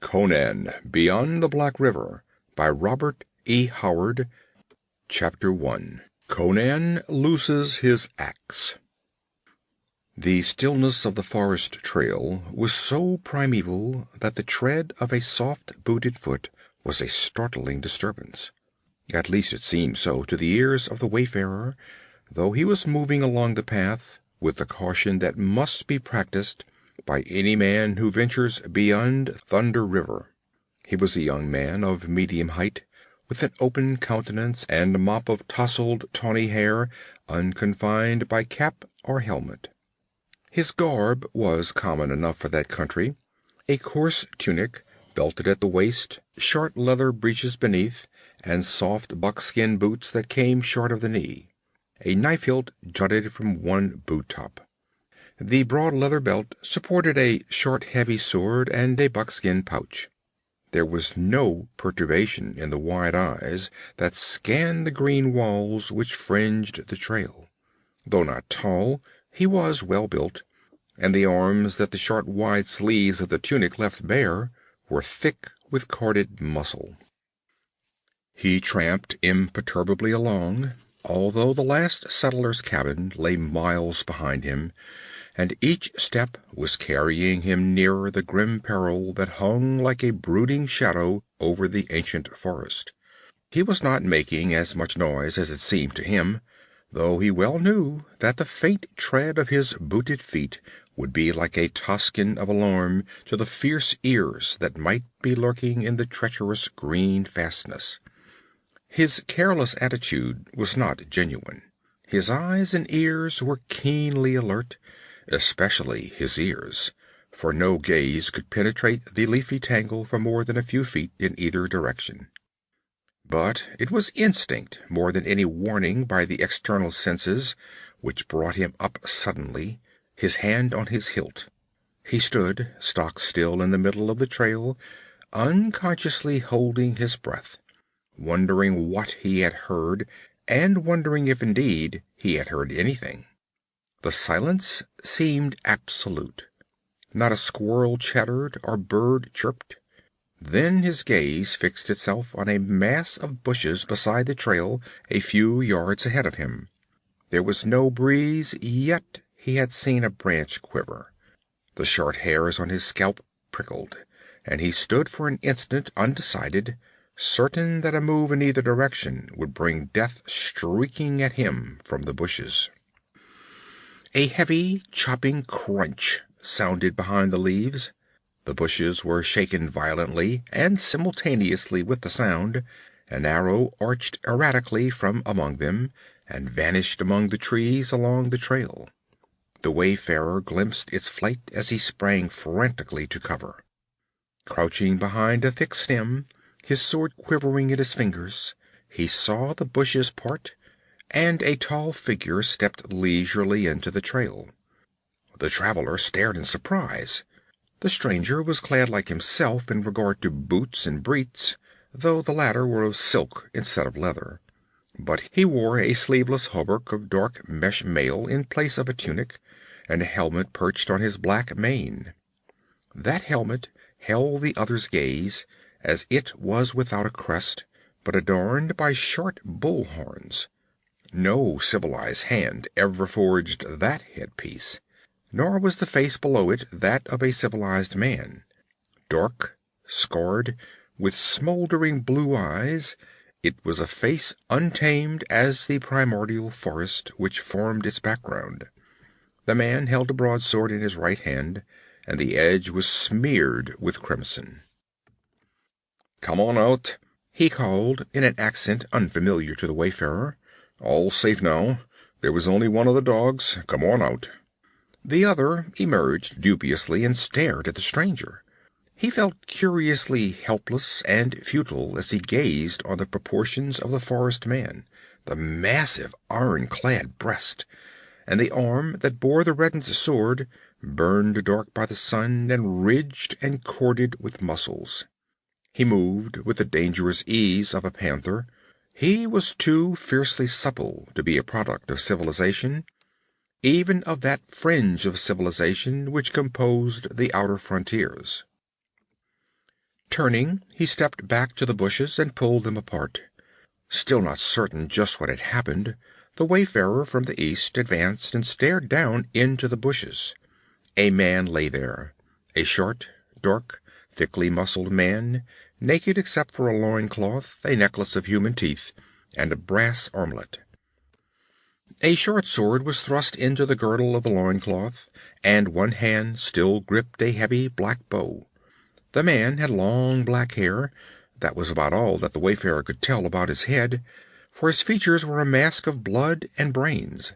Conan Beyond the Black River by Robert E. Howard. Chapter 1. Conan Loses His Axe. The stillness of the forest trail was so primeval that the tread of a soft-booted foot was a startling disturbance. At least it seemed so to the ears of the wayfarer, though he was moving along the path with the caution that must be practiced by any man who ventures beyond Thunder River. He was a young man of medium height, with an open countenance and a mop of tousled tawny hair unconfined by cap or helmet. His garb was common enough for that country: a coarse tunic, belted at the waist, short leather breeches beneath, and soft buckskin boots that came short of the knee. A knife hilt jutted from one boot top. The broad leather belt supported a short heavy sword and a buckskin pouch. There was no perturbation in the wide eyes that scanned the green walls which fringed the trail. Though not tall, he was well built, and the arms that the short wide sleeves of the tunic left bare were thick with corded muscle. He tramped imperturbably along, although the last settler's cabin lay miles behind him, and each step was carrying him nearer the grim peril that hung like a brooding shadow over the ancient forest. He was not making as much noise as it seemed to him, though he well knew that the faint tread of his booted feet would be like a tocsin of alarm to the fierce ears that might be lurking in the treacherous green fastness. His careless attitude was not genuine. His eyes and ears were keenly alert, especially his ears, for no gaze could penetrate the leafy tangle for more than a few feet in either direction. But it was instinct more than any warning by the external senses which brought him up suddenly, his hand on his hilt. He stood stock still in the middle of the trail, unconsciously holding his breath, wondering what he had heard, and wondering if indeed he had heard anything. The silence seemed absolute. Not a squirrel chattered or bird chirped. Then his gaze fixed itself on a mass of bushes beside the trail a few yards ahead of him. There was no breeze, yet he had seen a branch quiver. The short hairs on his scalp prickled, and he stood for an instant undecided, certain that a move in either direction would bring death streaking at him from the bushes. A heavy, chopping crunch sounded behind the leaves. The bushes were shaken violently, and simultaneously with the sound, an arrow arched erratically from among them, and vanished among the trees along the trail. The wayfarer glimpsed its flight as he sprang frantically to cover. Crouching behind a thick stem, his sword quivering in his fingers, he saw the bushes part, and a tall figure stepped leisurely into the trail. The traveler stared in surprise. The stranger was clad like himself in regard to boots and breeks, though the latter were of silk instead of leather. But he wore a sleeveless hauberk of dark mesh mail in place of a tunic, and a helmet perched on his black mane. That helmet held the other's gaze, as it was without a crest, but adorned by short bull horns. No civilized hand ever forged that headpiece, nor was the face below it that of a civilized man. Dark, scarred, with smoldering blue eyes, it was a face untamed as the primordial forest which formed its background. The man held a broadsword in his right hand, and the edge was smeared with crimson. "Come on out," he called in an accent unfamiliar to the wayfarer. "All safe now. There was only one of the dogs. Come on out." The other emerged dubiously and stared at the stranger. He felt curiously helpless and futile as he gazed on the proportions of the forest man, the massive iron-clad breast, and the arm that bore the reddened sword, burned dark by the sun and ridged and corded with muscles. He moved with the dangerous ease of a panther. He was too fiercely supple to be a product of civilization, even of that fringe of civilization which composed the outer frontiers. Turning, he stepped back to the bushes and pulled them apart. Still not certain just what had happened, the wayfarer from the east advanced and stared down into the bushes. A man lay there, a short, dark, thickly muscled man, naked except for a loincloth, a necklace of human teeth, and a brass armlet. A short sword was thrust into the girdle of the loincloth, and one hand still gripped a heavy black bow. The man had long black hair. That was about all that the wayfarer could tell about his head, for his features were a mask of blood and brains.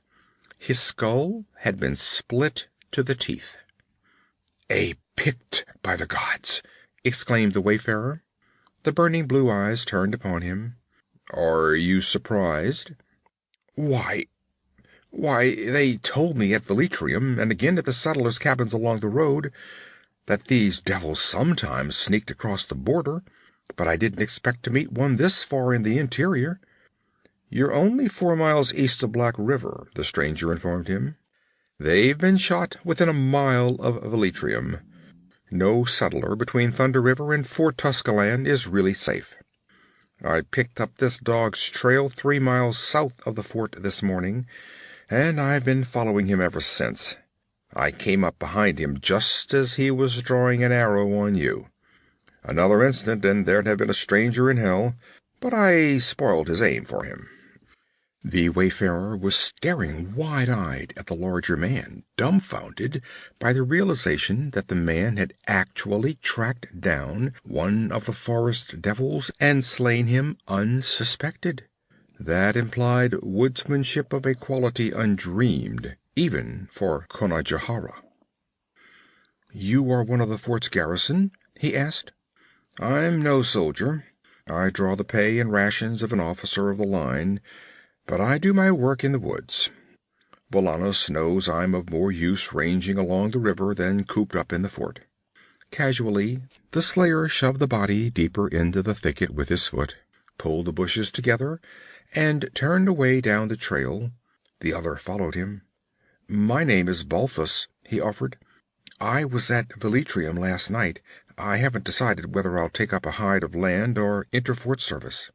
His skull had been split to the teeth. "A Pict, by the gods!" exclaimed the wayfarer. The burning blue eyes turned upon him. "Are you surprised?" "Why, they told me at Velitrium, and again at the settlers' cabins along the road, that these devils sometimes sneaked across the border, but I didn't expect to meet one this far in the interior." "You're only 4 miles east of Black River," the stranger informed him. "They've been shot within a mile of Velitrium. No settler between Thunder River and Fort Tuscalan is really safe. I picked up this dog's trail 3 miles south of the fort this morning, and I've been following him ever since. I came up behind him just as he was drawing an arrow on you. Another instant and there'd have been a stranger in hell, but I spoiled his aim for him." The wayfarer was staring wide-eyed at the larger man, dumbfounded by the realization that the man had actually tracked down one of the forest devils and slain him unsuspected. That implied woodsmanship of a quality undreamed, even for Conajohara. "You are one of the fort's garrison?" he asked. "I'm no soldier. I draw the pay and rations of an officer of the line, but I do my work in the woods. Volanos knows I'm of more use ranging along the river than cooped up in the fort." Casually, the slayer shoved the body deeper into the thicket with his foot, pulled the bushes together, and turned away down the trail. The other followed him. "My name is Balthus," he offered. "I was at Velitrium last night. I haven't decided whether I'll take up a hide of land or enter fort service."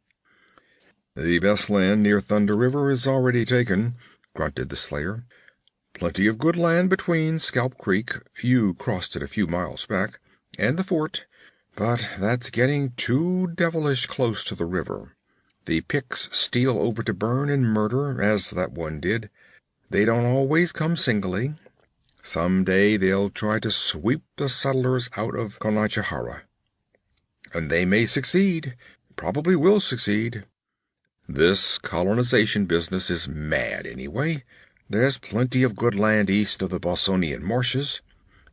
"The best land near Thunder River is already taken," grunted the slayer. "Plenty of good land between Scalp Creek, you crossed it a few miles back, and the fort, but that's getting too devilish close to the river. The Picts steal over to burn and murder, as that one did. They don't always come singly. Some day they'll try to sweep the settlers out of Conajohara. And they may succeed. Probably will succeed. This colonization business is mad anyway. There's plenty of good land east of the Bossonian marshes.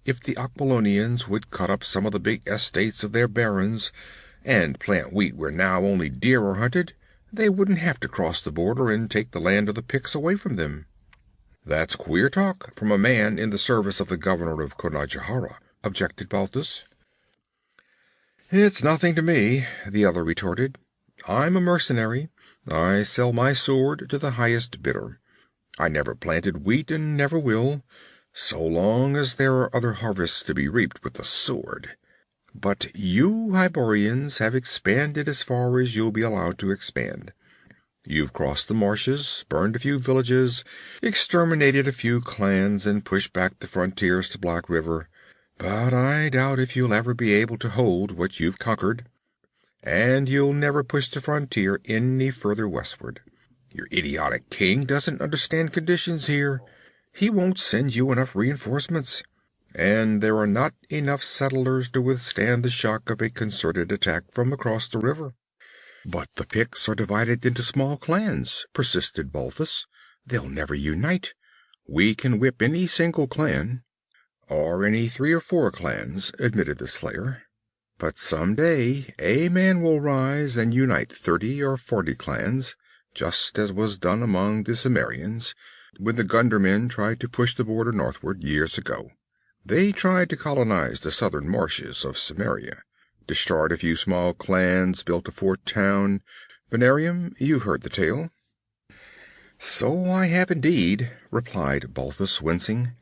If the Aquilonians would cut up some of the big estates of their barons and plant wheat where now only deer are hunted, they wouldn't have to cross the border and take the land of the Picts away from them." "That's queer talk from a man in the service of the governor of Conajohara," objected Balthus. "It's nothing to me," the other retorted. "I'm a mercenary. I sell my sword to the highest bidder. I never planted wheat and never will, so long as there are other harvests to be reaped with the sword. But you Hyborians have expanded as far as you'll be allowed to expand. You've crossed the marshes, burned a few villages, exterminated a few clans, and pushed back the frontiers to Black River. But I doubt if you'll ever be able to hold what you've conquered. And you'll never push the frontier any further westward. Your idiotic king doesn't understand conditions here. He won't send you enough reinforcements. And there are not enough settlers to withstand the shock of a concerted attack from across the river." "But the Picts are divided into small clans," persisted Balthus. "They'll never unite. We can whip any single clan." "Or any 3 or 4 clans," admitted the slayer. "But some day a man will rise and unite 30 or 40 clans, just as was done among the Cimmerians, when the Gundermen tried to push the border northward years ago. They tried to colonize the southern marshes of Cimmeria. Destroyed a few small clans, built a fort town. Venarium, you've heard the tale." "So I have indeed," replied Balthus, wincing.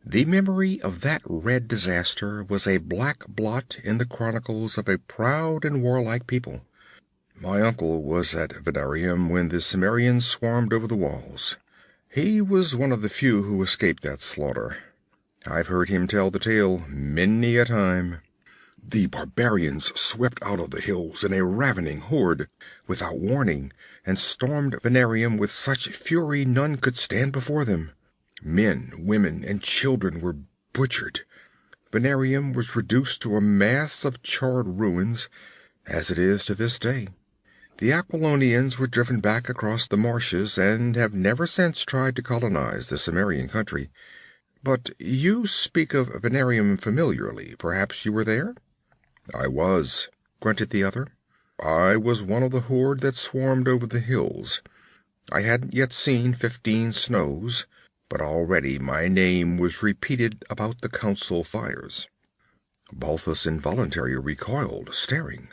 The memory of that red disaster was a black blot in the chronicles of a proud and warlike people. My uncle was at Venarium when the Cimmerians swarmed over the walls. He was one of the few who escaped that slaughter. I've heard him tell the tale many a time. The barbarians swept out of the hills in a ravening horde, without warning, and stormed Venarium with such fury none could stand before them. Men, women, and children were butchered. Venarium was reduced to a mass of charred ruins, as it is to this day. The Aquilonians were driven back across the marshes and have never since tried to colonize the Cimmerian country. But you speak of Venarium familiarly. Perhaps you were there? I was, grunted the other. I was one of the horde that swarmed over the hills. I hadn't yet seen 15 snows, but already my name was repeated about the council fires. Balthus involuntarily recoiled, staring.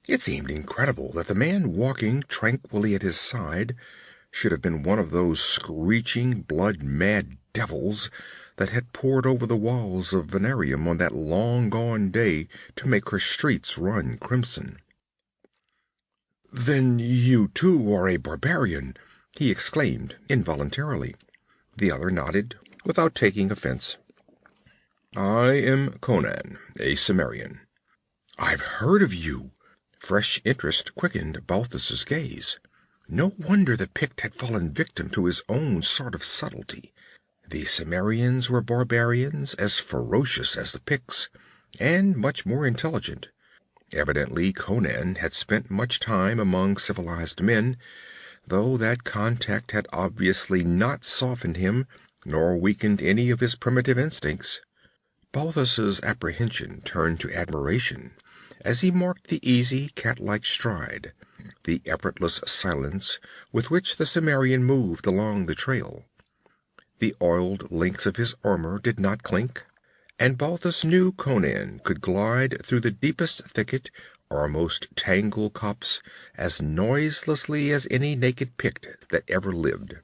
It seemed incredible that the man walking tranquilly at his side should have been one of those screeching, blood-mad devils that had poured over the walls of Venarium on that long-gone day to make her streets run crimson. "Then you, too, are a barbarian!" he exclaimed involuntarily. The other nodded, without taking offense. "I am Conan, a Cimmerian." "I've heard of you!" Fresh interest quickened Balthus's gaze. No wonder the Pict had fallen victim to his own sort of subtlety. The Cimmerians were barbarians as ferocious as the Picts, and much more intelligent. Evidently Conan had spent much time among civilized men, though that contact had obviously not softened him, nor weakened any of his primitive instincts. Balthus's apprehension turned to admiration as he marked the easy, cat-like stride, the effortless silence with which the Cimmerian moved along the trail. The oiled links of his armor did not clink, and Balthus knew Conan could glide through the deepest thicket or most tangled copse as noiselessly as any naked Pict that ever lived.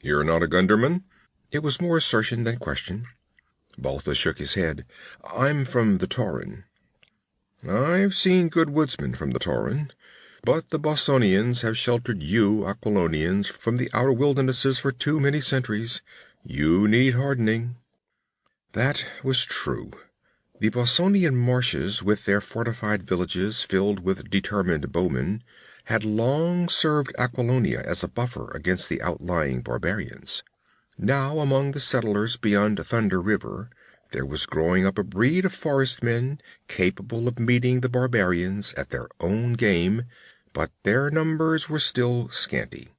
"You're not a Gunderman?" It was more assertion than question. Balthus shook his head. "I'm from the Tauren." "I've seen good woodsmen from the Tauren, but the Bossonians have sheltered you Aquilonians from the outer wildernesses for too many centuries. You need hardening." That was true. The Bossonian marshes, with their fortified villages filled with determined bowmen, had long served Aquilonia as a buffer against the outlying barbarians. Now, among the settlers beyond Thunder River, there was growing up a breed of forest men capable of meeting the barbarians at their own game, but their numbers were still scanty.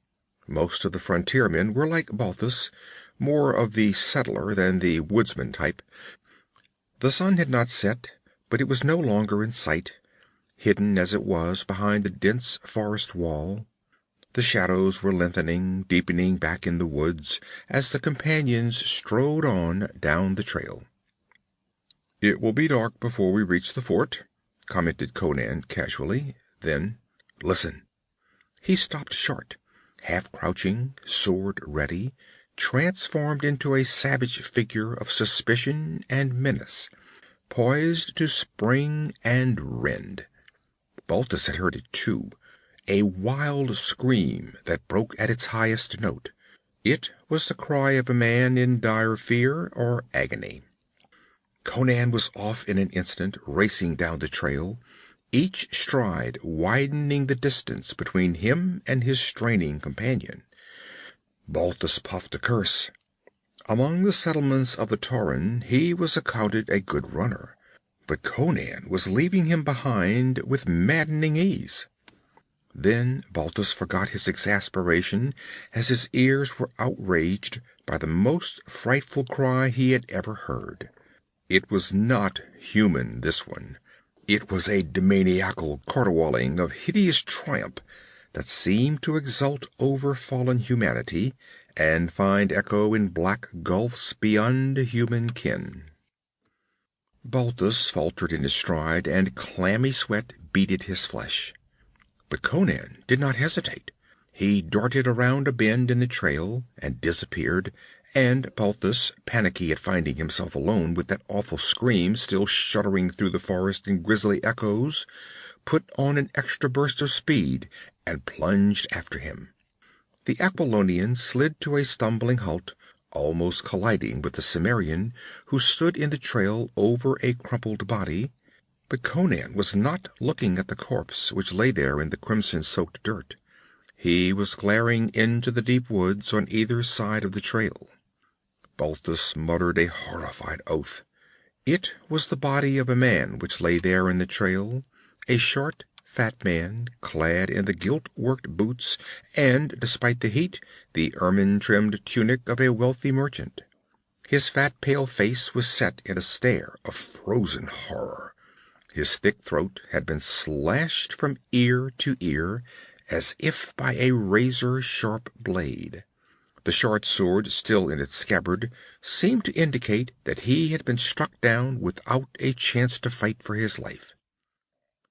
Most of the frontiermen were like Balthus, more of the settler than the woodsman type. The sun had not set, but it was no longer in sight, hidden as it was behind the dense forest wall. The shadows were lengthening, deepening back in the woods as the companions strode on down the trail. "It will be dark before we reach the fort," commented Conan casually. Then, "Listen." He stopped short, half crouching, sword ready, transformed into a savage figure of suspicion and menace, poised to spring and rend. Balthus had heard it too, a wild scream that broke at its highest note. It was the cry of a man in dire fear or agony. Conan was off in an instant, racing down the trail, each stride widening the distance between him and his straining companion. Balthus puffed a curse. Among the settlements of the Tauren he was accounted a good runner, but Conan was leaving him behind with maddening ease. Then Balthus forgot his exasperation as his ears were outraged by the most frightful cry he had ever heard. It was not human, this one. It was a demoniacal caterwauling of hideous triumph that seemed to exult over fallen humanity and find echo in black gulfs beyond human ken. Balthus faltered in his stride, and clammy sweat beaded his flesh. But Conan did not hesitate. He darted around a bend in the trail and disappeared, And Balthus, panicky at finding himself alone with that awful scream still shuddering through the forest in grisly echoes, put on an extra burst of speed and plunged after him. The Aquilonian slid to a stumbling halt, almost colliding with the Cimmerian, who stood in the trail over a crumpled body. But Conan was not looking at the corpse which lay there in the crimson-soaked dirt. He was glaring into the deep woods on either side of the trail. Balthus muttered a horrified oath. It was the body of a man which lay there in the trail, a short, fat man, clad in the gilt-worked boots and, despite the heat, the ermine-trimmed tunic of a wealthy merchant. His fat, pale face was set in a stare of frozen horror. His thick throat had been slashed from ear to ear, as if by a razor-sharp blade. The short sword, still in its scabbard, seemed to indicate that he had been struck down without a chance to fight for his life.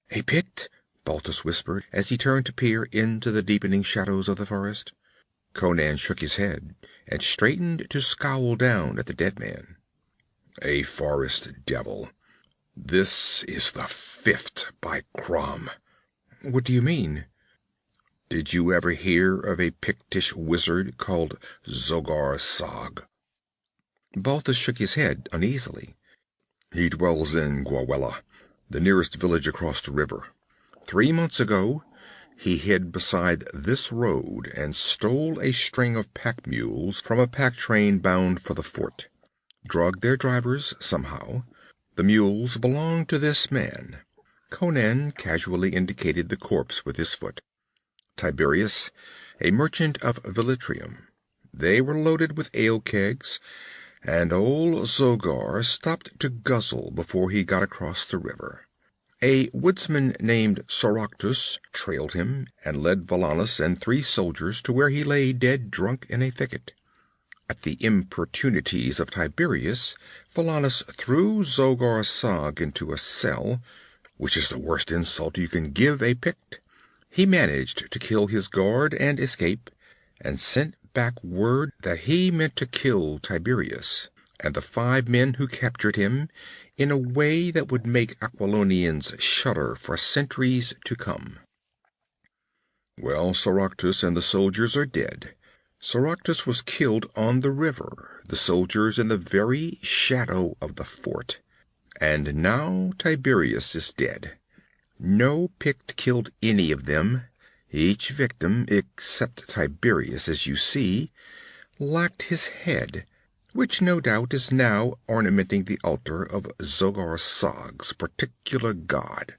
"A Pict?" Balthus whispered, as he turned to peer into the deepening shadows of the forest. Conan shook his head and straightened to scowl down at the dead man. "A forest devil. This is the fifth, by Crom." "What do you mean?" "Did you ever hear of a Pictish wizard called Zogar Sag?" Balthus shook his head uneasily. "He dwells in Gwawela, the nearest village across the river. 3 months ago, he hid beside this road and stole a string of pack mules from a pack train bound for the fort. Drugged their drivers somehow. The mules belong to this man." Conan casually indicated the corpse with his foot. "Tiberius, a merchant of Velitrium. They were loaded with ale kegs, and old Zogar stopped to guzzle before he got across the river. A woodsman named Soractus trailed him and led Valannus and 3 soldiers to where he lay dead drunk in a thicket. At the importunities of Tiberius, Valannus threw Zogar Sag into a cell, which is the worst insult you can give a Pict. He managed to kill his guard and escape, and sent back word that he meant to kill Tiberius and the 5 men who captured him in a way that would make Aquilonians shudder for centuries to come. Well, Soractus and the soldiers are dead. Soractus was killed on the river, the soldiers in the very shadow of the fort. And now Tiberius is dead. No Pict killed any of them. Each victim, except Tiberius, as you see, lacked his head, which no doubt is now ornamenting the altar of Zogar Sag's particular god."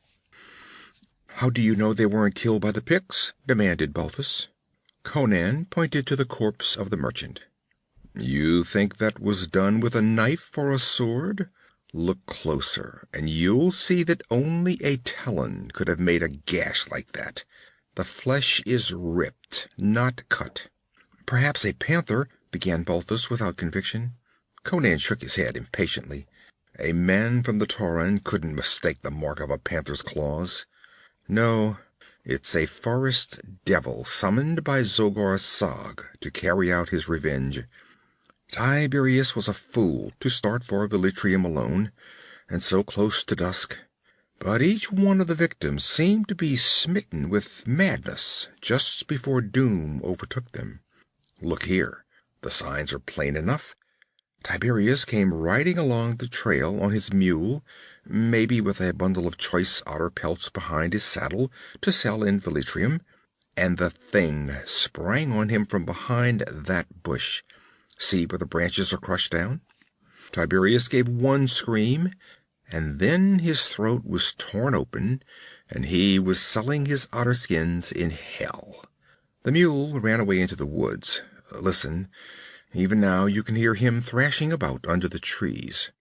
"How do you know they weren't killed by the Picts?" demanded Balthus. Conan pointed to the corpse of the merchant. "You think that was done with a knife or a sword? Look closer, and you'll see that only a talon could have made a gash like that. The flesh is ripped, not cut." "Perhaps a panther," began Balthus without conviction. Conan shook his head impatiently. "A man from the Tauran couldn't mistake the mark of a panther's claws. No, it's a forest devil summoned by Zogar Sag to carry out his revenge. Tiberius was a fool to start for Velitrium alone, and so close to dusk. But each one of the victims seemed to be smitten with madness just before doom overtook them. Look here, the signs are plain enough. Tiberius came riding along the trail on his mule, maybe with a bundle of choice otter pelts behind his saddle to sell in Velitrium, and the thing sprang on him from behind that bush. See where the branches are crushed down? Tiberius gave one scream, and then his throat was torn open, and he was selling his otter skins in hell. The mule ran away into the woods. Listen, even now you can hear him thrashing about under the trees.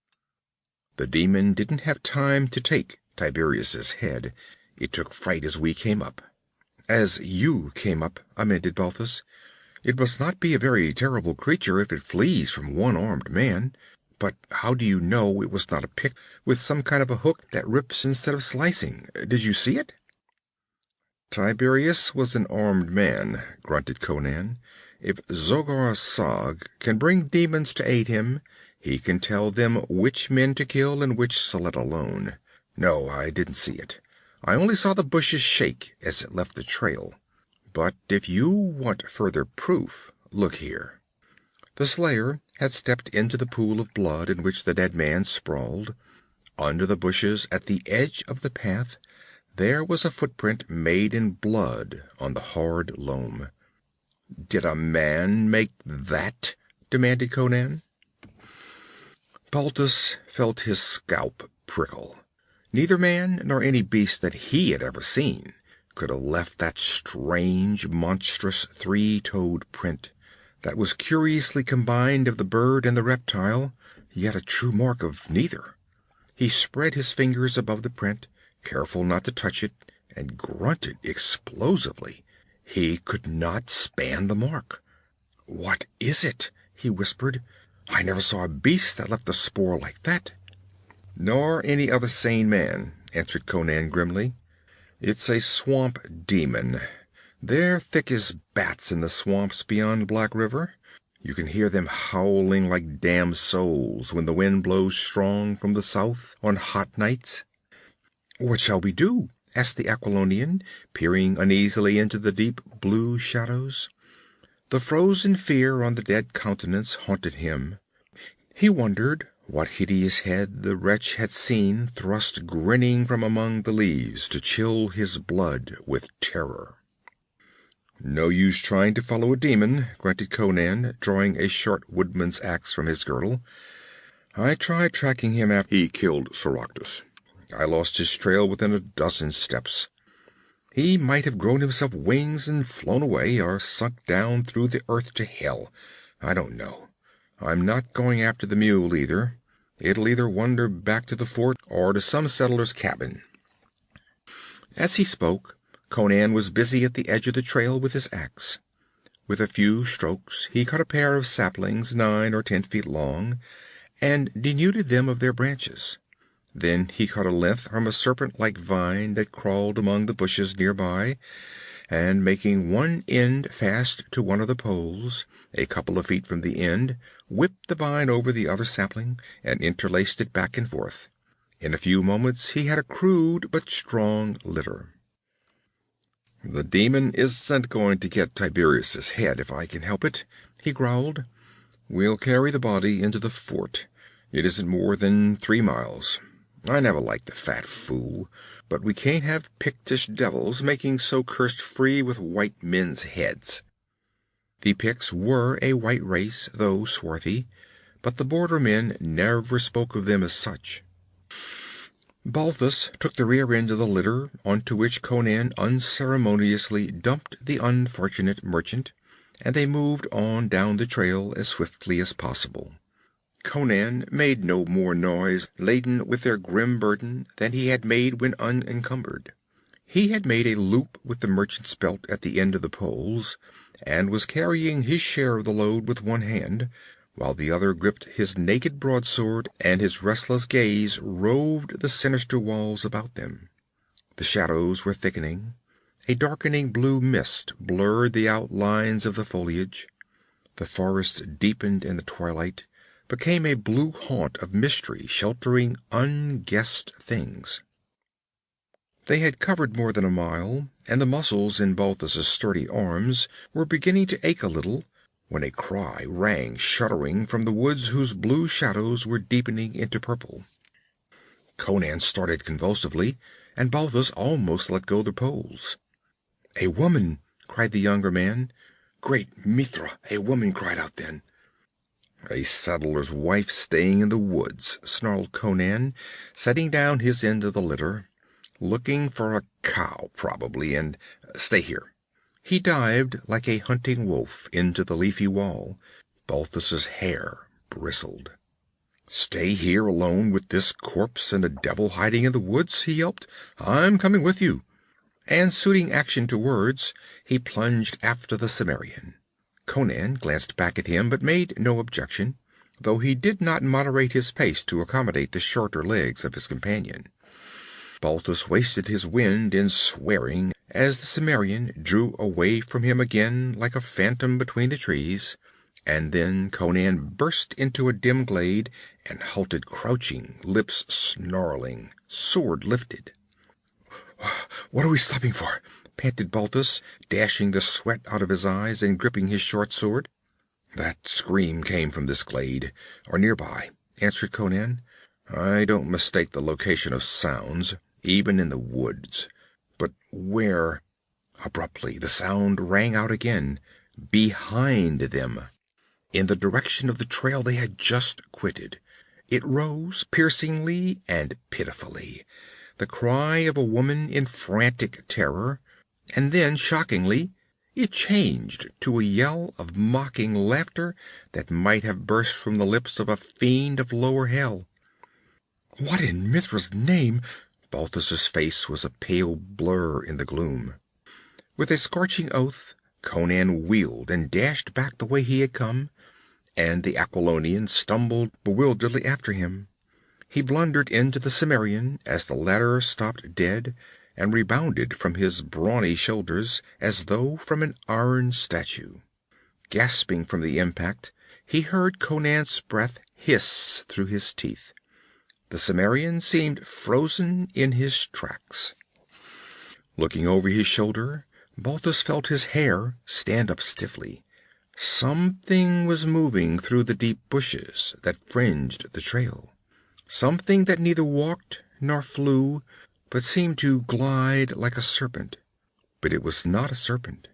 The demon didn't have time to take Tiberius's head. It took fright as we came up." "As you came up," amended Balthus. "It must not be a very terrible creature if it flees from one armed man. But how do you know it was not a Pict with some kind of a hook that rips instead of slicing? Did you see it?" "Tiberius was an armed man," grunted Conan. If Zogar Sag can bring demons to aid him, he can tell them which men to kill and which to let alone. No, I didn't see it. I only saw the bushes shake as it left the trail. But if you want further proof, look here." The slayer had stepped into the pool of blood in which the dead man sprawled. Under the bushes at the edge of the path, there was a footprint made in blood on the hard loam. "Did a man make that?" demanded Conan. Balthus felt his scalp prickle. Neither man nor any beast that he had ever seen could have left that strange, monstrous, three-toed print that was curiously combined of the bird and the reptile, yet a true mark of neither. He spread his fingers above the print, careful not to touch it, and grunted explosively. He could not span the mark. "What is it?" he whispered. "I never saw a beast that left a spoor like that." "Nor any other sane man," answered Conan grimly. "It's a swamp demon. They're thick as bats in the swamps beyond Black River. You can hear them howling like damned souls when the wind blows strong from the south on hot nights." "What shall we do?" asked the Aquilonian, peering uneasily into the deep blue shadows. The frozen fear on the dead countenance haunted him. He wondered what hideous head the wretch had seen thrust grinning from among the leaves to chill his blood with terror. "No use trying to follow a demon," grunted Conan, drawing a short woodman's axe from his girdle. "I tried tracking him after he killed Soractus. I lost his trail within a dozen steps. He might have grown himself wings and flown away, or sunk down through the earth to hell. I don't know. I'm not going after the mule either. It'll either wander back to the fort or to some settler's cabin." As he spoke, Conan was busy at the edge of the trail with his axe. With a few strokes he cut a pair of saplings 9 or 10 feet long, and denuded them of their branches. Then he cut a length from a serpent-like vine that crawled among the bushes nearby, and making one end fast to one of the poles, a couple of feet from the end, whipped the vine over the other sapling and interlaced it back and forth. In a few moments he had a crude but strong litter. "The demon isn't going to get Tiberius's head if I can help it," he growled. "We'll carry the body into the fort. It isn't more than 3 miles. I never liked the fat fool, but we can't have Pictish devils making so cursed free with white men's heads." The Picts were a white race, though swarthy, but the border men never spoke of them as such. Balthus took the rear end of the litter, onto which Conan unceremoniously dumped the unfortunate merchant, and they moved on down the trail as swiftly as possible. Conan made no more noise laden with their grim burden than he had made when unencumbered. He had made a loop with the merchant's belt at the end of the poles, and was carrying his share of the load with one hand, while the other gripped his naked broadsword, and his restless gaze roved the sinister walls about them. The shadows were thickening. A darkening blue mist blurred the outlines of the foliage. The forest deepened in the twilight, became a blue haunt of mystery sheltering unguessed things. They had covered more than a mile, and the muscles in Balthus's sturdy arms were beginning to ache a little, when a cry rang shuddering from the woods whose blue shadows were deepening into purple. Conan started convulsively, and Balthus almost let go the poles. "A woman!" cried the younger man. "Great Mithra, a woman cried out then!" "A settler's wife staying in the woods," snarled Conan, setting down his end of the litter. "Looking for a cow, probably, and stay here." He dived like a hunting wolf into the leafy wall. Balthus's hair bristled. "Stay here alone with this corpse and a devil hiding in the woods?" he yelped. "I'm coming with you." And suiting action to words, he plunged after the Cimmerian. Conan glanced back at him, but made no objection, though he did not moderate his pace to accommodate the shorter legs of his companion. Balthus wasted his wind in swearing, as the Cimmerian drew away from him again like a phantom between the trees, and then Conan burst into a dim glade and halted crouching, lips snarling, sword lifted. "What are we stopping for?" panted Balthus, dashing the sweat out of his eyes and gripping his short sword. "That scream came from this glade, or nearby," answered Conan. "I don't mistake the location of sounds, even in the woods. But where?" Abruptly, the sound rang out again, behind them, in the direction of the trail they had just quitted. It rose piercingly and pitifully, the cry of a woman in frantic terror, and then, shockingly, it changed to a yell of mocking laughter that might have burst from the lips of a fiend of lower hell. "What in Mithra's name?" Balthus's face was a pale blur in the gloom. With a scorching oath, Conan wheeled and dashed back the way he had come, and the Aquilonian stumbled bewilderedly after him. He blundered into the Cimmerian as the latter stopped dead, and rebounded from his brawny shoulders as though from an iron statue. Gasping from the impact, he heard Conan's breath hiss through his teeth. The Cimmerian seemed frozen in his tracks. Looking over his shoulder, Balthus felt his hair stand up stiffly. Something was moving through the deep bushes that fringed the trail. Something that neither walked nor flew, but seemed to glide like a serpent. But it was not a serpent.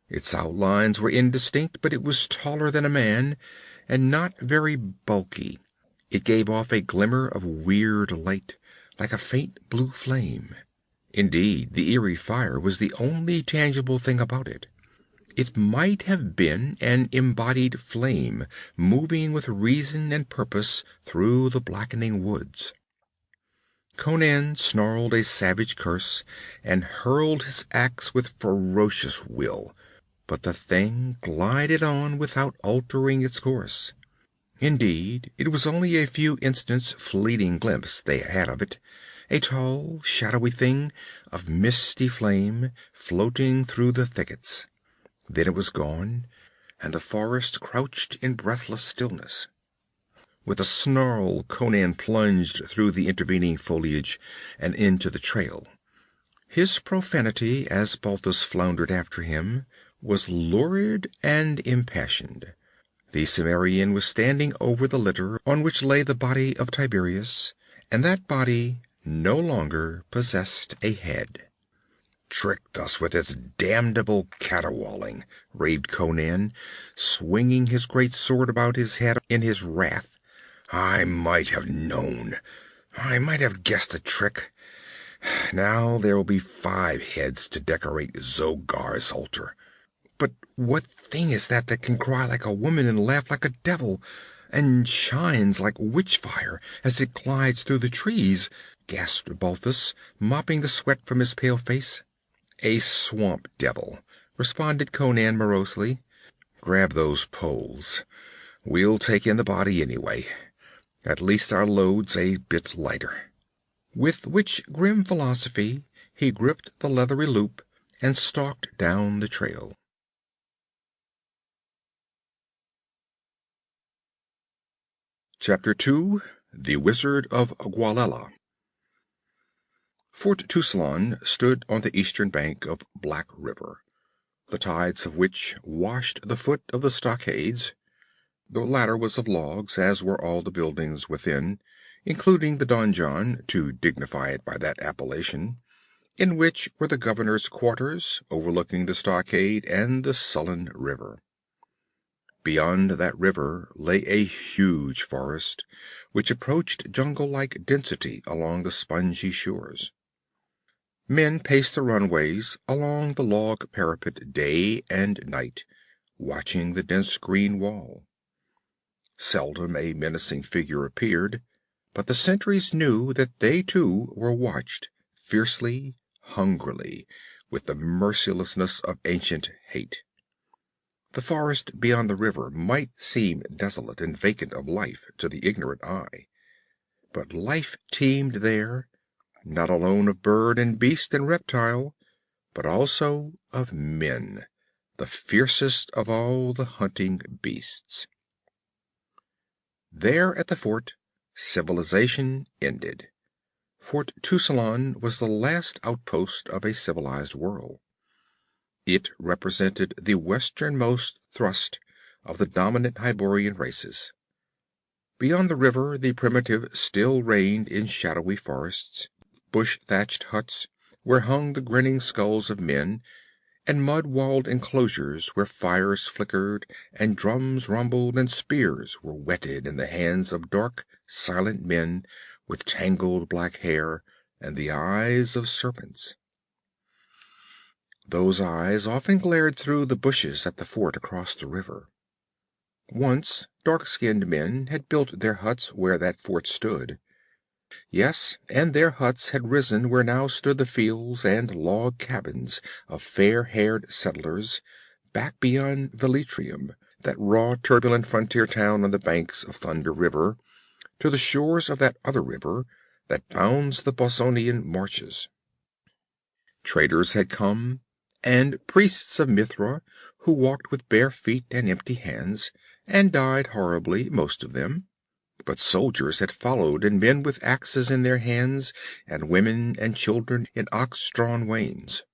Its outlines were indistinct, but it was taller than a man, and not very bulky. It gave off a glimmer of weird light, like a faint blue flame. Indeed, the eerie fire was the only tangible thing about it. It might have been an embodied flame, moving with reason and purpose through the blackening woods. Conan snarled a savage curse and hurled his axe with ferocious will, but the thing glided on without altering its course. Indeed, it was only a few instants' fleeting glimpse they had had of it, a tall, shadowy thing of misty flame floating through the thickets. Then it was gone, and the forest crouched in breathless stillness. With a snarl, Conan plunged through the intervening foliage and into the trail. His profanity, as Balthus floundered after him, was lurid and impassioned. The Cimmerian was standing over the litter on which lay the body of Tiberius, and that body no longer possessed a head. "Tricked us with its damnable caterwauling," raved Conan, swinging his great sword about his head in his wrath. "I might have known. I might have guessed the trick. Now there will be 5 heads to decorate Zogar's altar. But what thing is that can cry like a woman and laugh like a devil, and shines like witch-fire as it glides through the trees?" gasped Balthus, mopping the sweat from his pale face. "A swamp devil," responded Conan morosely. "Grab those poles. We'll take in the body anyway. At least our load's a bit lighter." With which grim philosophy he gripped the leathery loop and stalked down the trail. Chapter 2. The Wizard of Gwalala. Fort Tuslan stood on the eastern bank of Black River, the tides of which washed the foot of the stockades. The latter was of logs, as were all the buildings within, including the donjon, to dignify it by that appellation, in which were the governor's quarters, overlooking the stockade and the sullen river. Beyond that river lay a huge forest, which approached jungle-like density along the spongy shores. Men paced the runways along the log parapet day and night, watching the dense green wall. Seldom a menacing figure appeared, but the sentries knew that they too were watched, fiercely, hungrily, with the mercilessness of ancient hate. The forest beyond the river might seem desolate and vacant of life to the ignorant eye, but life teemed there, not alone of bird and beast and reptile, but also of men, the fiercest of all the hunting beasts. There at the fort, civilization ended. Fort Tussalon was the last outpost of a civilized world. It represented the westernmost thrust of the dominant Hyborian races. Beyond the river, the primitive still reigned in shadowy forests, bush-thatched huts where hung the grinning skulls of men, and mud-walled enclosures where fires flickered and drums rumbled and spears were whetted in the hands of dark, silent men with tangled black hair and the eyes of serpents. Those eyes often glared through the bushes at the fort across the river. Once dark-skinned men had built their huts where that fort stood. Yes, and their huts had risen where now stood the fields and log cabins of fair-haired settlers, back beyond Velitrium, that raw, turbulent frontier town on the banks of Thunder River, to the shores of that other river that bounds the Bossonian marches. Traders had come, and priests of Mithra, who walked with bare feet and empty hands, and died horribly, most of them. But soldiers had followed, and men with axes in their hands, and women and children in ox-drawn wains.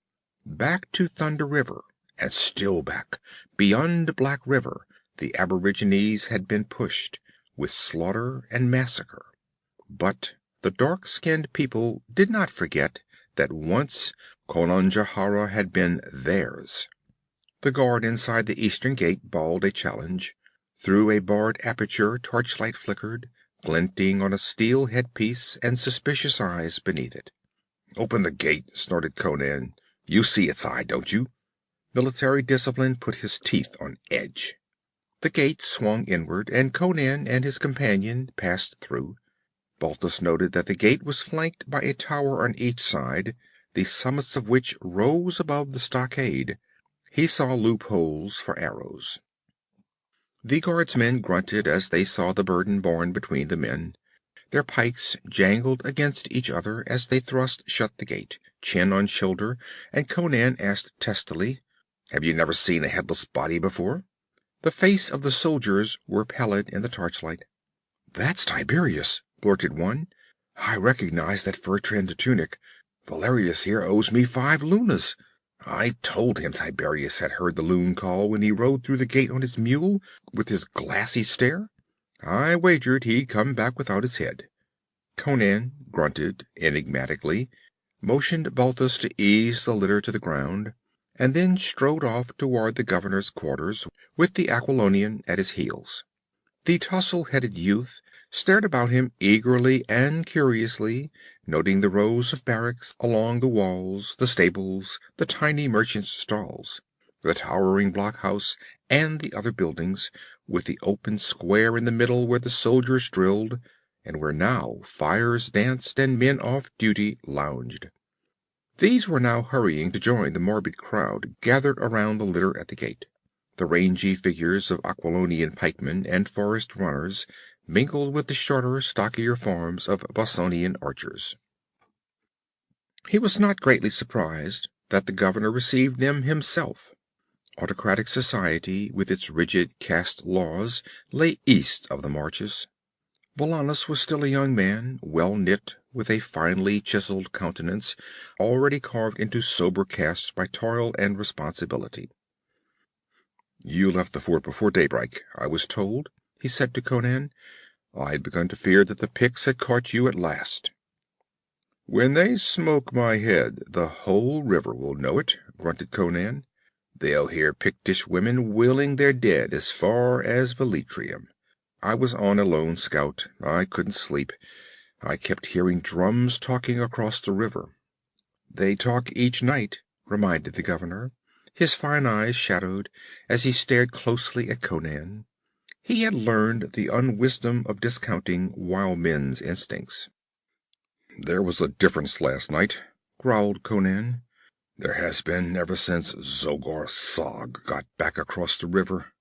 Back to Thunder River, and still back, beyond Black River, the aborigines had been pushed, with slaughter and massacre. But the dark-skinned people did not forget that once Konanjahara had been theirs. The guard inside the eastern gate bawled a challenge. Through a barred aperture torchlight flickered, glinting on a steel headpiece and suspicious eyes beneath it. "Open the gate," snorted Conan. "You see its eye, don't you?" Military discipline put his teeth on edge. The gate swung inward, and Conan and his companion passed through. Balthus noted that the gate was flanked by a tower on each side, the summits of which rose above the stockade. He saw loopholes for arrows. The guardsmen grunted as they saw the burden borne between the men. Their pikes jangled against each other as they thrust shut the gate, chin on shoulder, and Conan asked testily, "Have you never seen a headless body before?" The face of the soldiers were pallid in the torchlight. "That's Tiberius," blurted one. "I recognize that fur-trimmed tunic. Valerius here owes me 5 lunas. I told him Tiberius had heard the loon call when he rode through the gate on his mule, with his glassy stare. I wagered he'd come back without his head." Conan grunted enigmatically, motioned Balthus to ease the litter to the ground, and then strode off toward the governor's quarters, with the Aquilonian at his heels. The tousle-headed youth stared about him eagerly and curiously, noting the rows of barracks along the walls, the stables, the tiny merchants' stalls, the towering blockhouse, and the other buildings, with the open square in the middle where the soldiers drilled, and where now fires danced and men off duty lounged. These were now hurrying to join the morbid crowd gathered around the litter at the gate. The rangy figures of Aquilonian pikemen and forest runners mingled with the shorter, stockier forms of Bossonian archers. He was not greatly surprised that the governor received them himself. Autocratic society, with its rigid caste laws, lay east of the marches. Valannus was still a young man, well knit, with a finely chiseled countenance, already carved into sober casts by toil and responsibility. "You left the fort before daybreak, I was told," he said to Conan. "I had begun to fear that the Picts had caught you at last." "When they smoke my head, the whole river will know it," grunted Conan. "They'll hear Pictish women wailing their dead as far as Velitrium. I was on a lone scout. I couldn't sleep. I kept hearing drums talking across the river." "They talk each night," reminded the governor. His fine eyes shadowed as he stared closely at Conan. He had learned the unwisdom of discounting wild men's instincts. "There was a difference last night," growled Conan. "There has been ever since Zogar Sag got back across the river."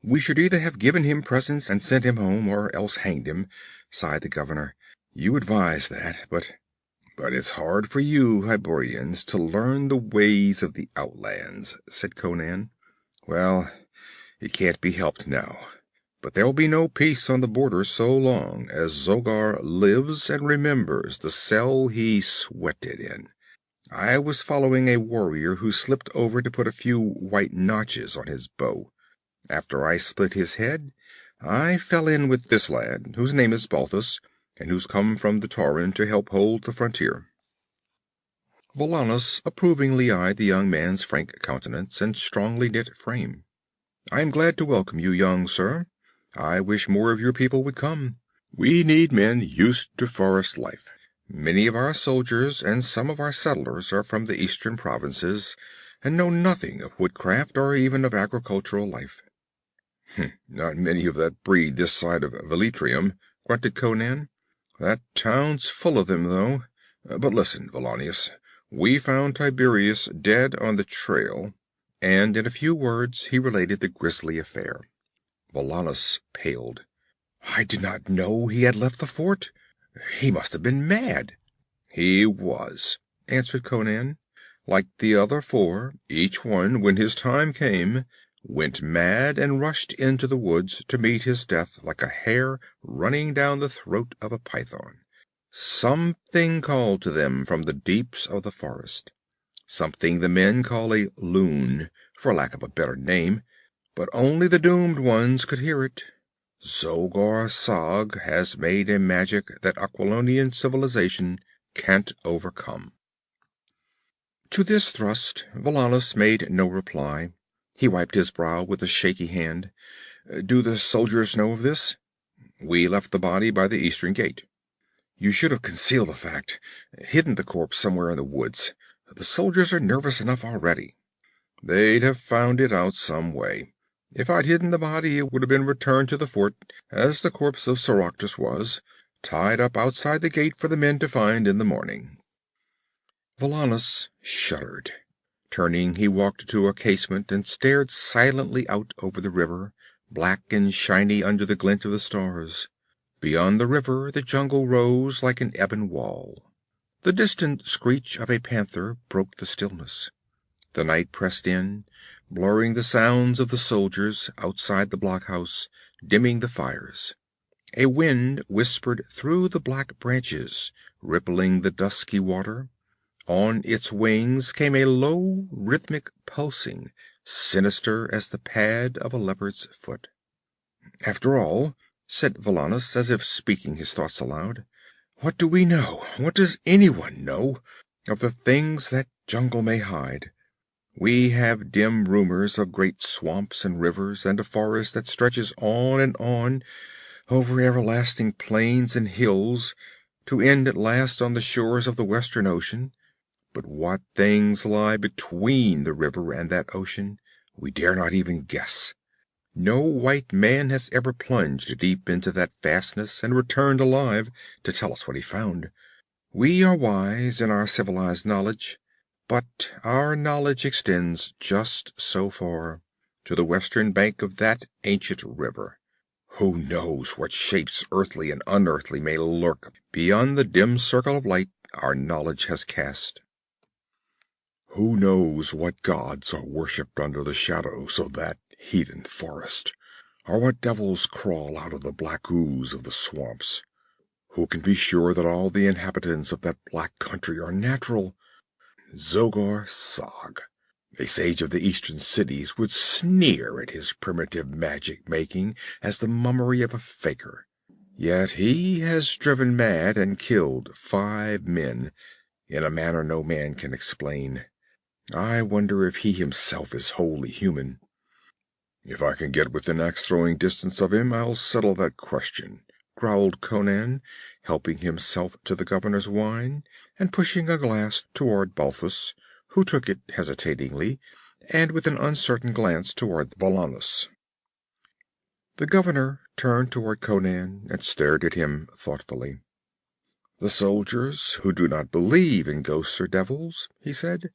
"We should either have given him presents and sent him home, or else hanged him," sighed the governor. "You advised that, but "But it's hard for you Hyborians to learn the ways of the outlands," said Conan. "Well, it can't be helped now. But there'll be no peace on the border so long as Zogar lives and remembers the cell he sweated in. I was following a warrior who slipped over to put a few white notches on his bow. After I split his head, I fell in with this lad, whose name is Balthus, and who's come from the Tauren to help hold the frontier." Valannus approvingly eyed the young man's frank countenance and strongly knit frame. "I am glad to welcome you, young sir. I wish more of your people would come. We need men used to forest life. Many of our soldiers and some of our settlers are from the eastern provinces and know nothing of woodcraft or even of agricultural life." "Not many of that breed this side of Velitrium," grunted Conan. "That town's full of them, though. But listen, Valanius. We found Tiberius dead on the trail." And in a few words he related the grisly affair. Valannus paled. "I did not know he had left the fort. He must have been mad." "He was," answered Conan. "Like the other four, each one, when his time came, went mad and rushed into the woods to meet his death like a hare running down the throat of a python. Something called to them from the deeps of the forest. Something the men call a loon, for lack of a better name, but only the doomed ones could hear it. Zogar Sag has made a magic that Aquilonian civilization can't overcome." To this thrust Valannus made no reply. He wiped his brow with a shaky hand. "Do the soldiers know of this?" "We left the body by the eastern gate." "You should have concealed the fact, hidden the corpse somewhere in the woods. The soldiers are nervous enough already." "They'd have found it out some way. If I'd hidden the body, it would have been returned to the fort, as the corpse of Soractus was, tied up outside the gate for the men to find in the morning." Valannus shuddered. Turning, he walked to a casement and stared silently out over the river, black and shiny under the glint of the stars. Beyond the river the jungle rose like an ebon wall. The distant screech of a panther broke the stillness. The night pressed in, blurring the sounds of the soldiers outside the blockhouse, dimming the fires. A wind whispered through the black branches, rippling the dusky water. On its wings came a low, rhythmic pulsing, sinister as the pad of a leopard's foot. "After all," said Valannus, as if speaking his thoughts aloud, "what do we know, what does anyone know, of the things that jungle may hide? We have dim rumors of great swamps and rivers, and a forest that stretches on and on over everlasting plains and hills, to end at last on the shores of the Western Ocean. But what things lie between the river and that ocean, we dare not even guess. No white man has ever plunged deep into that vastness and returned alive to tell us what he found. We are wise in our civilized knowledge, but our knowledge extends just so far, to the western bank of that ancient river. Who knows what shapes earthly and unearthly may lurk beyond the dim circle of light our knowledge has cast? Who knows what gods are worshipped under the shadows of that heathen forest, or what devils crawl out of the black ooze of the swamps? Who can be sure that all the inhabitants of that black country are natural? Zogar Sag, a sage of the eastern cities, would sneer at his primitive magic making as the mummery of a faker. Yet he has driven mad and killed 5 men, in a manner no man can explain. I wonder if he himself is wholly human. If I can get within axe-throwing distance of him, I'll settle that question, growled Conan, helping himself to the governor's wine and pushing a glass toward Balthus, who took it hesitatingly and with an uncertain glance toward Valannus. The governor turned toward Conan and stared at him thoughtfully. "The soldiers who do not believe in ghosts or devils," he said,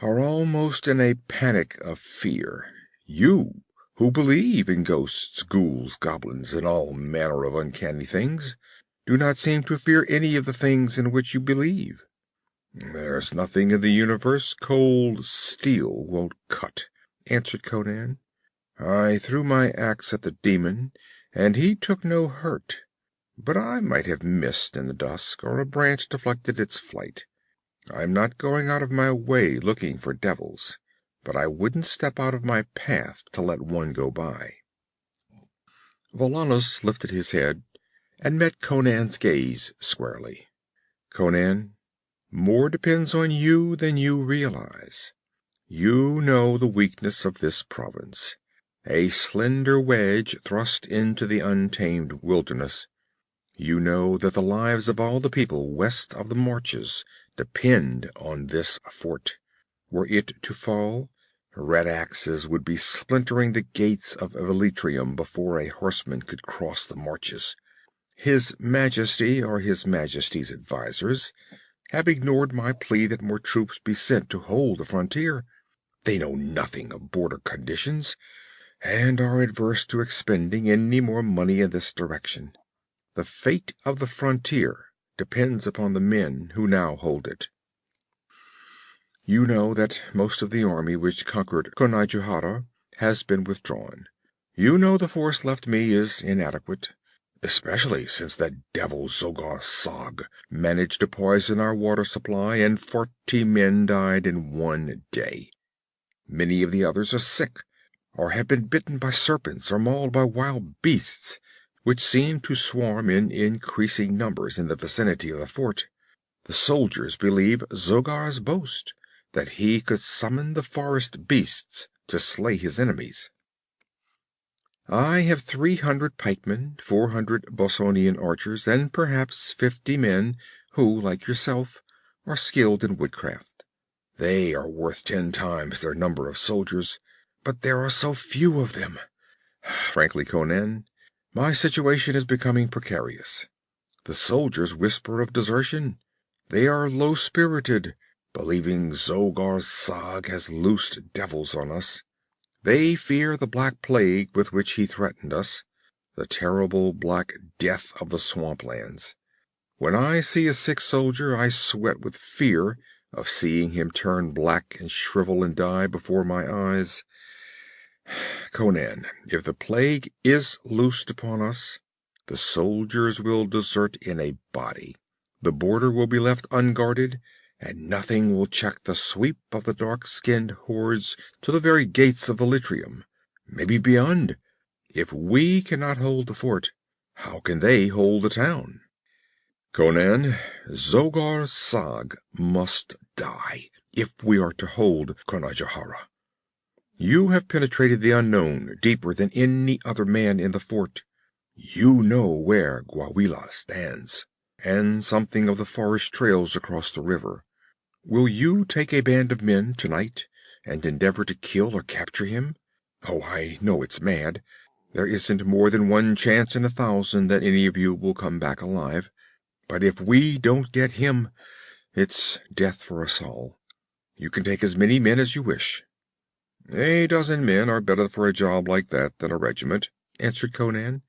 "are almost in a panic of fear. You, who believe in ghosts, ghouls, goblins, and all manner of uncanny things, do not seem to fear any of the things in which you believe. "There's nothing in the universe cold steel won't cut," answered Conan. "I threw my axe at the demon, and he took no hurt. But I might have missed in the dusk, or a branch deflected its flight. I'm not going out of my way looking for devils, but I wouldn't step out of my path to let one go by." Valannus lifted his head and met Conan's gaze squarely. "Conan, more depends on you than you realize. You know the weakness of this province, a slender wedge thrust into the untamed wilderness. You know that the lives of all the people west of the marches depend on this fort. Were it to fall, red axes would be splintering the gates of Velitrium before a horseman could cross the marches. His Majesty, or His Majesty's advisors, have ignored my plea that more troops be sent to hold the frontier. They know nothing of border conditions, and are averse to expending any more money in this direction. The fate of the frontier depends upon the men who now hold it. You know that most of the army which conquered Conajohara has been withdrawn. You know the force left me is inadequate, especially since that devil Zogar Sag managed to poison our water supply, and 40 men died in one day. Many of the others are sick, or have been bitten by serpents, or mauled by wild beasts, which seem to swarm in increasing numbers in the vicinity of the fort. The soldiers believe Zogar's boast, that he could summon the forest beasts to slay his enemies. I have 300 pikemen, 400 Bossonian archers, and perhaps 50 men who, like yourself, are skilled in woodcraft. They are worth 10 times their number of soldiers, but there are so few of them. Frankly, Conan, my situation is becoming precarious. The soldiers whisper of desertion. They are low-spirited, believing Zogar Sag has loosed devils on us. They fear the black plague with which he threatened us, the terrible black death of the swamplands. When I see a sick soldier, I sweat with fear of seeing him turn black and shrivel and die before my eyes. Conan, if the plague is loosed upon us, the soldiers will desert in a body. The border will be left unguarded, and nothing will check the sweep of the dark-skinned hordes to the very gates of Velitrium, maybe beyond. If we cannot hold the fort, how can they hold the town? Conan, Zogar Sag must die if we are to hold Conajohara. You have penetrated the unknown deeper than any other man in the fort. You know where Gwawela stands, and something of the forest trails across the river. Will you take a band of men tonight and endeavor to kill or capture him? Oh, I know it's mad. There isn't more than one chance in 1,000 that any of you will come back alive. But if we don't get him, it's death for us all. You can take as many men as you wish. 12 men are better for a job like that than a regiment, answered Conan.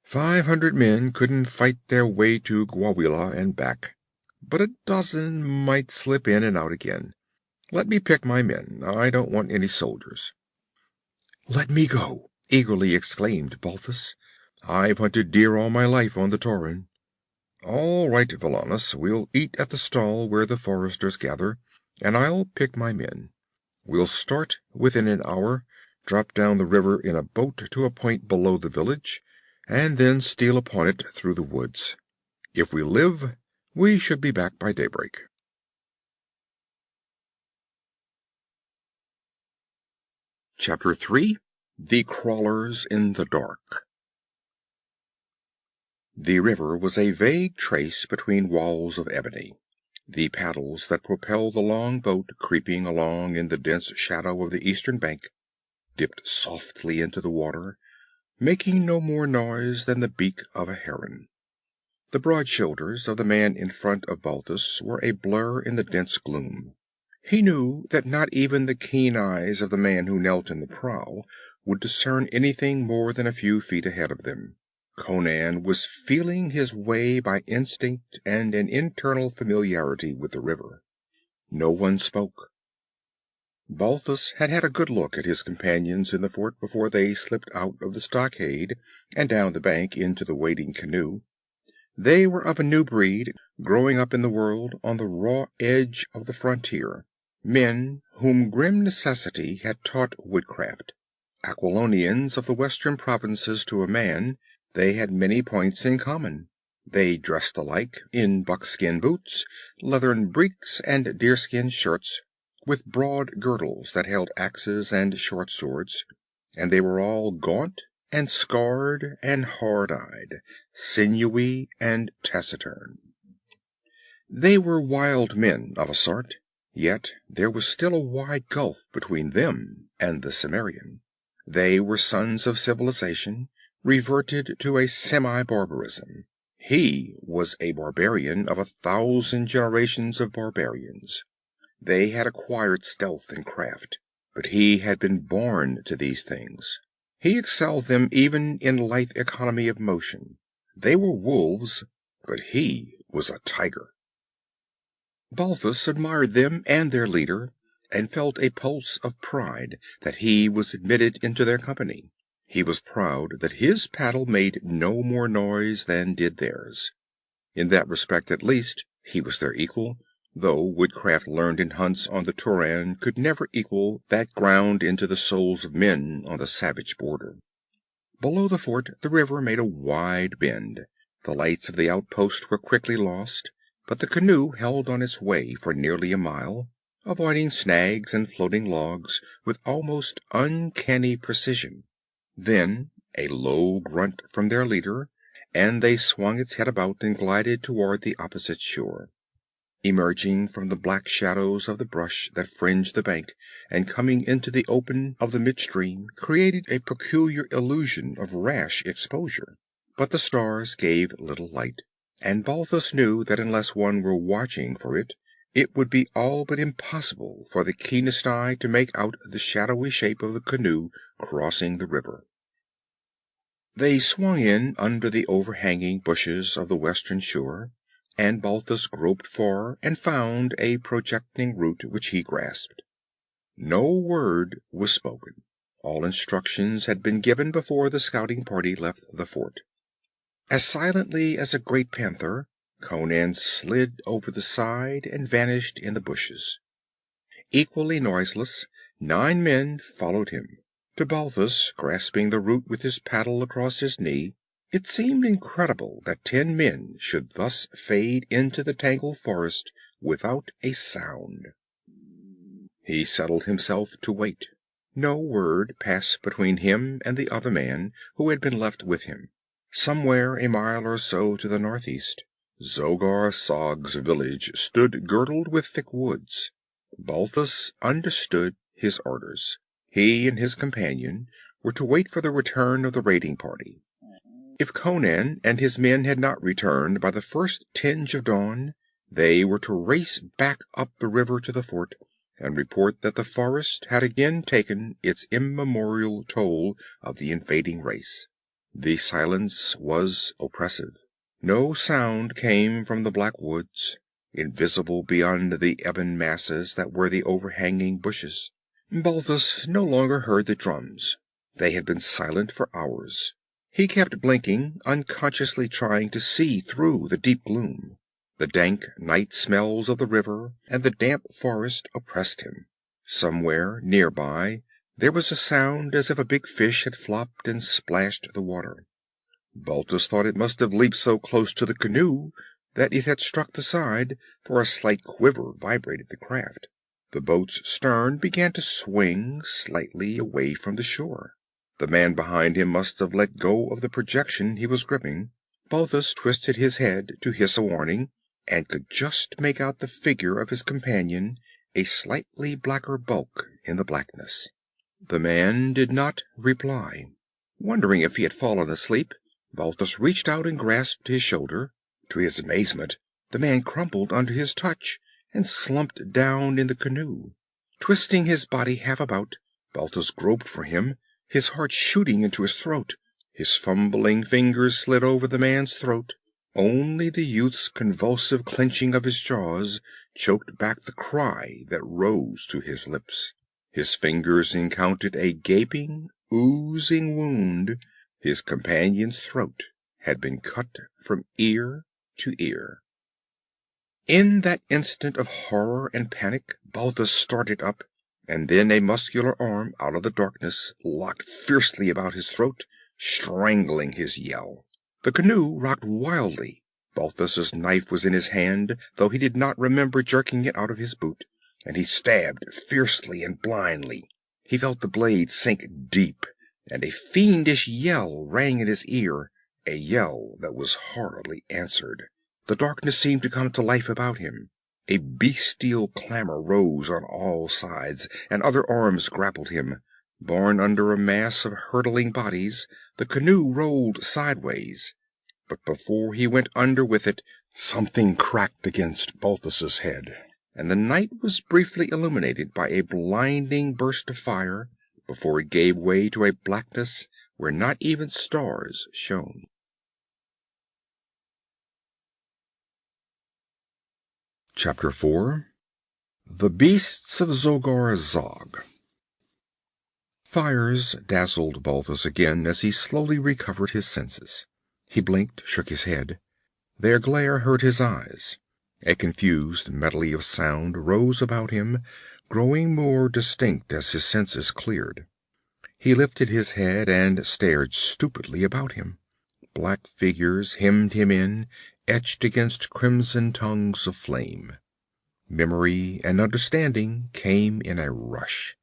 500 men couldn't fight their way to Gwawela and back, but 12 might slip in and out again. Let me pick my men. I don't want any soldiers. Let me go, eagerly exclaimed Balthus. I've hunted deer all my life on the Tauren. All right, Valannus, we'll eat at the stall where the foresters gather, and I'll pick my men. We'll start within an hour, drop down the river in a boat to a point below the village, and then steal upon it through the woods. If we live, we should be back by daybreak. Chapter 3. The Crawlers in the Dark. The river was a vague trace between walls of ebony. The paddles that propelled the long boat creeping along in the dense shadow of the eastern bank dipped softly into the water, making no more noise than the beak of a heron. The broad shoulders of the man in front of Balthus were a blur in the dense gloom. He knew that not even the keen eyes of the man who knelt in the prow would discern anything more than a few feet ahead of them. Conan was feeling his way by instinct and an internal familiarity with the river. No one spoke. Balthus had had a good look at his companions in the fort before they slipped out of the stockade and down the bank into the waiting canoe. They were of a new breed, growing up in the world on the raw edge of the frontier, men whom grim necessity had taught woodcraft. Aquilonians of the western provinces to a man, they had many points in common. They dressed alike, in buckskin boots, leathern breeks, and deerskin shirts, with broad girdles that held axes and short swords, and they were all gaunt and scarred and hard-eyed, sinewy and taciturn. They were wild men of a sort, yet there was still a wide gulf between them and the Cimmerian. They were sons of civilization, reverted to a semi-barbarism. He was a barbarian of 1,000 generations of barbarians. They had acquired stealth and craft, but he had been born to these things. He excelled them even in lithe economy of motion. They were wolves, but he was a tiger. Balthus admired them and their leader, and felt a pulse of pride that he was admitted into their company. He was proud that his paddle made no more noise than did theirs. In that respect, at least, he was their equal, though woodcraft learned in hunts on the Turan could never equal that ground into the souls of men on the savage border. Below the fort the river made a wide bend. The lights of the outpost were quickly lost, but the canoe held on its way for nearly a mile, avoiding snags and floating logs with almost uncanny precision. Then a low grunt from their leader, and they swung its head about and glided toward the opposite shore. Emerging from the black shadows of the brush that fringed the bank and coming into the open of the midstream created a peculiar illusion of rash exposure. But the stars gave little light, and Balthus knew that unless one were watching for it, it would be all but impossible for the keenest eye to make out the shadowy shape of the canoe crossing the river. They swung in under the overhanging bushes of the western shore, and Balthus groped for and found a projecting root which he grasped. No word was spoken. All instructions had been given before the scouting party left the fort. As silently as a great panther, Conan slid over the side and vanished in the bushes. Equally noiseless, 9 men followed him. To Balthus, grasping the root with his paddle across his knee, it seemed incredible that 10 men should thus fade into the tangled forest without a sound. He settled himself to wait. No word passed between him and the other man who had been left with him. Somewhere a mile or so to the northeast, Zogar Sag's village stood girdled with thick woods. Balthus understood his orders. He and his companion were to wait for the return of the raiding party. If Conan and his men had not returned by the first tinge of dawn, they were to race back up the river to the fort and report that the forest had again taken its immemorial toll of the invading race. The silence was oppressive. No sound came from the black woods, invisible beyond the ebon masses that were the overhanging bushes. Balthus no longer heard the drums. They had been silent for hours. He kept blinking, unconsciously trying to see through the deep gloom. The dank night smells of the river and the damp forest oppressed him. Somewhere nearby there was a sound as if a big fish had flopped and splashed the water. Balthus thought it must have leaped so close to the canoe that it had struck the side, for a slight quiver vibrated the craft. The boat's stern began to swing slightly away from the shore. The man behind him must have let go of the projection he was gripping. Balthus twisted his head to hiss a warning, and could just make out the figure of his companion, a slightly blacker bulk in the blackness. The man did not reply. Wondering if he had fallen asleep, Balthus reached out and grasped his shoulder. To his amazement, the man crumpled under his touch and slumped down in the canoe. Twisting his body half about, Balthus groped for him, his heart shooting into his throat. His fumbling fingers slid over the man's throat. Only the youth's convulsive clenching of his jaws choked back the cry that rose to his lips. His fingers encountered a gaping, oozing wound. His companion's throat had been cut from ear to ear. In that instant of horror and panic, Balthus started up, and then a muscular arm out of the darkness locked fiercely about his throat, strangling his yell. The canoe rocked wildly. Balthus's knife was in his hand, though he did not remember jerking it out of his boot, and he stabbed fiercely and blindly. He felt the blade sink deep, and a fiendish yell rang in his ear, a yell that was horribly answered. The darkness seemed to come to life about him. A bestial clamor rose on all sides, and other arms grappled him. Borne under a mass of hurtling bodies, the canoe rolled sideways. But before he went under with it, something cracked against Balthus's head, and the night was briefly illuminated by a blinding burst of fire, before it gave way to a blackness where not even stars shone. Chapter 4. The Beasts of Zogar Zog. Fires dazzled Balthus again as he slowly recovered his senses. He blinked, shook his head. Their glare hurt his eyes. A confused medley of sound rose about him, growing more distinct as his senses cleared. He lifted his head and stared stupidly about him. Black figures hemmed him in, etched against crimson tongues of flame. Memory and understanding came in a rush.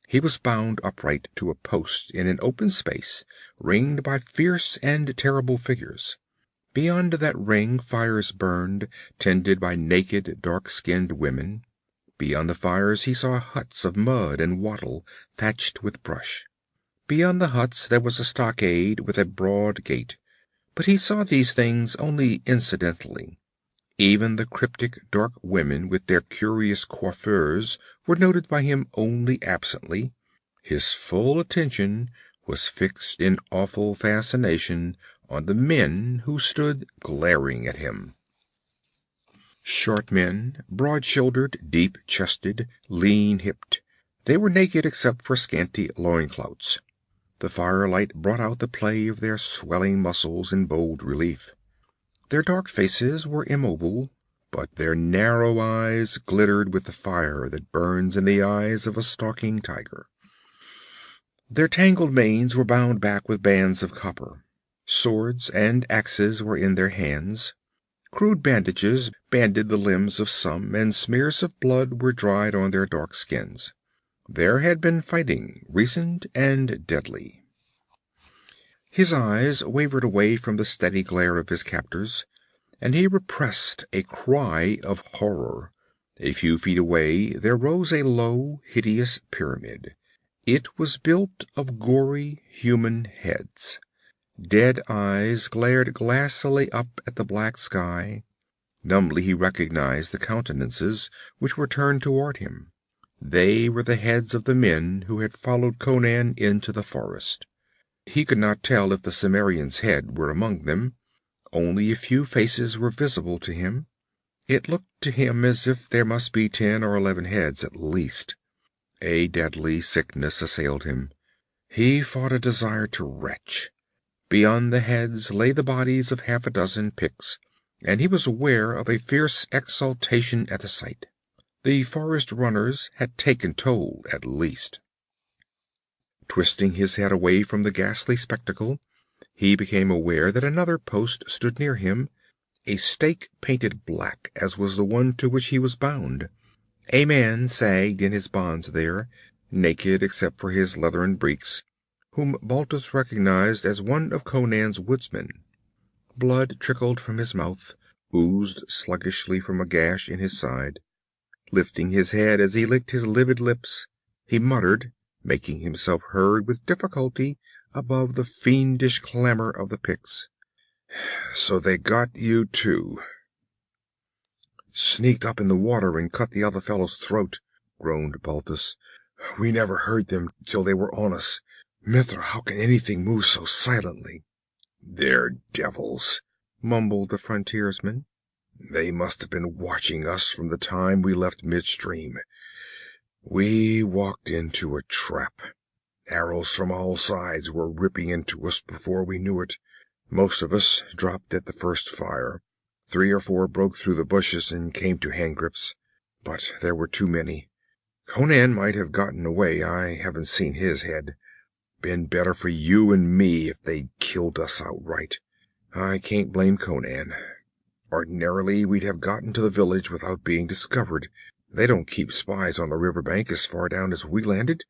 He was bound upright to a post in an open space, ringed by fierce and terrible figures. Beyond that ring fires burned, tended by naked, dark-skinned women. Beyond the fires he saw huts of mud and wattle, thatched with brush. Beyond the huts there was a stockade with a broad gate. But he saw these things only incidentally. Even the cryptic dark women with their curious coiffures were noted by him only absently. His full attention was fixed in awful fascination on the men who stood glaring at him. Short men, broad-shouldered, deep-chested, lean-hipped. They were naked except for scanty loincloths. The firelight brought out the play of their swelling muscles in bold relief. Their dark faces were immobile, but their narrow eyes glittered with the fire that burns in the eyes of a stalking tiger. Their tangled manes were bound back with bands of copper. Swords and axes were in their hands. Crude bandages banded the limbs of some, and smears of blood were dried on their dark skins. There had been fighting, recent and deadly. His eyes wavered away from the steady glare of his captors, and he repressed a cry of horror. A few feet away there rose a low, hideous pyramid. It was built of gory human heads. Dead eyes glared glassily up at the black sky. Numbly he recognized the countenances which were turned toward him. They were the heads of the men who had followed Conan into the forest. He could not tell if the Cimmerian's head were among them. Only a few faces were visible to him. It looked to him as if there must be 10 or 11 heads at least. A deadly sickness assailed him. He fought a desire to retch. Beyond the heads lay the bodies of half a dozen Picts, and he was aware of a fierce exultation at the sight. The forest runners had taken toll at least. Twisting his head away from the ghastly spectacle, he became aware that another post stood near him, a stake painted black as was the one to which he was bound. A man sagged in his bonds there, naked except for his leathern breeks, whom Balthus recognized as one of Conan's woodsmen. Blood trickled from his mouth, oozed sluggishly from a gash in his side. Lifting his head as he licked his livid lips, he muttered, making himself heard with difficulty above the fiendish clamor of the Picts. "So they got you too." "Sneaked up in the water and cut the other fellow's throat," groaned Balthus. "We never heard them till they were on us. Mithra, how can anything move so silently?" "They're devils," mumbled the frontiersman. "They must have been watching us from the time we left midstream. We walked into a trap. Arrows from all sides were ripping into us before we knew it. Most of us dropped at the first fire. 3 or 4 broke through the bushes and came to handgrips. But there were too many. Conan might have gotten away. I haven't seen his head. Been better for you and me if they'd killed us outright. I can't blame Conan. Ordinarily, we'd have gotten to the village without being discovered. They don't keep spies on the riverbank as far down as we landed.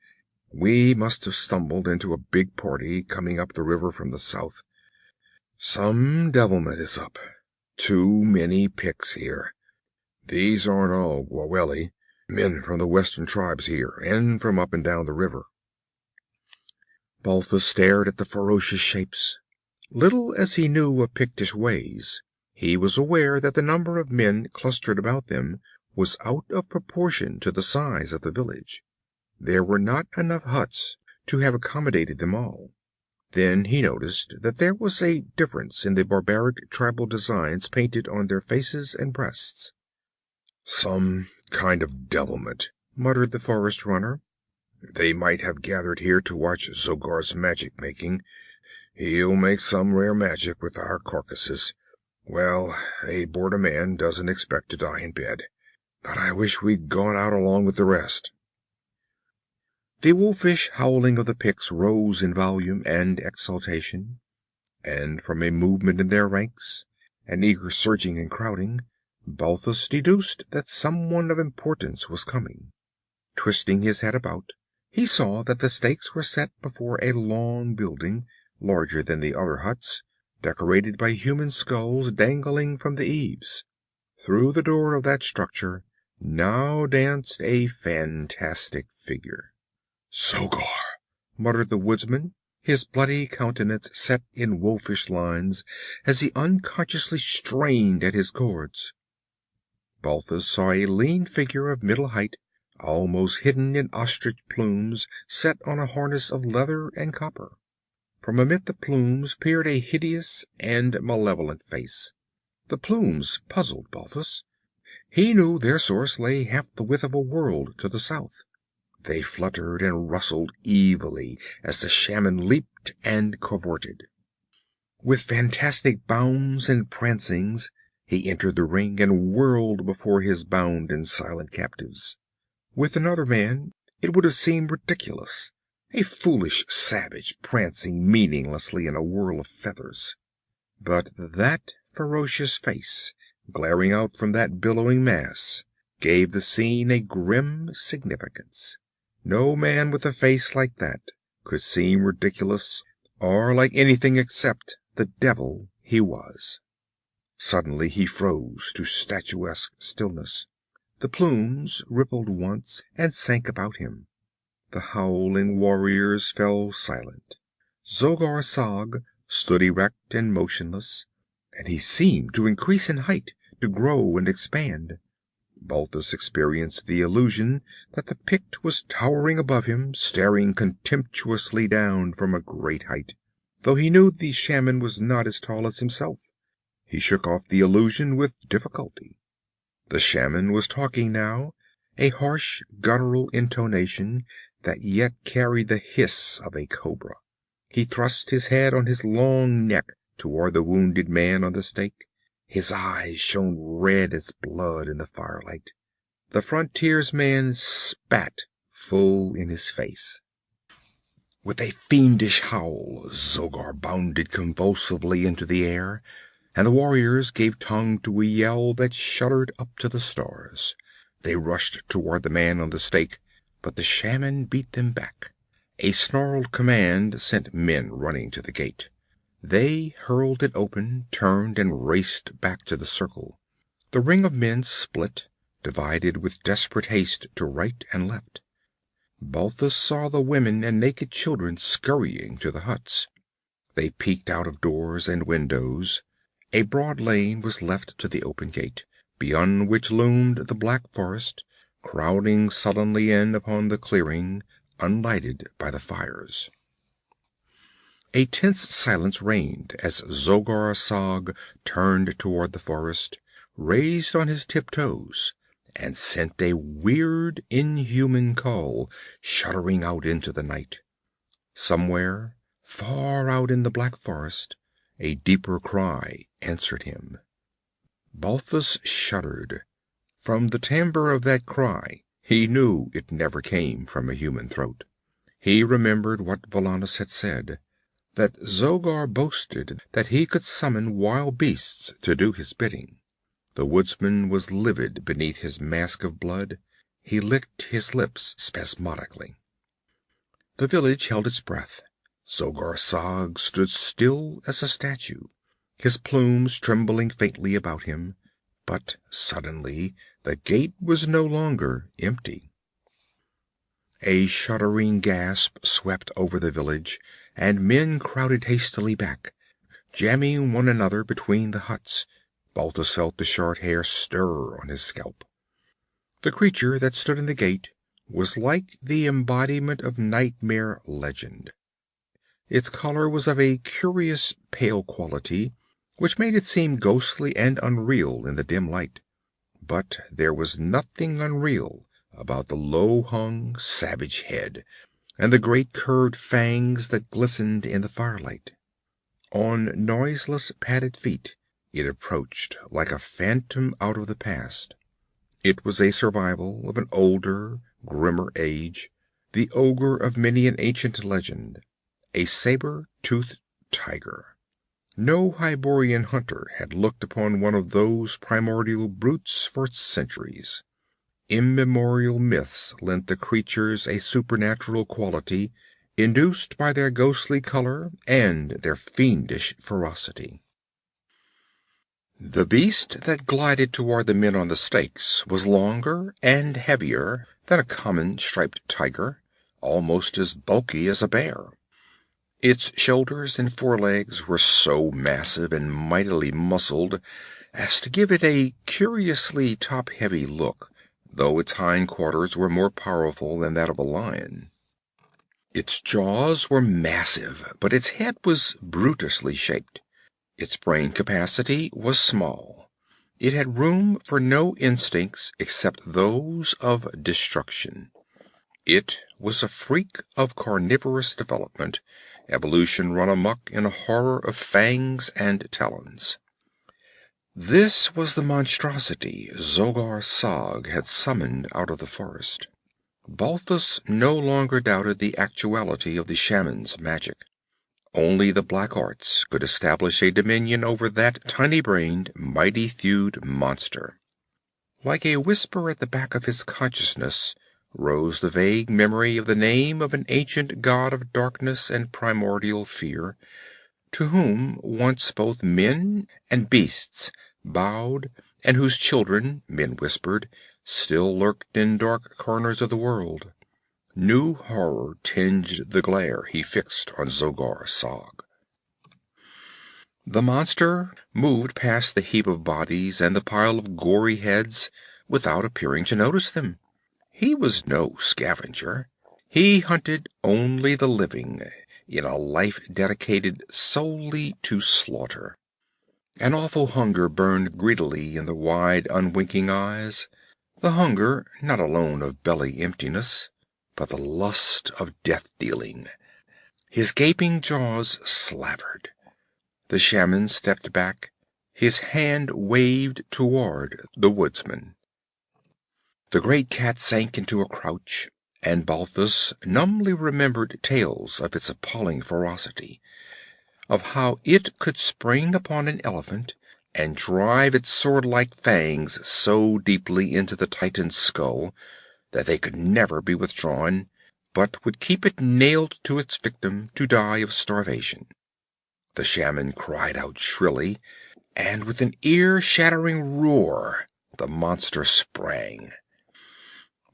We must have stumbled into a big party coming up the river from the south. Some devilment is up. Too many Picts here. These aren't all Gwaweli. Men from the western tribes here, and from up and down the river." Balthus stared at the ferocious shapes. Little as he knew of Pictish ways, he was aware that the number of men clustered about them was out of proportion to the size of the village. There were not enough huts to have accommodated them all. Then he noticed that there was a difference in the barbaric tribal designs painted on their faces and breasts. "Some kind of devilment," muttered the forest runner. "They might have gathered here to watch Zogar's magic making. He'll make some rare magic with our carcasses. Well, a border man doesn't expect to die in bed. But I wish we'd gone out along with the rest." The wolfish howling of the Picts rose in volume and exultation, and from a movement in their ranks, an eager surging and crowding, Balthus deduced that someone of importance was coming. Twisting his head about, he saw that the stakes were set before a long building, larger than the other huts, decorated by human skulls dangling from the eaves. Through the door of that structure now danced a fantastic figure. "Zogar!" muttered the woodsman, his bloody countenance set in wolfish lines as he unconsciously strained at his cords. Balthus saw a lean figure of middle height, almost hidden in ostrich plumes set on a harness of leather and copper. From amid the plumes peered a hideous and malevolent face. The plumes puzzled Balthus. He knew their source lay half the width of a world to the south. They fluttered and rustled evilly as the shaman leaped and cavorted. With fantastic bounds and prancings, he entered the ring and whirled before his bound and silent captives. With another man, it would have seemed ridiculous, a foolish savage prancing meaninglessly in a whirl of feathers. But that ferocious face, glaring out from that billowing mass, gave the scene a grim significance. No man with a face like that could seem ridiculous or like anything except the devil he was. Suddenly he froze to statuesque stillness. The plumes rippled once and sank about him. The howling warriors fell silent. Zogar Sag stood erect and motionless, and he seemed to increase in height, to grow and expand. Balthus experienced the illusion that the Pict was towering above him, staring contemptuously down from a great height, though he knew the shaman was not as tall as himself. He shook off the illusion with difficulty. The shaman was talking now, a harsh, guttural intonation that yet carried the hiss of a cobra. He thrust his head on his long neck toward the wounded man on the stake. His eyes shone red as blood in the firelight. The frontiersman spat full in his face. With a fiendish howl, Zogar bounded convulsively into the air, and the warriors gave tongue to a yell that shuddered up to the stars. They rushed toward the man on the stake, but the shaman beat them back. A snarled command sent men running to the gate. They hurled it open, turned, and raced back to the circle. The ring of men split, divided with desperate haste to right and left. Balthus saw the women and naked children scurrying to the huts. They peeked out of doors and windows. A broad lane was left to the open gate, beyond which loomed the black forest, crowding sullenly in upon the clearing, unlighted by the fires. A tense silence reigned as Zogar Sag turned toward the forest, raised on his tiptoes, and sent a weird, inhuman call shuddering out into the night. Somewhere, far out in the black forest, a deeper cry answered him. Balthus shuddered. From the timbre of that cry, he knew it never came from a human throat. He remembered what Valannus had said, that Zogar boasted that he could summon wild beasts to do his bidding. The woodsman was livid beneath his mask of blood. He licked his lips spasmodically. The village held its breath. Zogar Sag stood still as a statue, his plumes trembling faintly about him. But suddenly the gate was no longer empty. A shuddering gasp swept over the village, and men crowded hastily back, jamming one another between the huts. Balthus felt the short hair stir on his scalp. The creature that stood in the gate was like the embodiment of nightmare legend. Its color was of a curious pale quality, which made it seem ghostly and unreal in the dim light. But there was nothing unreal about the low-hung, savage head, and the great curved fangs that glistened in the firelight. On noiseless, padded feet, it approached like a phantom out of the past. It was a survival of an older, grimmer age, the ogre of many an ancient legend, a saber-toothed tiger. No Hyborian hunter had looked upon one of those primordial brutes for centuries. Immemorial myths lent the creatures a supernatural quality, induced by their ghostly color and their fiendish ferocity. The beast that glided toward the men on the stakes was longer and heavier than a common striped tiger, almost as bulky as a bear. Its shoulders and forelegs were so massive and mightily muscled as to give it a curiously top-heavy look, though its hindquarters were more powerful than that of a lion. Its jaws were massive, but its head was brutusly shaped. Its brain capacity was small. It had room for no instincts except those of destruction. It was a freak of carnivorous development, evolution run amok in a horror of fangs and talons. This was the monstrosity Zogar Sag had summoned out of the forest. Balthus no longer doubted the actuality of the shaman's magic. Only the black arts could establish a dominion over that tiny-brained, mighty-thewed monster. Like a whisper at the back of his consciousness rose the vague memory of the name of an ancient god of darkness and primordial fear, to whom once both men and beasts bowed, and whose children, men whispered, still lurked in dark corners of the world. New horror tinged the glare he fixed on Zogar Sag. The monster moved past the heap of bodies and the pile of gory heads without appearing to notice them. He was no scavenger. He hunted only the living, in a life dedicated solely to slaughter. An awful hunger burned greedily in the wide, unwinking eyes. The hunger not alone of belly emptiness, but the lust of death-dealing. His gaping jaws slavered. The shaman stepped back. His hand waved toward the woodsman. The great cat sank into a crouch, and Balthus numbly remembered tales of its appalling ferocity, of how it could spring upon an elephant and drive its sword-like fangs so deeply into the titan's skull that they could never be withdrawn, but would keep it nailed to its victim to die of starvation. The shaman cried out shrilly, and with an ear-shattering roar, the monster sprang.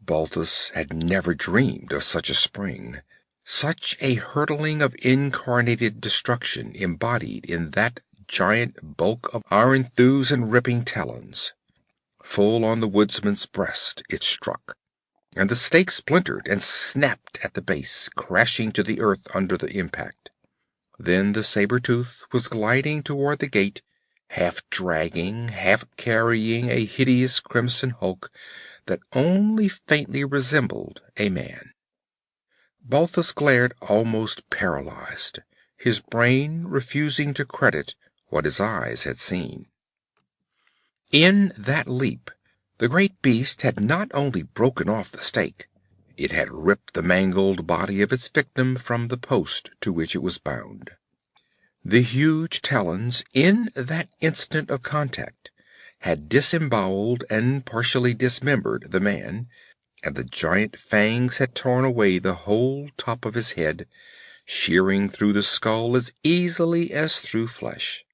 Balthus had never dreamed of such a spring, such a hurtling of incarnated destruction embodied in that giant bulk of iron-thews and ripping talons. Full on the woodsman's breast it struck, and the stake splintered and snapped at the base, crashing to the earth under the impact. Then the saber-tooth was gliding toward the gate, half dragging, half carrying a hideous crimson hulk that only faintly resembled a man. Balthus glared almost paralyzed, his brain refusing to credit what his eyes had seen. In that leap, the great beast had not only broken off the stake, it had ripped the mangled body of its victim from the post to which it was bound. The huge talons, in that instant of contact, had disemboweled and partially dismembered the man, and the giant fangs had torn away the whole top of his head, shearing through the skull as easily as through flesh.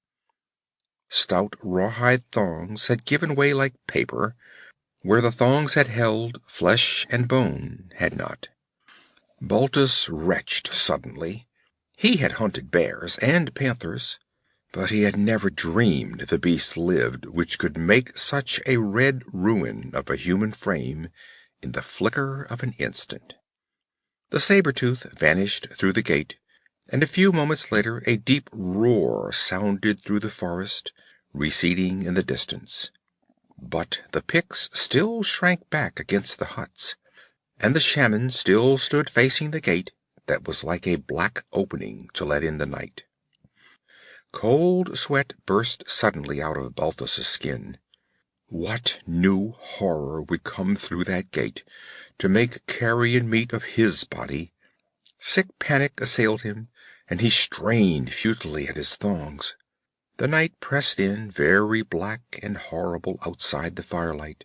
Stout rawhide thongs had given way like paper. Where the thongs had held, flesh and bone had not. Balthus retched suddenly. He had hunted bears and panthers, but he had never dreamed the beast lived which could make such a red ruin of a human frame in the flicker of an instant. The saber-tooth vanished through the gate, and a few moments later a deep roar sounded through the forest, receding in the distance. But the Picts still shrank back against the huts, and the shaman still stood facing the gate that was like a black opening to let in the night. Cold sweat burst suddenly out of Balthus's skin. What new horror would come through that gate to make carrion meat of his body? Sick panic assailed him, and he strained futilely at his thongs. The night pressed in, very black and horrible outside the firelight.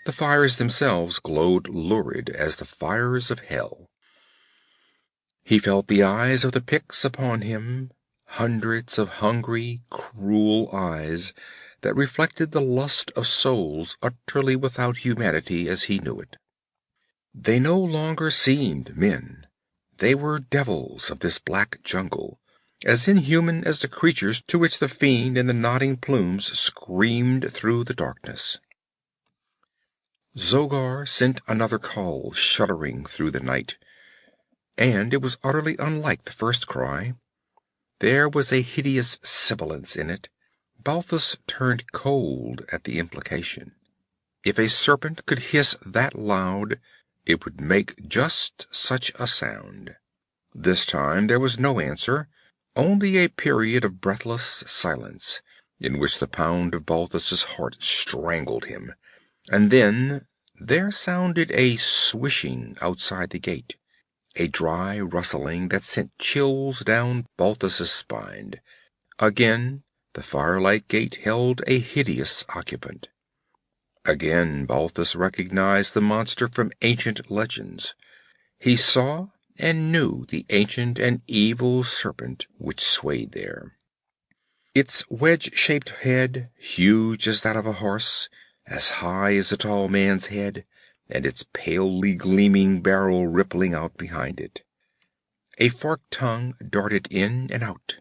The fires themselves glowed lurid as the fires of hell. He felt the eyes of the Picts upon him, hundreds of hungry, cruel eyes that reflected the lust of souls utterly without humanity as he knew it. They no longer seemed men. They were devils of this black jungle, as inhuman as the creatures to which the fiend in the nodding plumes screamed through the darkness. Zogar sent another call shuddering through the night, and it was utterly unlike the first cry. There was a hideous sibilance in it. Balthus turned cold at the implication. If a serpent could hiss that loud, it would make just such a sound. This time there was no answer, only a period of breathless silence, in which the pound of Balthus's heart strangled him. And then there sounded a swishing outside the gate, a dry rustling that sent chills down Balthus's spine. Again the firelight gate held a hideous occupant. Again Balthus recognized the monster from ancient legends. He saw and knew the ancient and evil serpent which swayed there. Its wedge-shaped head, huge as that of a horse, as high as a tall man's head, and its palely gleaming barrel rippling out behind it. A forked tongue darted in and out,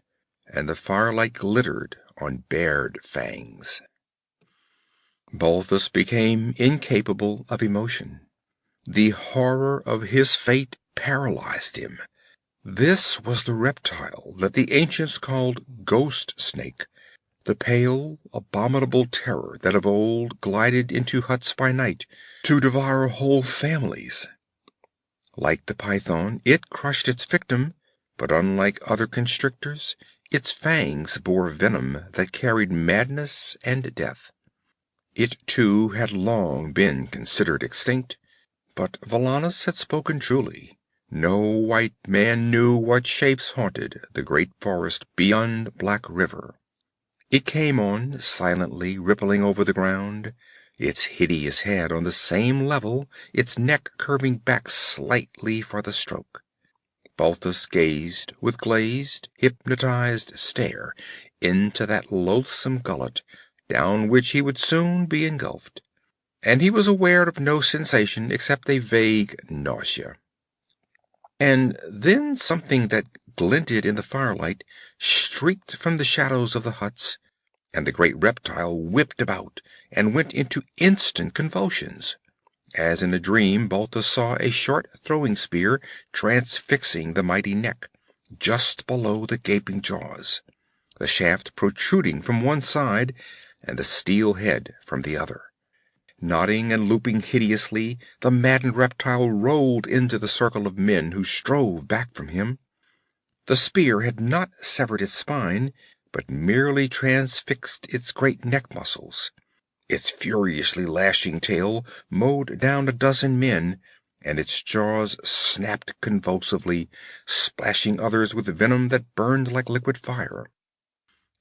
and the firelight glittered on bared fangs. Balthus became incapable of emotion. The horror of his fate paralyzed him. This was the reptile that the ancients called ghost snake, the pale, abominable terror that of old glided into huts by night to devour whole families. Like the python, it crushed its victim, but unlike other constrictors, its fangs bore venom that carried madness and death. It too had long been considered extinct, but Valannus had spoken truly. No white man knew what shapes haunted the great forest beyond Black River. It came on, silently rippling over the ground, its hideous head on the same level, its neck curving back slightly for the stroke. Balthus gazed with glazed, hypnotized stare into that loathsome gullet, down which he would soon be engulfed, and he was aware of no sensation except a vague nausea. And then something that glinted in the firelight streaked from the shadows of the huts, and the great reptile whipped about and went into instant convulsions. As in a dream, Balthus saw a short throwing spear transfixing the mighty neck, just below the gaping jaws, the shaft protruding from one side and the steel head from the other. Nodding and looping hideously, the maddened reptile rolled into the circle of men who strove back from him. The spear had not severed its spine, but merely transfixed its great neck muscles. Its furiously lashing tail mowed down a dozen men, and its jaws snapped convulsively, splashing others with venom that burned like liquid fire.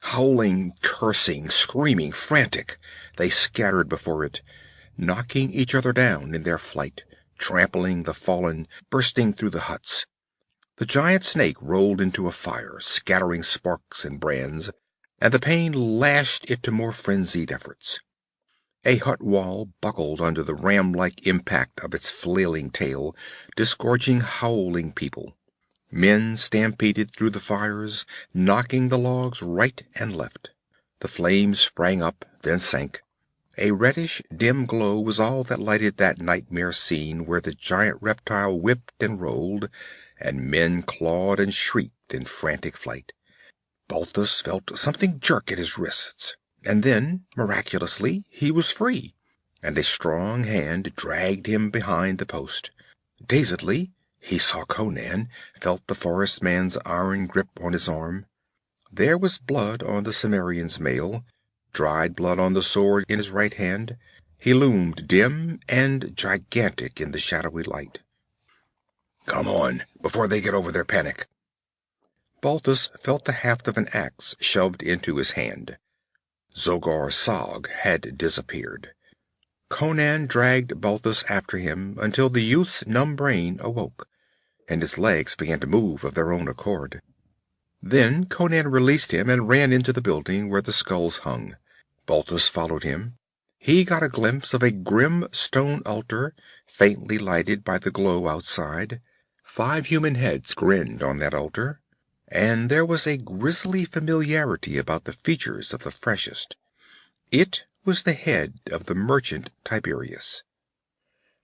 Howling, cursing, screaming, frantic, they scattered before it, knocking each other down in their flight, trampling the fallen, bursting through the huts. The giant snake rolled into a fire, scattering sparks and brands, and the pain lashed it to more frenzied efforts. A hut wall buckled under the ram-like impact of its flailing tail, disgorging howling people. Men stampeded through the fires, knocking the logs right and left. The flames sprang up, then sank. A reddish, dim glow was all that lighted that nightmare scene where the giant reptile whipped and rolled, and men clawed and shrieked in frantic flight. Balthus felt something jerk at his wrists, and then, miraculously, he was free, and a strong hand dragged him behind the post. Dazedly, he saw Conan, felt the forest man's iron grip on his arm. There was blood on the Cimmerian's mail, dried blood on the sword in his right hand. He loomed dim and gigantic in the shadowy light. "Come on, before they get over their panic." Balthus felt the haft of an axe shoved into his hand. Zogar Sag had disappeared. Conan dragged Balthus after him until the youth's numb brain awoke, and his legs began to move of their own accord. Then Conan released him and ran into the building where the skulls hung. Balthus followed him. He got a glimpse of a grim stone altar, faintly lighted by the glow outside. 5 human heads grinned on that altar, and there was a grisly familiarity about the features of the freshest. It was the head of the merchant Tiberius.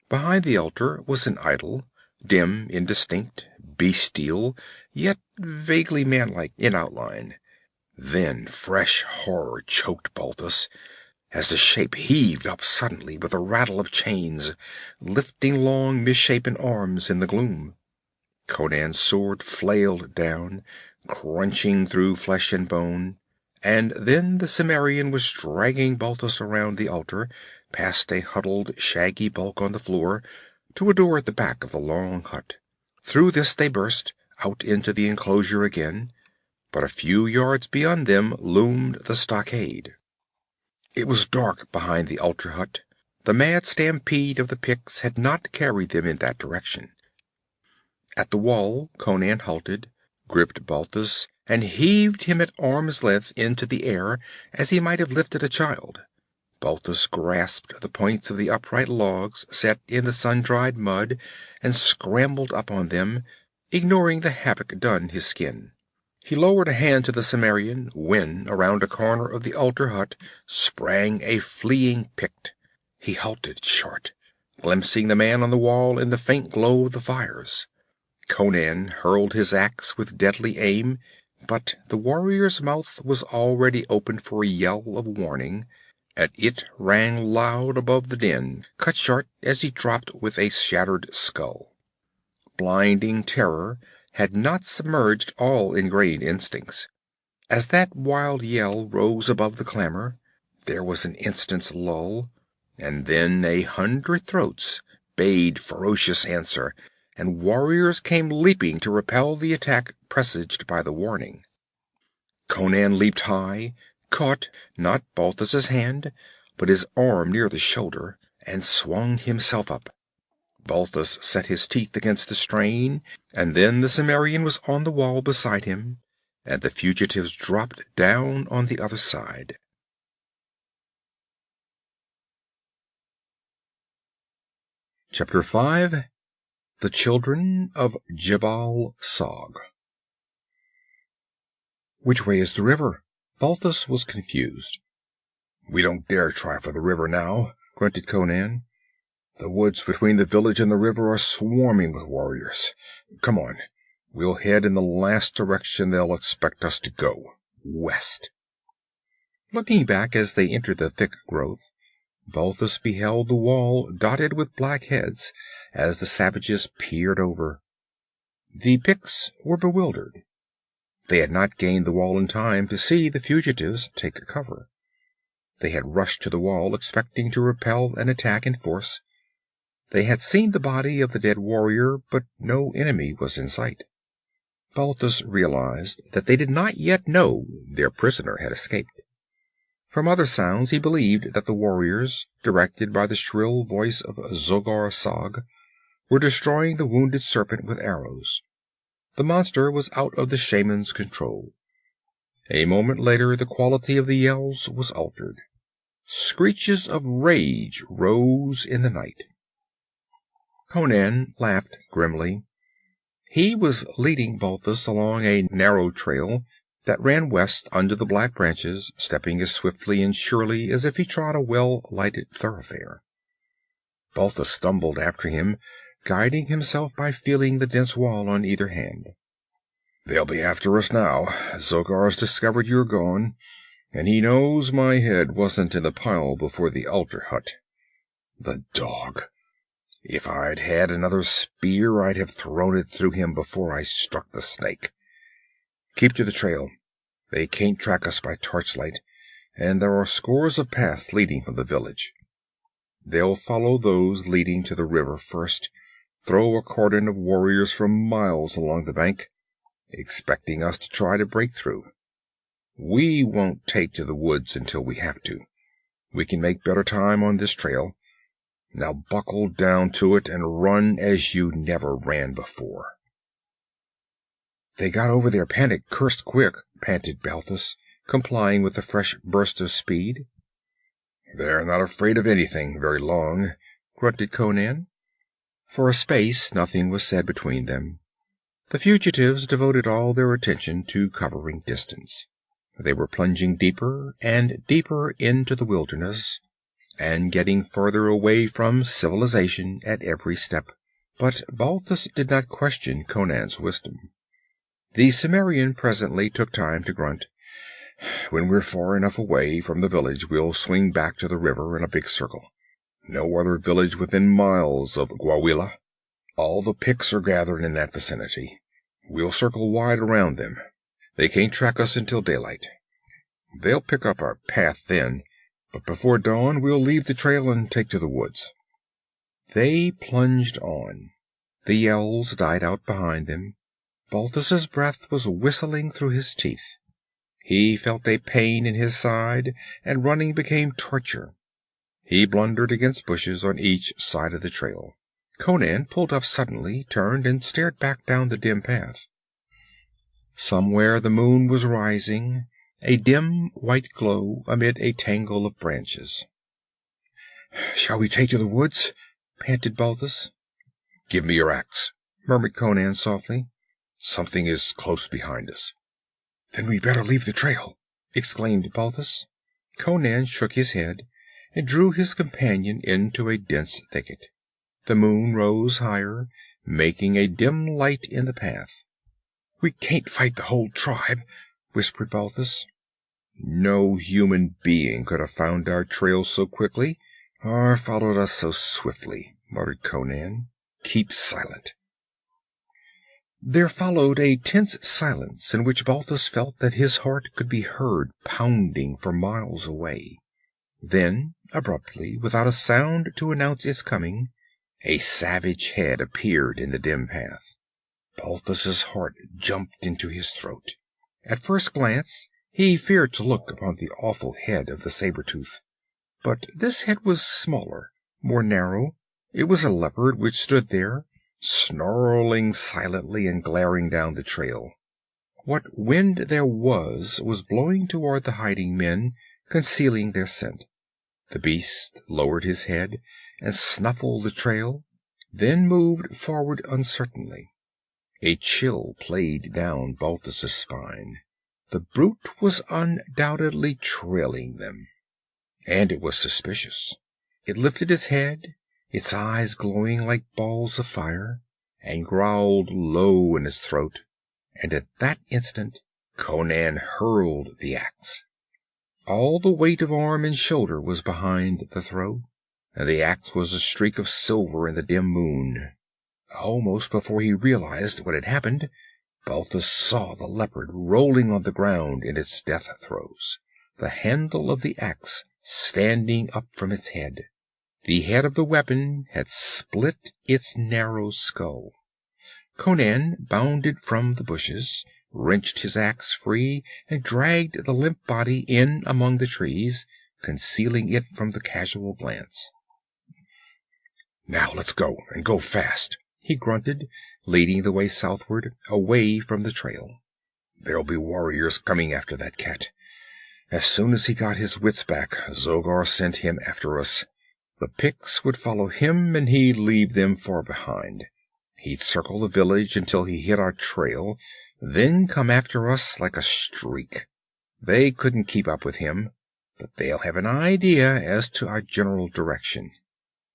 Behind the altar was an idol, dim, indistinct, bestial, yet vaguely manlike in outline. Then fresh horror choked Balthus, as the shape heaved up suddenly with a rattle of chains, lifting long misshapen arms in the gloom. Conan's sword flailed down, crunching through flesh and bone, and then the Cimmerian was dragging Balthus around the altar, past a huddled, shaggy bulk on the floor, to a door at the back of the long hut. Through this they burst, out into the enclosure again, but a few yards beyond them loomed the stockade. It was dark behind the altar hut. The mad stampede of the Picts had not carried them in that direction. At the wall Conan halted, gripped Balthus, and heaved him at arm's length into the air as he might have lifted a child. Balthus grasped the points of the upright logs set in the sun-dried mud and scrambled up on them, ignoring the havoc done his skin. He lowered a hand to the Cimmerian when, around a corner of the altar hut, sprang a fleeing Pict. He halted short, glimpsing the man on the wall in the faint glow of the fires. Conan hurled his axe with deadly aim, but the warrior's mouth was already open for a yell of warning, and it rang loud above the din, cut short as he dropped with a shattered skull. Blinding terror had not submerged all ingrained instincts. As that wild yell rose above the clamor, there was an instant's lull, and then 100 throats bayed ferocious answer, and warriors came leaping to repel the attack presaged by the warning. Conan leaped high, caught not Balthus's hand, but his arm near the shoulder, and swung himself up. Balthus set his teeth against the strain, and then the Cimmerian was on the wall beside him, and the fugitives dropped down on the other side. Chapter 5. The Children of Jabal Sag. "Which way is the river?" Balthus was confused. "We don't dare try for the river now," grunted Conan. "The woods between the village and the river are swarming with warriors. Come on. We'll head in the last direction they'll expect us to go, west." Looking back as they entered the thick growth, Balthus beheld the wall dotted with black heads as the savages peered over. The Picts were bewildered. They had not gained the wall in time to see the fugitives take cover. They had rushed to the wall expecting to repel an attack in force. They had seen the body of the dead warrior, but no enemy was in sight. Balthus realized that they did not yet know their prisoner had escaped. From other sounds he believed that the warriors, directed by the shrill voice of Zogar Sag, were destroying the wounded serpent with arrows. The monster was out of the shaman's control. A moment later the quality of the yells was altered. Screeches of rage rose in the night. Conan laughed grimly. He was leading Balthus along a narrow trail that ran west under the black branches, stepping as swiftly and surely as if he trod a well-lighted thoroughfare. Balthus stumbled after him, guiding himself by feeling the dense wall on either hand. "They'll be after us now. Zogar's discovered you're gone, and he knows my head wasn't in the pile before the altar hut. The dog! If I'd had another spear, I'd have thrown it through him before I struck the snake. Keep to the trail. They can't track us by torchlight, and there are scores of paths leading from the village. They'll follow those leading to the river first, throw a cordon of warriors for miles along the bank, expecting us to try to break through. We won't take to the woods until we have to. We can make better time on this trail. Now buckle down to it and run as you never ran before." "They got over their panic cursed quick," panted Balthus, complying with a fresh burst of speed. "They're not afraid of anything very long," grunted Conan. For a space nothing was said between them. The fugitives devoted all their attention to covering distance. They were plunging deeper and deeper into the wilderness, and getting further away from civilization at every step. But Balthus did not question Conan's wisdom. The Cimmerian presently took time to grunt. "When we're far enough away from the village, we'll swing back to the river in a big circle. No other village within miles of Gwawela. All the Picts are gathered in that vicinity. We'll circle wide around them. They can't track us until daylight. They'll pick up our path then, but before dawn we'll leave the trail and take to the woods." They plunged on. The yells died out behind them. Balthus's breath was whistling through his teeth. He felt a pain in his side, and running became torture. He blundered against bushes on each side of the trail. Conan pulled up suddenly, turned, and stared back down the dim path. Somewhere the moon was rising, a dim white glow amid a tangle of branches. "Shall we take to the woods?" panted Balthus. "Give me your axe," murmured Conan softly. "Something is close behind us." "Then we'd better leave the trail," exclaimed Balthus. Conan shook his head and drew his companion into a dense thicket. The moon rose higher, making a dim light in the path. "We can't fight the whole tribe," whispered Balthus. "No human being could have found our trail so quickly, or followed us so swiftly," muttered Conan. "Keep silent." There followed a tense silence in which Balthus felt that his heart could be heard pounding for miles away. Then, abruptly, without a sound to announce its coming, a savage head appeared in the dim path. Balthus's heart jumped into his throat. At first glance he feared to look upon the awful head of the saber-tooth. But this head was smaller, more narrow. It was a leopard which stood there, snarling silently and glaring down the trail. What wind there was blowing toward the hiding men, concealing their scent. The beast lowered his head and snuffled the trail, then moved forward uncertainly. A chill played down Balthus's spine. The brute was undoubtedly trailing them. And it was suspicious. It lifted its head, its eyes glowing like balls of fire, and growled low in his throat, and at that instant Conan hurled the axe. All the weight of arm and shoulder was behind the throw, and the axe was a streak of silver in the dim moon. Almost before he realized what had happened, Balthus saw the leopard rolling on the ground in its death throes, the handle of the axe standing up from its head. The head of the weapon had split its narrow skull. Conan bounded from the bushes, wrenched his axe free, and dragged the limp body in among the trees, concealing it from the casual glance. "Now let's go, and go fast," he grunted, leading the way southward, away from the trail. "There'll be warriors coming after that cat. As soon as he got his wits back, Zogar sent him after us. The Picts would follow him, and he'd leave them far behind. He'd circle the village until he hit our trail, then come after us like a streak. They couldn't keep up with him, but they'll have an idea as to our general direction.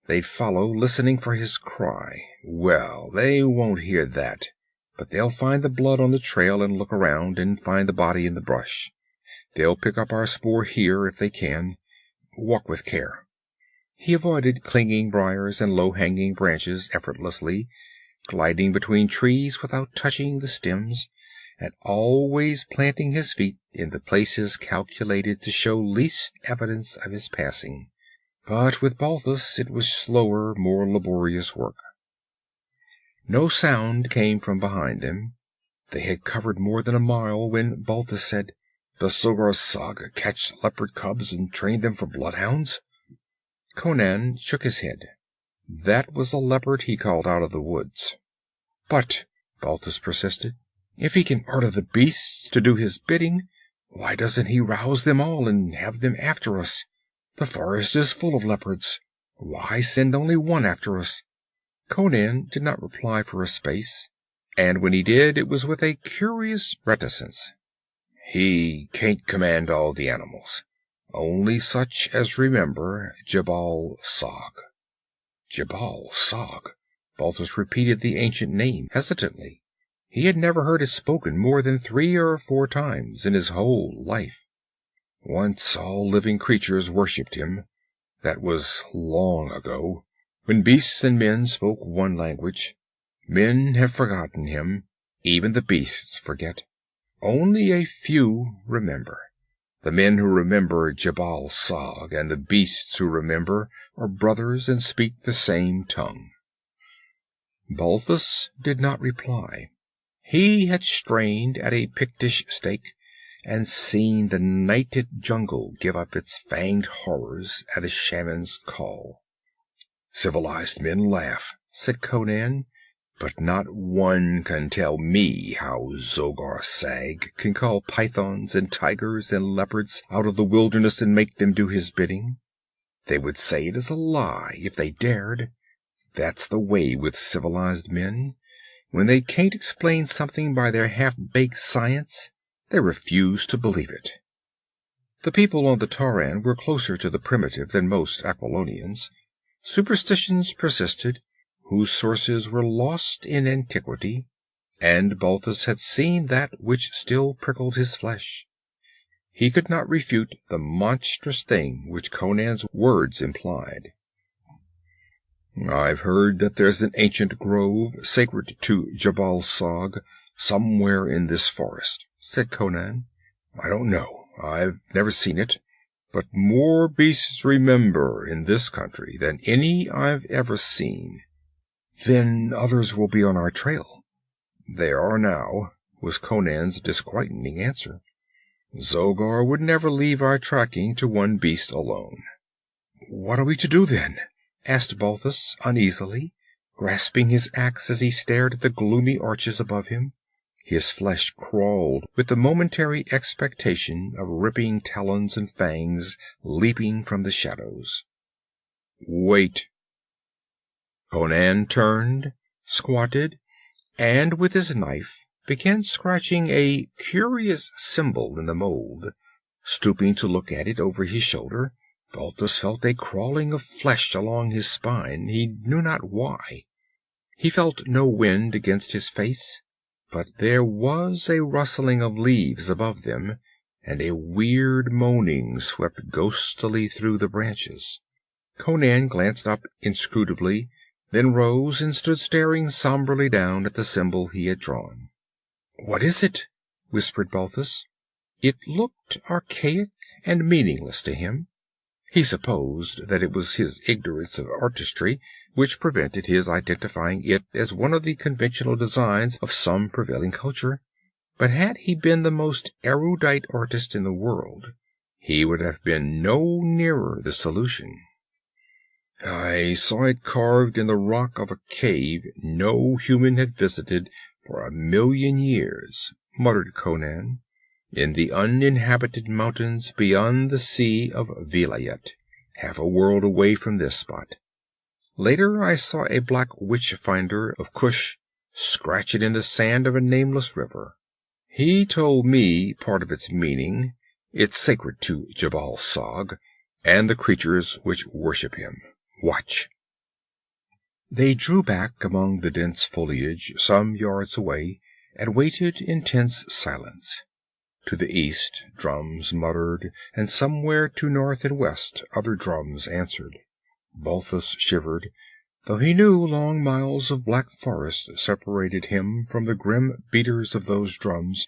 They'd follow, listening for his cry. Well, they won't hear that, but they'll find the blood on the trail and look around and find the body in the brush. They'll pick up our spoor here if they can. Walk with care." He avoided clinging briars and low-hanging branches effortlessly, gliding between trees without touching the stems, and always planting his feet in the places calculated to show least evidence of his passing. But with Balthus it was slower, more laborious work. No sound came from behind them. They had covered more than a mile when Balthus said, "Does Zogar Sag catch leopard cubs and train them for bloodhounds?" Conan shook his head. That was a leopard he called out of the woods. "But," Balthus persisted, "if he can order the beasts to do his bidding, why doesn't he rouse them all and have them after us? The forest is full of leopards. Why send only one after us?" Conan did not reply for a space, and when he did, it was with a curious reticence. "He can't command all the animals. Only such as remember Jabal Sag." "Jabal Sag?" Balthus repeated the ancient name hesitantly. He had never heard it spoken more than 3 or 4 times in his whole life. Once all living creatures worshipped him. That was long ago, when beasts and men spoke one language. Men have forgotten him. Even the beasts forget. Only a few remember. The men who remember Jabal Sag and the beasts who remember are brothers and speak the same tongue. Balthus did not reply. He had strained at a Pictish stake and seen the nighted jungle give up its fanged horrors at a shaman's call. "Civilized men laugh," said Conan, "but not one can tell me how Zogar Sag can call pythons and tigers and leopards out of the wilderness and make them do his bidding. They would say it is a lie if they dared. That's the way with civilized men. When they can't explain something by their half-baked science, they refuse to believe it." The people on the Tauran were closer to the primitive than most Aquilonians. Superstitions persisted, whose sources were lost in antiquity, and Balthus had seen that which still prickled his flesh. He could not refute the monstrous thing which Conan's words implied. "I've heard that there's an ancient grove sacred to Jabal Sag somewhere in this forest," said Conan. "I don't know. I've never seen it. But more beasts remember in this country than any I've ever seen." "Then others will be on our trail." "They are now," was Conan's disquieting answer. "Zogar would never leave our tracking to one beast alone." "What are we to do then?" asked Balthus uneasily, grasping his axe as he stared at the gloomy arches above him. His flesh crawled with the momentary expectation of ripping talons and fangs leaping from the shadows. "Wait." Conan turned, squatted, and with his knife began scratching a curious symbol in the mold. Stooping to look at it over his shoulder, Balthus felt a crawling of flesh along his spine, he knew not why. He felt no wind against his face, but there was a rustling of leaves above them, and a weird moaning swept ghostily through the branches. Conan glanced up inscrutably, then rose and stood staring somberly down at the symbol he had drawn. "What is it?" whispered Balthus. It looked archaic and meaningless to him. He supposed that it was his ignorance of artistry which prevented his identifying it as one of the conventional designs of some prevailing culture, but had he been the most erudite artist in the world, he would have been no nearer the solution. "I saw it carved in the rock of a cave no human had visited for 1,000,000 years," muttered Conan, "in the uninhabited mountains beyond the Sea of Vilayet, half a world away from this spot. Later I saw a black witch-finder of Kush scratch it in the sand of a nameless river. He told me part of its meaning. It's sacred to Jabal Sag and the creatures which worship him. Watch." They drew back among the dense foliage some yards away and waited in tense silence. To the east, drums muttered, and somewhere to north and west other drums answered. Balthus shivered, though he knew long miles of black forest separated him from the grim beaters of those drums,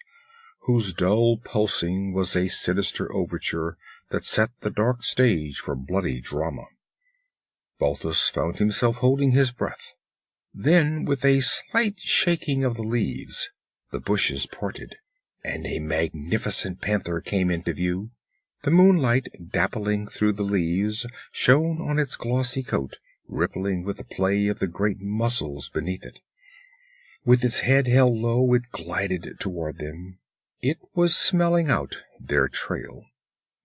whose dull pulsing was a sinister overture that set the dark stage for bloody drama. Balthus found himself holding his breath. Then, with a slight shaking of the leaves, the bushes parted, and a magnificent panther came into view. The moonlight, dappling through the leaves, shone on its glossy coat, rippling with the play of the great muscles beneath it. With its head held low, it glided toward them. It was smelling out their trail.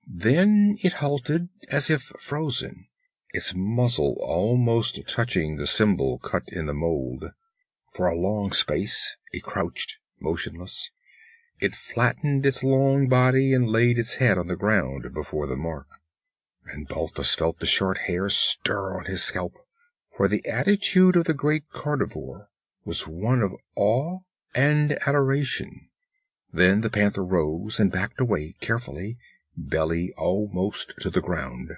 Then it halted, as if frozen, its muzzle almost touching the symbol cut in the mold. For a long space it crouched, motionless. It flattened its long body and laid its head on the ground before the mark. And Balthus felt the short hair stir on his scalp, for the attitude of the great carnivore was one of awe and adoration. Then the panther rose and backed away carefully, belly almost to the ground.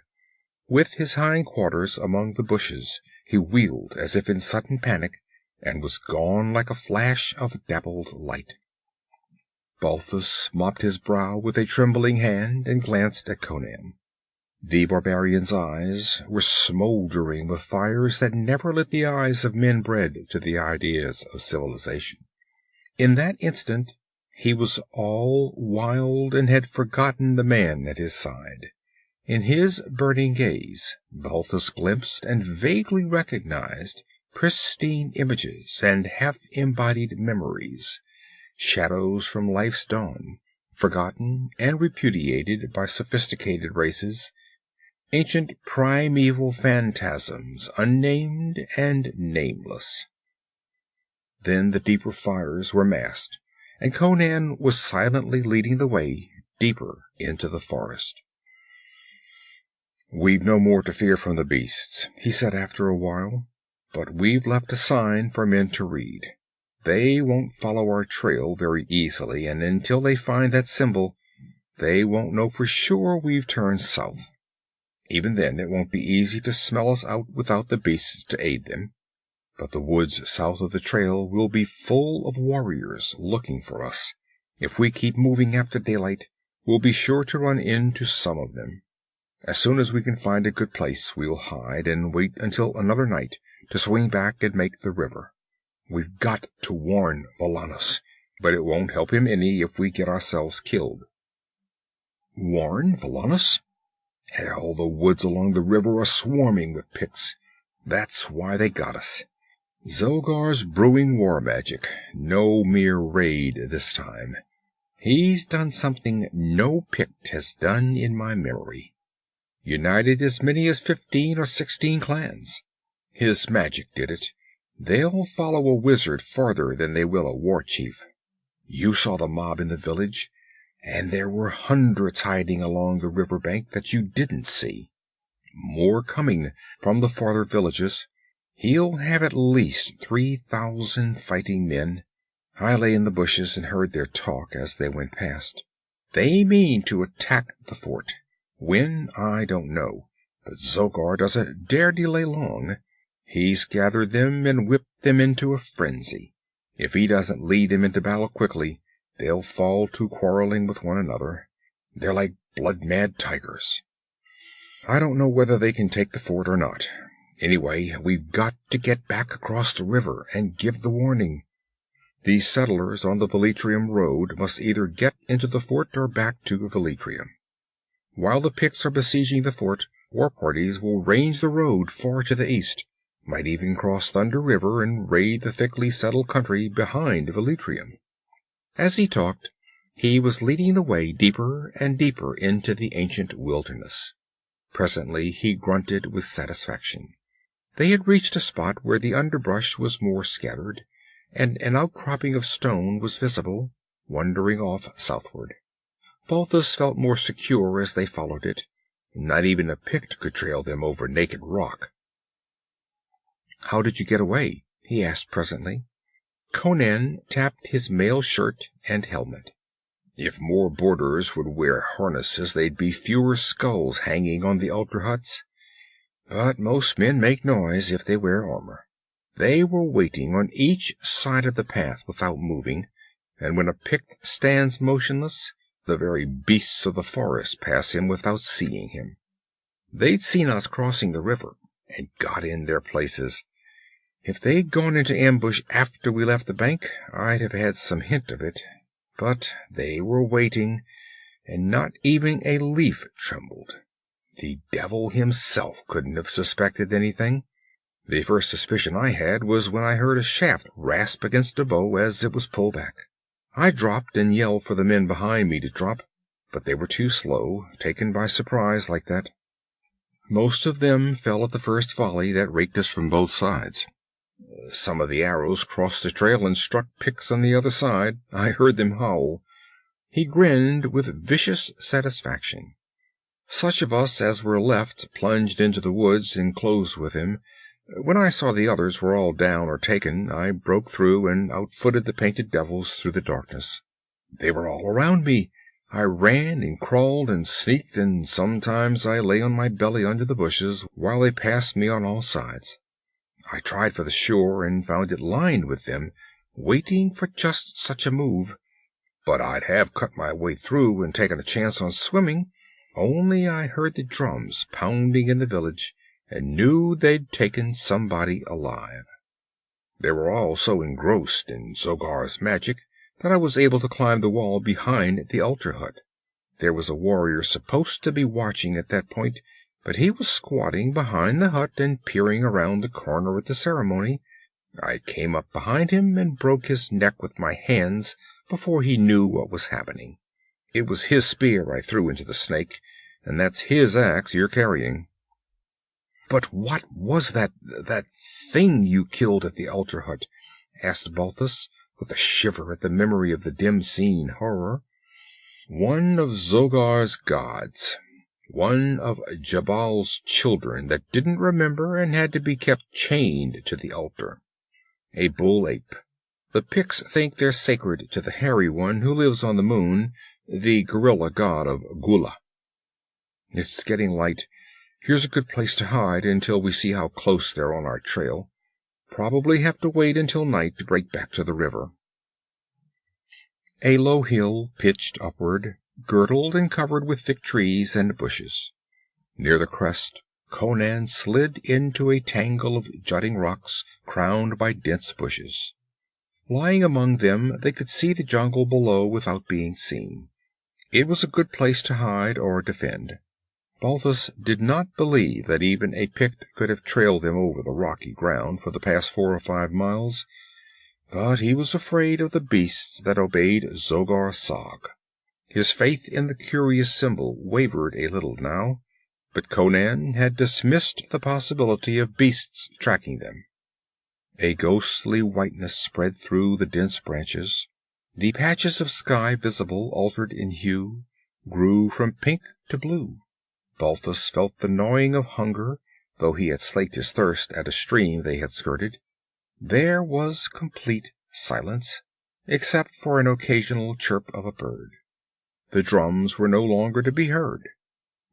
With his hind quarters among the bushes, he wheeled as if in sudden panic, and was gone like a flash of dappled light. Balthus mopped his brow with a trembling hand and glanced at Conan. The barbarian's eyes were smoldering with fires that never lit the eyes of men bred to the ideas of civilization. In that instant he was all wild and had forgotten the man at his side. In his burning gaze, Balthus glimpsed and vaguely recognized pristine images and half-embodied memories, shadows from life's dawn, forgotten and repudiated by sophisticated races, ancient primeval phantasms, unnamed and nameless. Then the deeper fires were masked, and Conan was silently leading the way deeper into the forest. "We've no more to fear from the beasts," he said after a while, "but we've left a sign for men to read. They won't follow our trail very easily, and until they find that symbol, they won't know for sure we've turned south. Even then, it won't be easy to smell us out without the beasts to aid them. But the woods south of the trail will be full of warriors looking for us. If we keep moving after daylight, we'll be sure to run into some of them. As soon as we can find a good place, we'll hide and wait until another night to swing back and make the river. We've got to warn Valanos, but it won't help him any if we get ourselves killed." "Warn Valanos? Hell, the woods along the river are swarming with Picts. That's why they got us. Zogar's brewing war magic, no mere raid this time. He's done something no Pict has done in my memory. United as many as 15 or 16 clans. His magic did it. They'll follow a wizard farther than they will a war chief. You saw the mob in the village, and there were hundreds hiding along the river bank that you didn't see. More coming from the farther villages, He'll have at least 3,000 fighting men. I lay in the bushes and heard their talk as they went past. They mean to attack the fort. When, I don't know, but Zogar doesn't dare delay long. He's gathered them and whipped them into a frenzy. If he doesn't lead them into battle quickly, they'll fall to quarreling with one another. They're like blood-mad tigers. I don't know whether they can take the fort or not. Anyway, we've got to get back across the river and give the warning. These settlers on the Velitrium road must either get into the fort or back to Velitrium. While the Picts are besieging the fort, war parties will range the road far to the east, might even cross Thunder River and raid the thickly settled country behind Velitrium. As he talked, he was leading the way deeper and deeper into the ancient wilderness. Presently he grunted with satisfaction. They had reached a spot where the underbrush was more scattered, and an outcropping of stone was visible, wandering off southward. Balthus felt more secure as they followed it. Not even a Pict could trail them over naked rock. "How did you get away?" he asked presently. Conan tapped his mail shirt and helmet. "If more boarders would wear harnesses, there'd be fewer skulls hanging on the altar huts. But most men make noise if they wear armor. They were waiting on each side of the path without moving, and when a Pict stands motionless, the very beasts of the forest pass him without seeing him. They'd seen us crossing the river and got in their places. If they'd gone into ambush after we left the bank, I'd have had some hint of it. But they were waiting, and not even a leaf trembled. The devil himself couldn't have suspected anything. The first suspicion I had was when I heard a shaft rasp against a bow as it was pulled back. I dropped and yelled for the men behind me to drop, but they were too slow, taken by surprise like that. Most of them fell at the first volley that raked us from both sides. Some of the arrows crossed the trail and struck Picts on the other side. I heard them howl." He grinned with vicious satisfaction. "Such of us as were left plunged into the woods and closed with him. When I saw the others were all down or taken, I broke through and outfooted the painted devils through the darkness. They were all around me. I ran and crawled and sneaked, and sometimes I lay on my belly under the bushes while they passed me on all sides. I tried for the shore and found it lined with them, waiting for just such a move. But I'd have cut my way through and taken a chance on swimming, only I heard the drums pounding in the village and knew they'd taken somebody alive. They were all so engrossed in Zogar's magic that I was able to climb the wall behind the altar hut. There was a warrior supposed to be watching at that point, but he was squatting behind the hut and peering around the corner at the ceremony. I came up behind him and broke his neck with my hands before he knew what was happening. It was his spear I threw into the snake, and that's his axe you're carrying." "But what was that thing you killed at the altar hut?" asked Balthus, with a shiver at the memory of the dim-seen horror. "One of Zogar's gods. One of Jabal's children that didn't remember and had to be kept chained to the altar. A bull-ape. The Picts think they're sacred to the hairy one who lives on the moon, the gorilla god of Gula. It's getting light. Here's a good place to hide until we see how close they're on our trail. Probably have to wait until night to break back to the river." A low hill pitched upward, girdled and covered with thick trees and bushes. Near the crest, Conan slid into a tangle of jutting rocks crowned by dense bushes. Lying among them, they could see the jungle below without being seen. It was a good place to hide or defend. Balthus did not believe that even a Pict could have trailed them over the rocky ground for the past 4 or 5 miles, but he was afraid of the beasts that obeyed Zogar Sag. His faith in the curious symbol wavered a little now, but Conan had dismissed the possibility of beasts tracking them. A ghostly whiteness spread through the dense branches. The patches of sky visible altered in hue, grew from pink to blue. Balthus felt the gnawing of hunger though he had slaked his thirst at a stream they had skirted. There was complete silence, except for an occasional chirp of a bird. The drums were no longer to be heard.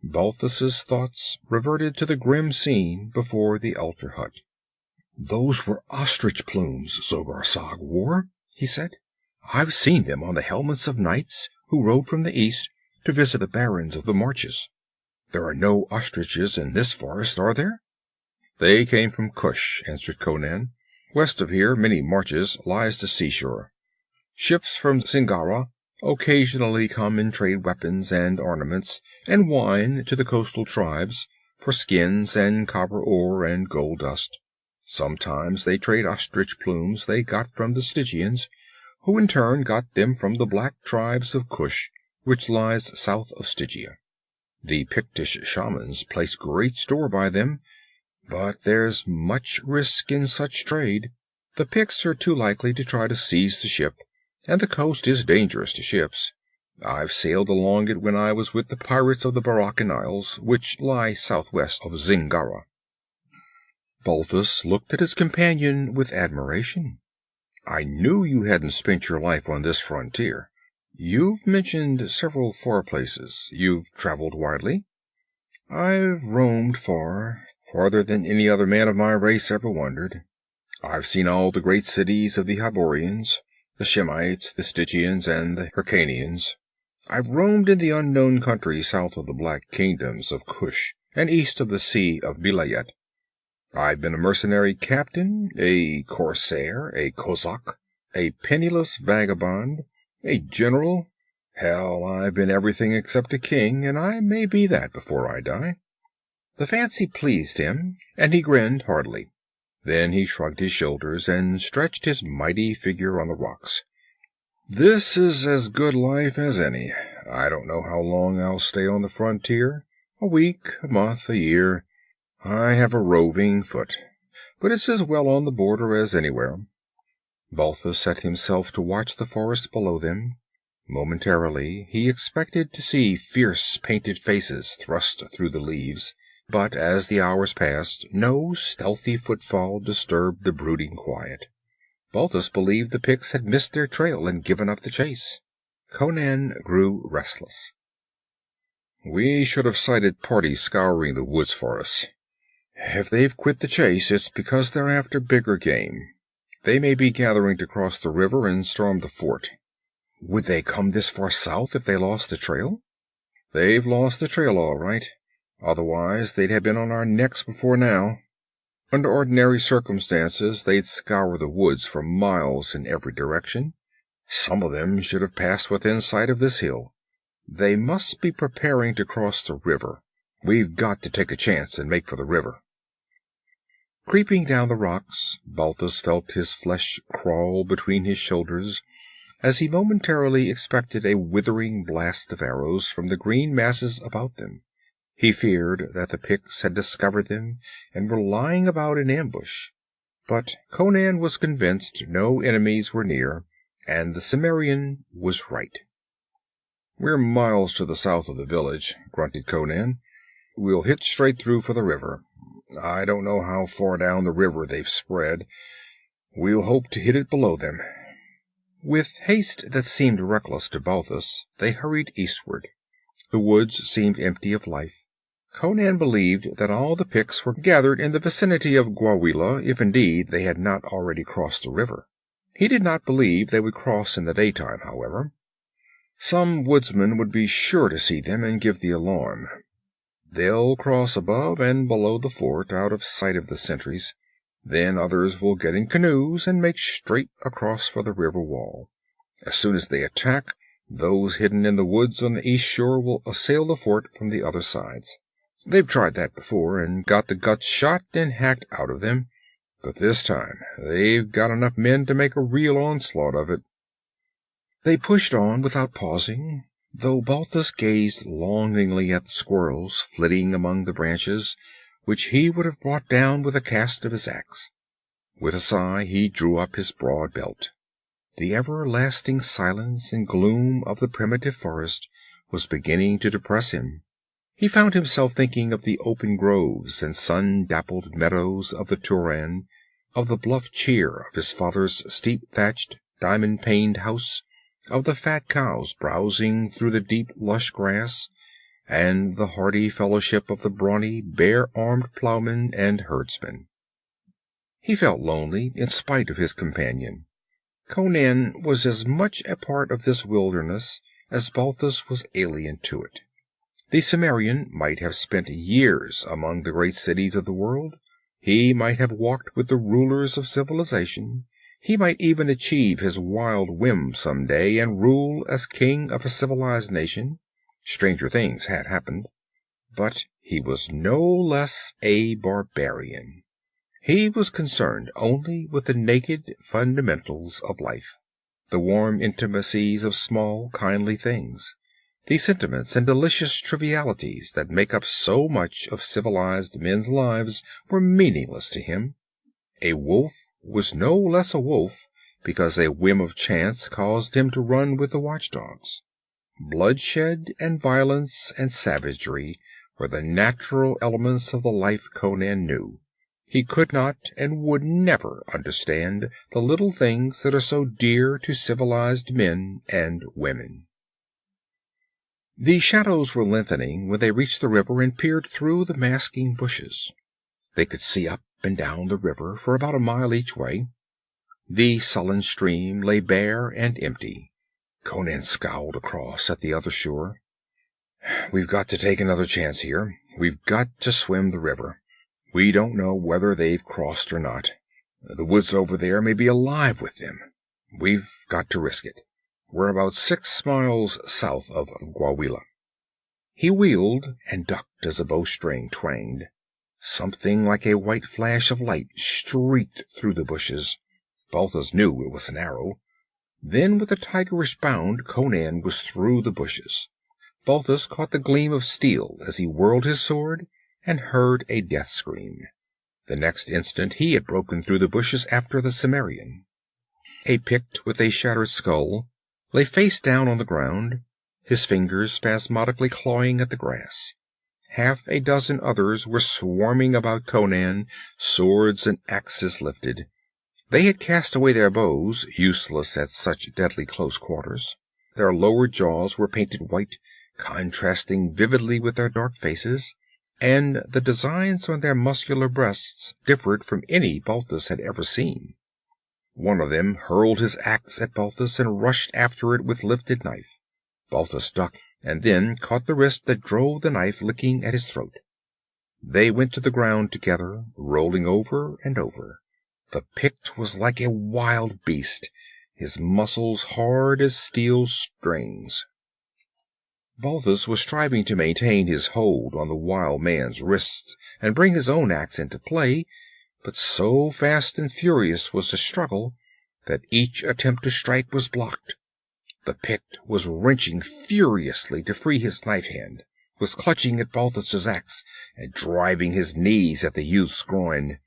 Balthus's thoughts reverted to the grim scene before the altar hut. "Those were ostrich plumes Zogar Sag wore," he said. "I've seen them on the helmets of knights who rode from the east to visit the barons of the marches. There are no ostriches in this forest, are there?" "They came from Kush," answered Conan. "West of here, many marches, lies the seashore. Ships from Zingara occasionally come and trade weapons and ornaments and wine to the coastal tribes for skins and copper ore and gold dust. Sometimes they trade ostrich plumes they got from the Stygians, who in turn got them from the black tribes of Kush, which lies south of Stygia. The Pictish shamans place great store by them, but there's much risk in such trade. The Picts are too likely to try to seize the ship, and the coast is dangerous to ships. I've sailed along it when I was with the pirates of the Barachan Isles, which lie southwest of Zingara." Balthus looked at his companion with admiration. "I knew you hadn't spent your life on this frontier. You've mentioned several far places. You've traveled widely?" "I've roamed far, farther than any other man of my race ever wandered. I've seen all the great cities of the Hyborians, the Shemites, the Stygians, and the Hyrcanians. I've roamed in the unknown country south of the Black Kingdoms of Kush and east of the Sea of Vilayet. I've been a mercenary captain, a corsair, a kozak, a penniless vagabond, a general. Hell, I've been everything except a king, and I may be that before I die." The fancy pleased him, and he grinned heartily. Then he shrugged his shoulders and stretched his mighty figure on the rocks. "This is as good life as any. I don't know how long I'll stay on the frontier. A week, a month, a year. I have a roving foot, but it's as well on the border as anywhere." Balthus set himself to watch the forest below them. Momentarily he expected to see fierce painted faces thrust through the leaves, but as the hours passed, no stealthy footfall disturbed the brooding quiet. Balthus believed the Picts had missed their trail and given up the chase. Conan grew restless. "We should have sighted parties scouring the woods for us. If they've quit the chase, it's because they're after bigger game. They may be gathering to cross the river and storm the fort." "Would they come this far south if they lost the trail?" "They've lost the trail all right. Otherwise they'd have been on our necks before now. Under ordinary circumstances they'd scour the woods for miles in every direction. Some of them should have passed within sight of this hill. They must be preparing to cross the river. We've got to take a chance and make for the river." Creeping down the rocks, Balthus felt his flesh crawl between his shoulders as he momentarily expected a withering blast of arrows from the green masses about them. He feared that the Picts had discovered them and were lying about in ambush. But Conan was convinced no enemies were near, and the Cimmerian was right. "We're miles to the south of the village," grunted Conan. "We'll hit straight through for the river. I don't know how far down the river they've spread. We'll hope to hit it below them." With haste that seemed reckless to Balthus, they hurried eastward. The woods seemed empty of life. Conan believed that all the Picts were gathered in the vicinity of Gwawela, if indeed they had not already crossed the river. He did not believe they would cross in the daytime, however. Some woodsman would be sure to see them and give the alarm. They'll cross above and below the fort, out of sight of the sentries. Then others will get in canoes and make straight across for the river wall. As soon as they attack, those hidden in the woods on the east shore will assail the fort from the other sides. They've tried that before, and got the guts shot and hacked out of them. But this time they've got enough men to make a real onslaught of it. They pushed on without pausing, though Balthus gazed longingly at the squirrels flitting among the branches, which he would have brought down with a cast of his axe. With a sigh he drew up his broad belt. The everlasting silence and gloom of the primitive forest was beginning to depress him. He found himself thinking of the open groves and sun-dappled meadows of the Turan, of the bluff cheer of his father's steep-thatched, diamond-paned house, of the fat cows browsing through the deep, lush grass, and the hearty fellowship of the brawny, bare-armed plowmen and herdsmen. He felt lonely in spite of his companion. Conan was as much a part of this wilderness as Balthus was alien to it. The Cimmerian might have spent years among the great cities of the world. He might have walked with the rulers of civilization. He might even achieve his wild whim some day and rule as king of a civilized nation. Stranger things had happened. But he was no less a barbarian. He was concerned only with the naked fundamentals of life, the warm intimacies of small, kindly things. The sentiments and delicious trivialities that make up so much of civilized men's lives were meaningless to him. A wolf was no less a wolf because a whim of chance caused him to run with the watchdogs. Bloodshed and violence and savagery were the natural elements of the life Conan knew. He could not and would never understand the little things that are so dear to civilized men and women. The shadows were lengthening when they reached the river and peered through the masking bushes. They could see up and down the river for about a mile each way. The sullen stream lay bare and empty. Conan scowled across at the other shore. "We've got to take another chance here. We've got to swim the river. We don't know whether they've crossed or not. The woods over there may be alive with them. We've got to risk it. We're about 6 miles south of Gwawela." He wheeled and ducked as a bowstring twanged. Something like a white flash of light streaked through the bushes. Balthus knew it was an arrow. Then, with a tigerish bound, Conan was through the bushes. Balthus caught the gleam of steel as he whirled his sword, and heard a death scream. The next instant he had broken through the bushes after the Cimmerian. A Pict with a shattered skull lay face down on the ground, his fingers spasmodically clawing at the grass. Half a dozen others were swarming about Conan, swords and axes lifted. They had cast away their bows, useless at such deadly close quarters. Their lower jaws were painted white, contrasting vividly with their dark faces, and the designs on their muscular breasts differed from any Balthus had ever seen. One of them hurled his axe at Balthus and rushed after it with lifted knife. Balthus ducked, and then caught the wrist that drove the knife licking at his throat. They went to the ground together, rolling over and over. The Pict was like a wild beast, his muscles hard as steel strings. Balthus was striving to maintain his hold on the wild man's wrists and bring his own axe into play, but so fast and furious was the struggle that each attempt to strike was blocked. The Pict was wrenching furiously to free his knife hand, was clutching at Balthus's axe and driving his knees at the youth's groin.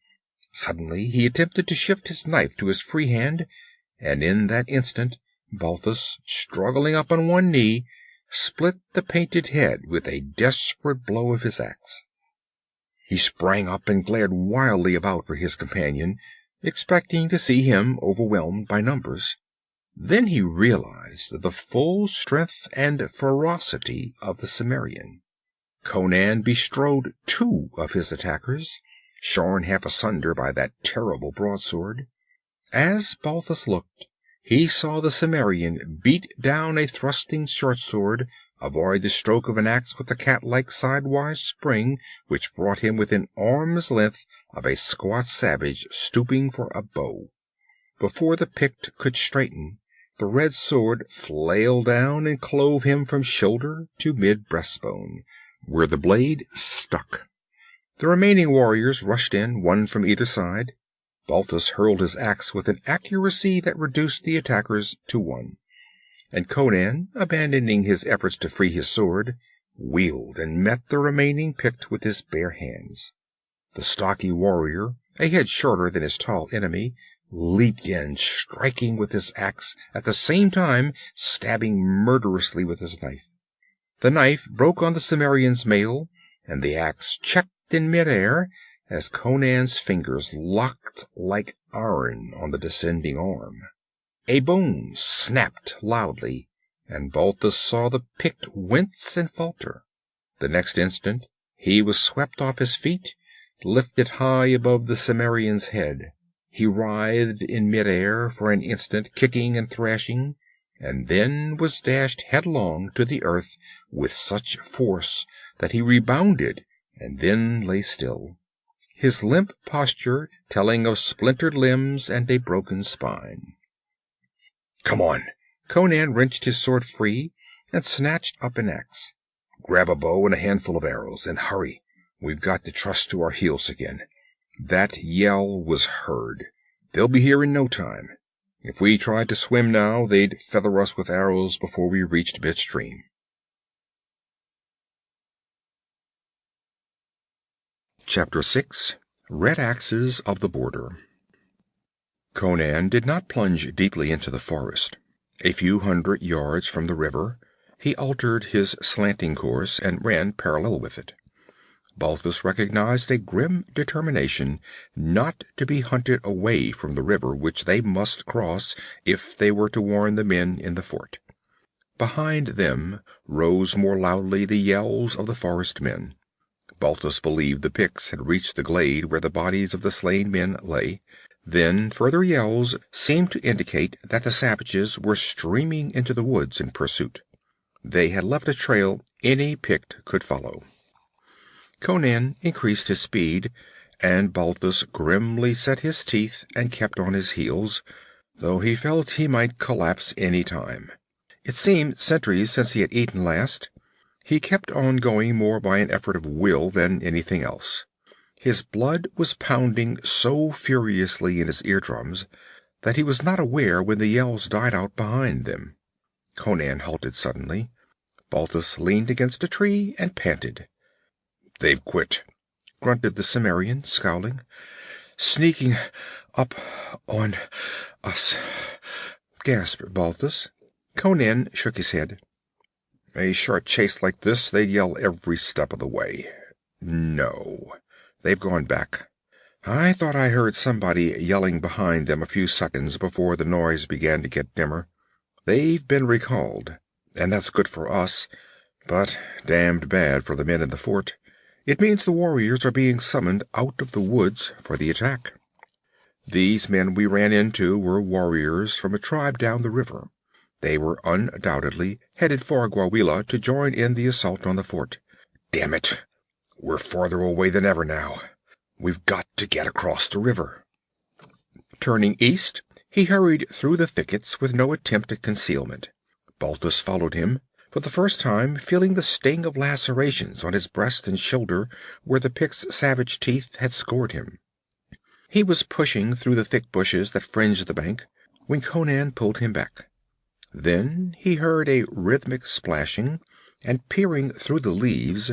Suddenly he attempted to shift his knife to his free hand, and in that instant Balthus, struggling up on one knee, split the painted head with a desperate blow of his axe. He sprang up and glared wildly about for his companion, expecting to see him overwhelmed by numbers. Then he realized the full strength and ferocity of the Cimmerian. Conan bestrode 2 of his attackers, shorn half asunder by that terrible broadsword. As Balthus looked, he saw the Cimmerian beat down a thrusting short-sword, avoid the stroke of an axe with a cat-like sidewise spring which brought him within arm's length of a squat savage stooping for a bow. Before the Pict could straighten, the red sword flailed down and clove him from shoulder to mid-breastbone, where the blade stuck. The remaining warriors rushed in, one from either side. Balthus hurled his axe with an accuracy that reduced the attackers to 1, and Conan, abandoning his efforts to free his sword, wheeled and met the remaining Pict with his bare hands. The stocky warrior, a head shorter than his tall enemy, leaped in, striking with his axe, at the same time stabbing murderously with his knife. The knife broke on the Cimmerian's mail, and the axe checked in midair as Conan's fingers locked like iron on the descending arm. A bone snapped loudly, and Balthus saw the Pict wince and falter. The next instant he was swept off his feet, lifted high above the Cimmerian's head. He writhed in midair for an instant, kicking and thrashing, and then was dashed headlong to the earth with such force that he rebounded and then lay still, his limp posture telling of splintered limbs and a broken spine. "Come on!" Conan wrenched his sword free and snatched up an axe. "Grab a bow and a handful of arrows, and hurry. We've got to trust to our heels again." That yell was heard. "They'll be here in no time. If we tried to swim now, they'd feather us with arrows before we reached midstream." Chapter 6. Red Axes of the Border. Conan did not plunge deeply into the forest. A few hundred yards from the river, he altered his slanting course and ran parallel with it. Balthus recognized a grim determination not to be hunted away from the river which they must cross if they were to warn the men in the fort. Behind them rose more loudly the yells of the forest men. Balthus believed the Picts had reached the glade where the bodies of the slain men lay. Then further yells seemed to indicate that the savages were streaming into the woods in pursuit. They had left a trail any Pict could follow. Conan increased his speed, and Balthus grimly set his teeth and kept on his heels, though he felt he might collapse any time. It seemed centuries since he had eaten last. He kept on going more by an effort of will than anything else. His blood was pounding so furiously in his eardrums that he was not aware when the yells died out behind them. Conan halted suddenly. Balthus leaned against a tree and panted. "They've quit," grunted the Cimmerian, scowling. "Sneaking up on us," gasped Balthus. Conan shook his head. "A short chase like this, they'd yell every step of the way. No, they've gone back. I thought I heard somebody yelling behind them a few seconds before the noise began to get dimmer. They've been recalled, and that's good for us, but damned bad for the men in the fort. It means the warriors are being summoned out of the woods for the attack. These men we ran into were warriors from a tribe down the river. They were undoubtedly headed for Gwawela to join in the assault on the fort. Damn it! We're farther away than ever now. We've got to get across the river." Turning east, he hurried through the thickets with no attempt at concealment. Balthus followed him, for the first time feeling the sting of lacerations on his breast and shoulder where the Pict's savage teeth had scored him. He was pushing through the thick bushes that fringed the bank when Conan pulled him back. Then he heard a rhythmic splashing, and peering through the leaves,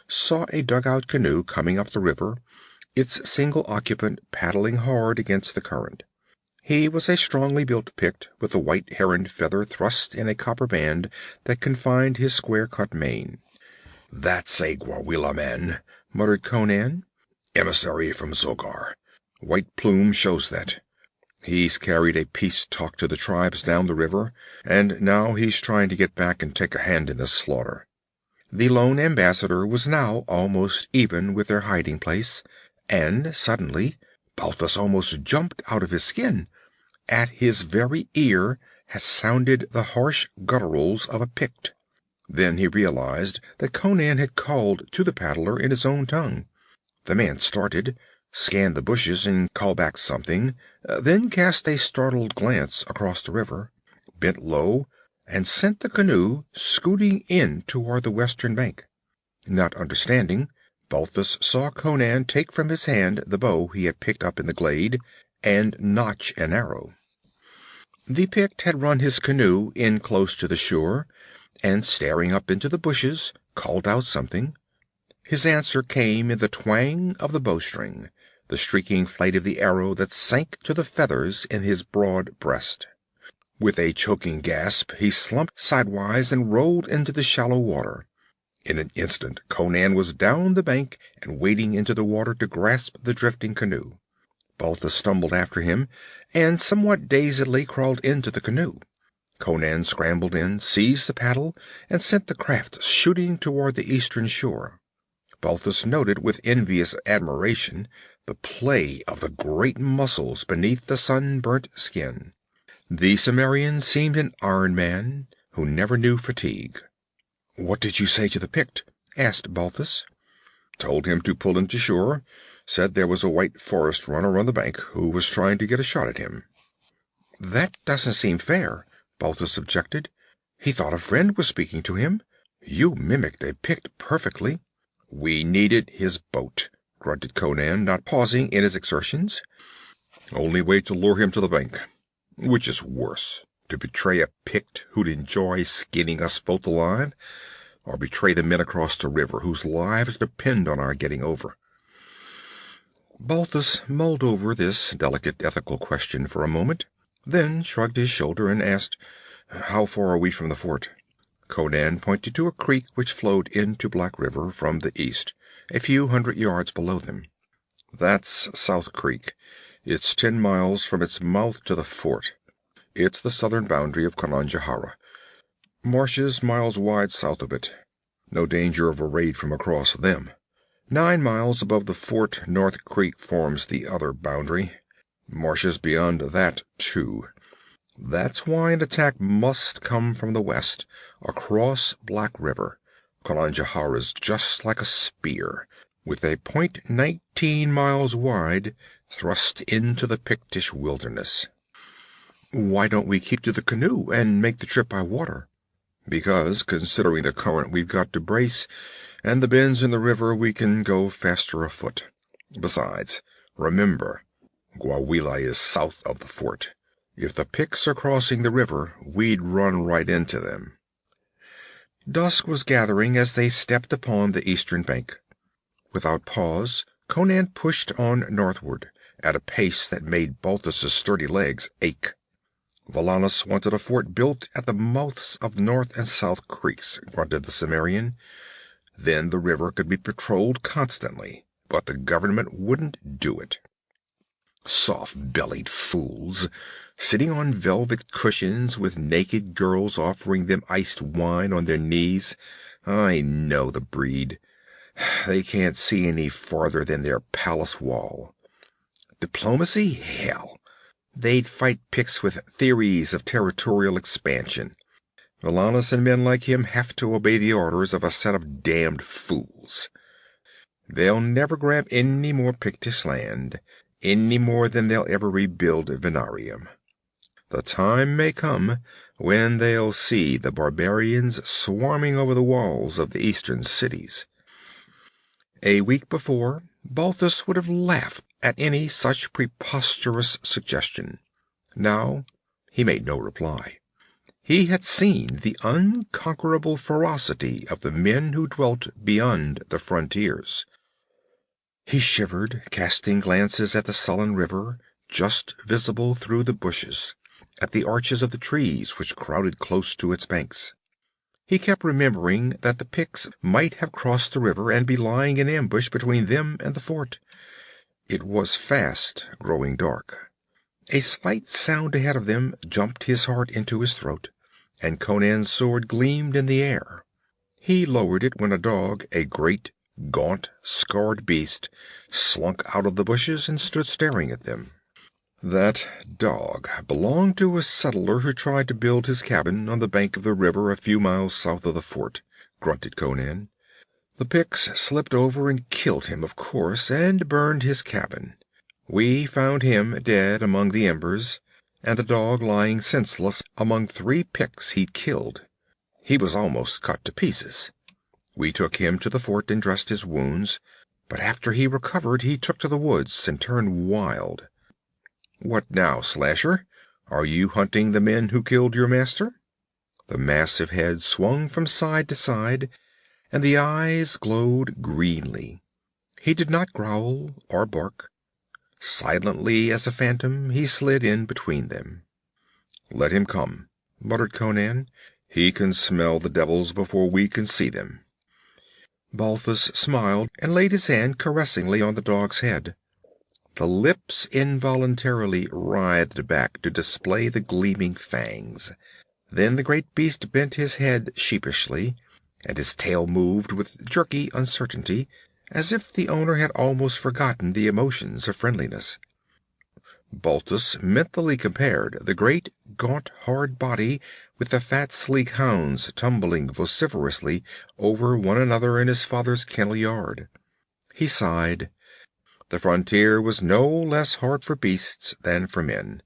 saw a dugout canoe coming up the river, its single occupant paddling hard against the current. He was a strongly built Pict with a white heron feather thrust in a copper band that confined his square-cut mane. "That's a Gwawela man," muttered Conan. "Emissary from Zogar. White plume shows that. He's carried a peace talk to the tribes down the river, and now he's trying to get back and take a hand in the slaughter." The lone ambassador was now almost even with their hiding place, and suddenly Balthus almost jumped out of his skin. At his very ear had sounded the harsh gutturals of a Pict. Then he realized that Conan had called to the paddler in his own tongue. The man started, scanned the bushes and called back something, then cast a startled glance across the river, bent low, and sent the canoe scooting in toward the western bank. Not understanding, Balthus saw Conan take from his hand the bow he had picked up in the glade, and notch an arrow. The Pict had run his canoe in close to the shore, and staring up into the bushes, called out something. His answer came in the twang of the bowstring, the streaking flight of the arrow that sank to the feathers in his broad breast. With a choking gasp, he slumped sidewise and rolled into the shallow water. In an instant Conan was down the bank and wading into the water to grasp the drifting canoe. Balthus stumbled after him, and somewhat dazedly crawled into the canoe. Conan scrambled in, seized the paddle, and sent the craft shooting toward the eastern shore. Balthus noted with envious admiration the play of the great muscles beneath the sunburnt skin. The Cimmerian seemed an iron man who never knew fatigue. "What did you say to the Pict?" asked Balthus. "Told him to pull into shore. Said there was a white forest runner on the bank who was trying to get a shot at him." "That doesn't seem fair," Balthus objected. "He thought a friend was speaking to him. You mimicked a Pict perfectly." "We needed his boat," grunted Conan, not pausing in his exertions. "Only way to lure him to the bank. Which is worse, to betray a Pict who'd enjoy skinning us both alive, or betray the men across the river whose lives depend on our getting over?" Balthus mulled over this delicate ethical question for a moment, then shrugged his shoulder and asked, "How far are we from the fort?" Conan pointed to a creek which flowed into Black River from the east, a few hundred yards below them. "That's South Creek. It's 10 miles from its mouth to the fort. It's the southern boundary of Conan. Marshes miles wide south of it. No danger of a raid from across them. 9 miles above the fort, North Creek forms the other boundary. Marshes beyond that, too. That's why an attack must come from the west, across Black River. Conan is just like a spear, with a point 19 miles wide, thrust into the Pictish wilderness." "Why don't we keep to the canoe and make the trip by water?" "Because, considering the current we've got to brace, and the bends in the river, we can go faster afoot. Besides, remember, Gwawela is south of the fort. If the Picts are crossing the river, we'd run right into them." Dusk was gathering as they stepped upon the eastern bank. Without pause, Conan pushed on northward, at a pace that made Balthus's sturdy legs ache. "Valannus wanted a fort built at the mouths of North and South Creeks," grunted the Cimmerian. "Then the river could be patrolled constantly, but the government wouldn't do it. Soft-bellied fools, sitting on velvet cushions with naked girls offering them iced wine on their knees. I know the breed. They can't see any farther than their palace wall. Diplomacy? Hell! They'd fight Picts with theories of territorial expansion. Valannus and men like him have to obey the orders of a set of damned fools. They'll never grab any more Pictish land, any more than they'll ever rebuild Venarium. The time may come when they'll see the barbarians swarming over the walls of the eastern cities." A week before, Balthus would have laughed at any such preposterous suggestion. Now he made no reply. He had seen the unconquerable ferocity of the men who dwelt beyond the frontiers. He shivered, casting glances at the sullen river, just visible through the bushes, at the arches of the trees which crowded close to its banks. He kept remembering that the Picts might have crossed the river and be lying in ambush between them and the fort. It was fast growing dark. A slight sound ahead of them jumped his heart into his throat, and Conan's sword gleamed in the air. He lowered it when a dog, a great, gaunt, scarred beast, slunk out of the bushes and stood staring at them. "That dog belonged to a settler who tried to build his cabin on the bank of the river a few miles south of the fort," grunted Conan. "The Picts slipped over and killed him, of course, and burned his cabin. We found him dead among the embers, and the dog lying senseless among 3 Picts he'd killed. He was almost cut to pieces. We took him to the fort and dressed his wounds, but after he recovered he took to the woods and turned wild. What now, Slasher? Are you hunting the men who killed your master?" The massive head swung from side to side, and the eyes glowed greenly. He did not growl or bark. Silently as a phantom, he slid in between them. "Let him come," muttered Conan. "He can smell the devils before we can see them." Balthus smiled and laid his hand caressingly on the dog's head. The lips involuntarily writhed back to display the gleaming fangs. Then the great beast bent his head sheepishly, and his tail moved with jerky uncertainty, as if the owner had almost forgotten the emotions of friendliness. Balthus mentally compared the great, gaunt, hard body with the fat, sleek hounds tumbling vociferously over one another in his father's kennel yard. He sighed. The frontier was no less hard for beasts than for men.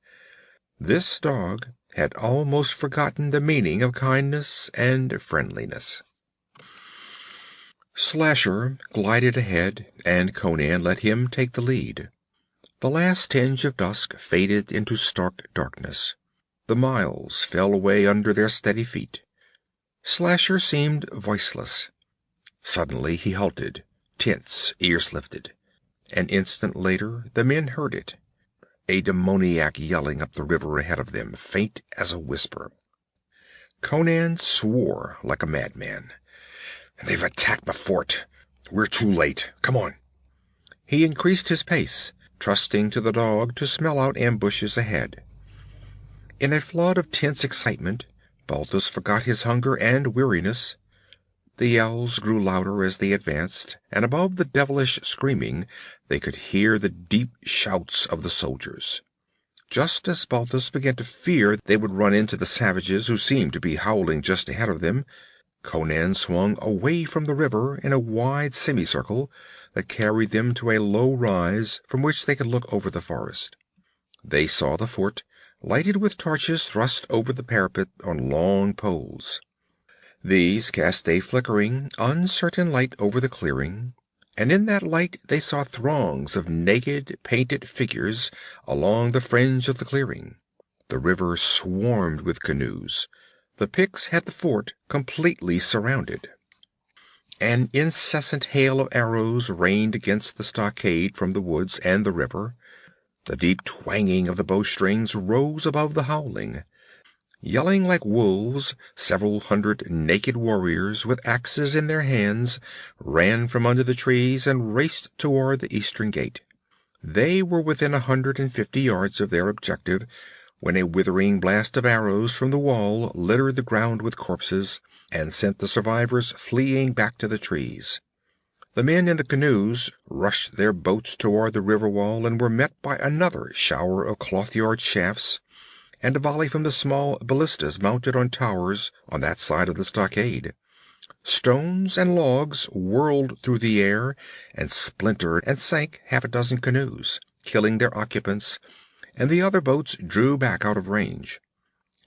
This dog had almost forgotten the meaning of kindness and friendliness. Slasher glided ahead, and Conan let him take the lead. The last tinge of dusk faded into stark darkness. The miles fell away under their steady feet. Slasher seemed voiceless. Suddenly he halted, tense, ears lifted. An instant later the men heard it. A demoniac yelling up the river ahead of them, faint as a whisper. Conan swore like a madman. "They've attacked the fort. We're too late. Come on." He increased his pace, trusting to the dog to smell out ambushes ahead. In a flood of tense excitement, Balthus forgot his hunger and weariness. The yells grew louder as they advanced, and above the devilish screaming they could hear the deep shouts of the soldiers. Just as Balthus began to fear they would run into the savages who seemed to be howling just ahead of them, Conan swung away from the river in a wide semicircle that carried them to a low rise from which they could look over the forest. They saw the fort, lighted with torches thrust over the parapet on long poles. These cast a flickering, uncertain light over the clearing, and in that light they saw throngs of naked, painted figures along the fringe of the clearing. The river swarmed with canoes. The Picts had the fort completely surrounded. An incessant hail of arrows rained against the stockade from the woods and the river. The deep twanging of the bowstrings rose above the howling. Yelling like wolves, several hundred naked warriors with axes in their hands ran from under the trees and raced toward the eastern gate. They were within 150 yards of their objective when a withering blast of arrows from the wall littered the ground with corpses and sent the survivors fleeing back to the trees. The men in the canoes rushed their boats toward the river wall and were met by another shower of cloth-yard shafts and a volley from the small ballistas mounted on towers on that side of the stockade. Stones and logs whirled through the air and splintered and sank half a dozen canoes, killing their occupants, and the other boats drew back out of range.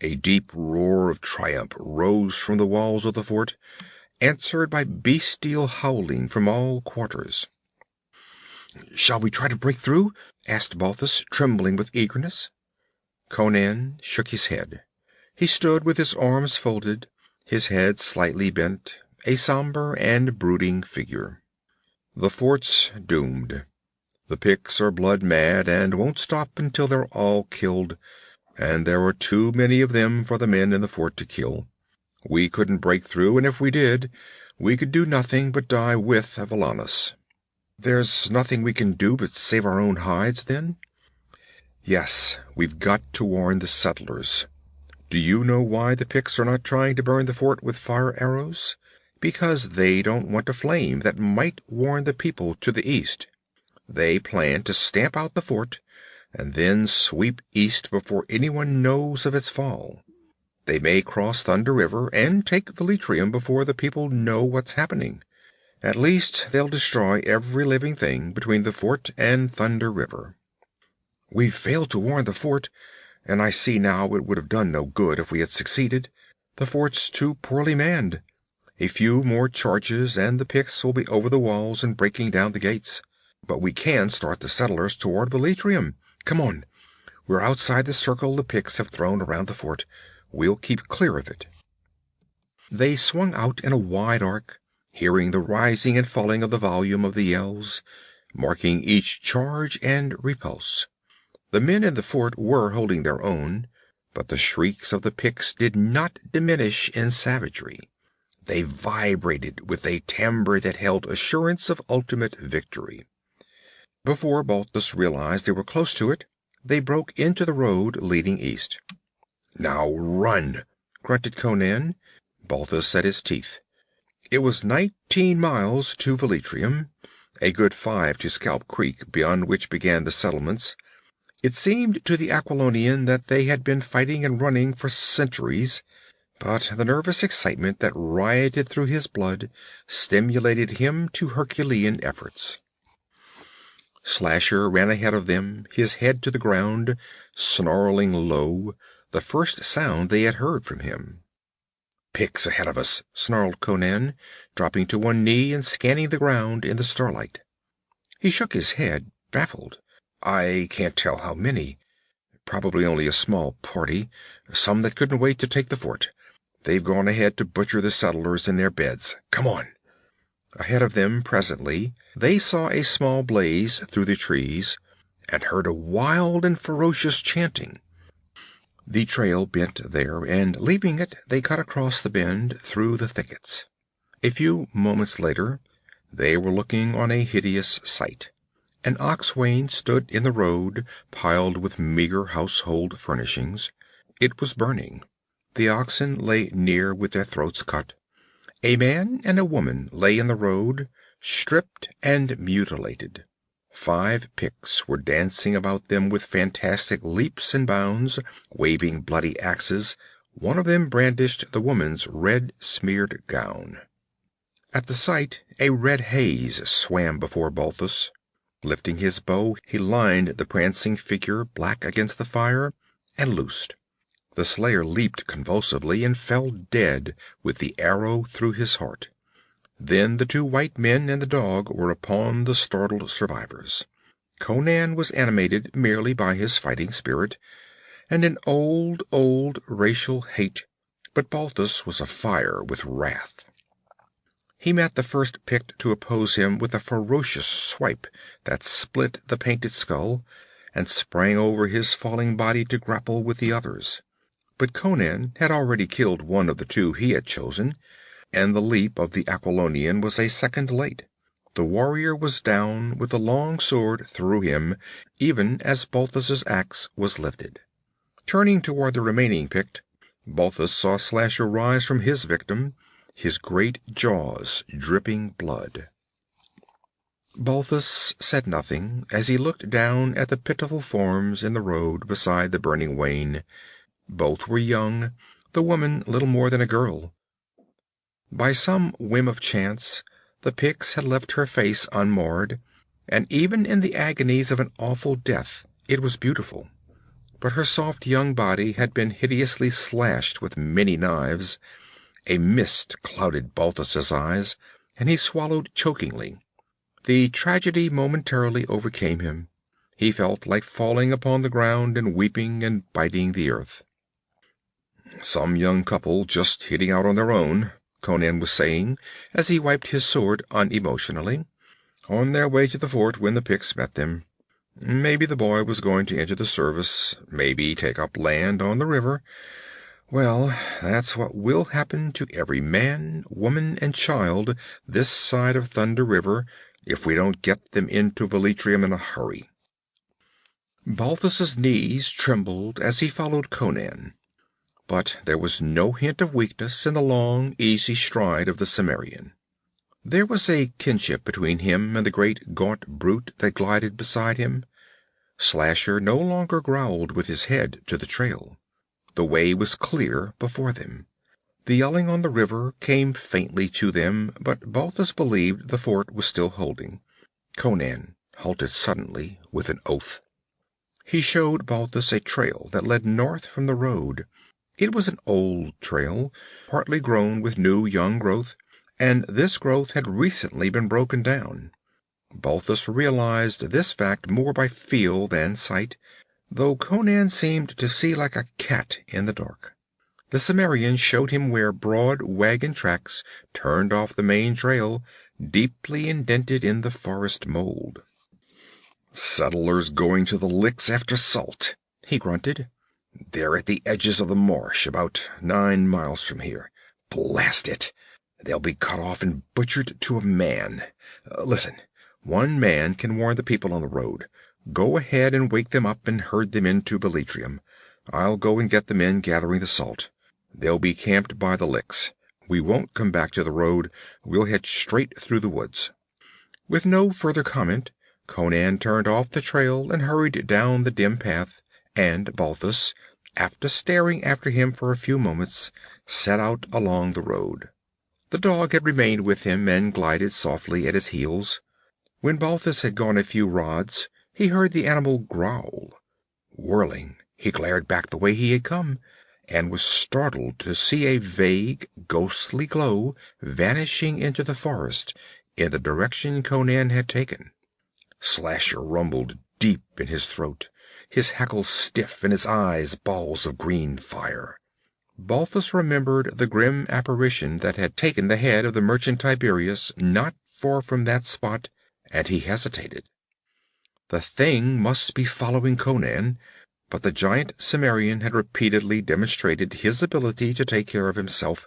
A deep roar of triumph rose from the walls of the fort, answered by bestial howling from all quarters. "Shall we try to break through?" asked Balthus, trembling with eagerness. Conan shook his head. He stood with his arms folded, his head slightly bent, a somber and brooding figure. "The fort's doomed. The Picts are blood mad and won't stop until they're all killed, and there are too many of them for the men in the fort to kill. We couldn't break through, and if we did, we could do nothing but die with Avalanis." "There's nothing we can do but save our own hides, then?" "Yes, we've got to warn the settlers. Do you know why the Picts are not trying to burn the fort with fire arrows? Because they don't want a flame that might warn the people to the east. They plan to stamp out the fort, and then sweep east before anyone knows of its fall. They may cross Thunder River and take Velitrium before the people know what's happening. At least they'll destroy every living thing between the fort and Thunder River." "We've failed to warn the fort, and I see now it would have done no good if we had succeeded. The fort's too poorly manned. A few more charges and the Picts will be over the walls and breaking down the gates. But we can start the settlers toward Velitrium. Come on. We're outside the circle the Picts have thrown around the fort. We'll keep clear of it." They swung out in a wide arc, hearing the rising and falling of the volume of the yells, marking each charge and repulse. The men in the fort were holding their own, but the shrieks of the Picts did not diminish in savagery. They vibrated with a timbre that held assurance of ultimate victory. Before Balthus realized they were close to it, they broke into the road leading east. "Now run!" grunted Conan. Balthus set his teeth. It was 19 miles to Velitrium, a good 5 to Scalp Creek, beyond which began the settlements. It seemed to the Aquilonian that they had been fighting and running for centuries, but the nervous excitement that rioted through his blood stimulated him to Herculean efforts. Slasher ran ahead of them, his head to the ground, snarling low, the first sound they had heard from him. "Picts ahead of us," snarled Conan, dropping to one knee and scanning the ground in the starlight. He shook his head, baffled. "I can't tell how many. Probably only a small party, some that couldn't wait to take the fort. They've gone ahead to butcher the settlers in their beds. Come on." Ahead of them, presently, they saw a small blaze through the trees, and heard a wild and ferocious chanting. The trail bent there, and leaving it, they cut across the bend through the thickets. A few moments later, they were looking on a hideous sight. An ox wain stood in the road, piled with meager household furnishings. It was burning. The oxen lay near with their throats cut. A man and a woman lay in the road, stripped and mutilated. 5 Picts were dancing about them with fantastic leaps and bounds, waving bloody axes. One of them brandished the woman's red-smeared gown. At the sight, a red haze swam before Balthus. Lifting his bow, he lined the prancing figure black against the fire, and loosed. The slayer leaped convulsively and fell dead with the arrow through his heart. Then the 2 white men and the dog were upon the startled survivors. Conan was animated merely by his fighting spirit and an old racial hate, but Balthus was afire with wrath. He met the first Pict to oppose him with a ferocious swipe that split the painted skull, and sprang over his falling body to grapple with the others. But Conan had already killed one of the 2 he had chosen, and the leap of the Aquilonian was a second late. The warrior was down with the long sword through him, even as Balthus's axe was lifted. Turning toward the remaining Pict, Balthus saw Slasher rise from his victim, his great jaws dripping blood. Balthus said nothing as he looked down at the pitiful forms in the road beside the burning wain. Both were young, the woman little more than a girl. By some whim of chance, the Picts had left her face unmarred, and even in the agonies of an awful death it was beautiful. But her soft young body had been hideously slashed with many knives. A mist clouded Balthus's eyes, and he swallowed chokingly. The tragedy momentarily overcame him. He felt like falling upon the ground and weeping and biting the earth. "Some young couple just hitting out on their own," Conan was saying as he wiped his sword unemotionally. "On their way to the fort when the Picts met them. Maybe the boy was going to enter the service, maybe take up land on the river. Well, that's what will happen to every man, woman, and child this side of Thunder River if we don't get them into Velitrium in a hurry." Balthus's knees trembled as he followed Conan. But there was no hint of weakness in the long, easy stride of the Cimmerian. There was a kinship between him and the great gaunt brute that glided beside him. Slasher no longer growled with his head to the trail. The way was clear before them. The yelling on the river came faintly to them, but Balthus believed the fort was still holding. Conan halted suddenly with an oath. He showed Balthus a trail that led north from the road. It was an old trail, partly grown with new young growth, and this growth had recently been broken down. Balthus realized this fact more by feel than sight, though Conan seemed to see like a cat in the dark. The Cimmerian showed him where broad wagon tracks turned off the main trail, deeply indented in the forest mold. "Settlers going to the licks after salt," he grunted. "They're at the edges of the marsh, about 9 miles from here. Blast it! They'll be cut off and butchered to a man. Listen, one man can warn the people on the road. Go ahead and wake them up and herd them into Belitrium. I'll go and get the men gathering the salt. They'll be camped by the licks. We won't come back to the road. We'll head straight through the woods." With no further comment, Conan turned off the trail and hurried down the dim path, and Balthus, after staring after him for a few moments, set out along the road. The dog had remained with him and glided softly at his heels. When Balthus had gone a few rods, he heard the animal growl. Whirling, he glared back the way he had come, and was startled to see a vague, ghostly glow vanishing into the forest in the direction Conan had taken. Slasher rumbled deep in his throat, his hackles stiff and his eyes balls of green fire. Balthus remembered the grim apparition that had taken the head of the merchant Tiberius not far from that spot, and he hesitated. The thing must be following Conan, but the giant Cimmerian had repeatedly demonstrated his ability to take care of himself,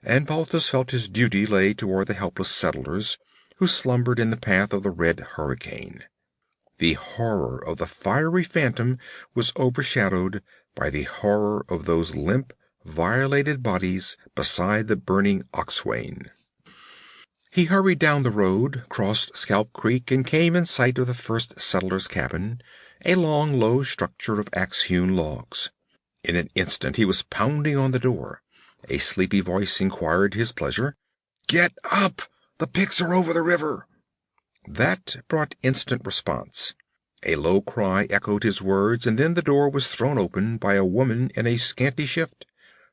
and Balthus felt his duty lay toward the helpless settlers who slumbered in the path of the red hurricane. The horror of the fiery phantom was overshadowed by the horror of those limp, violated bodies beside the burning oxwain. He hurried down the road, crossed Scalp Creek, and came in sight of the first settler's cabin, a long, low structure of axe-hewn logs. In an instant he was pounding on the door. A sleepy voice inquired his pleasure. "Get up! The Picts are over the river!" That brought instant response. A low cry echoed his words, and then the door was thrown open by a woman in a scanty shift.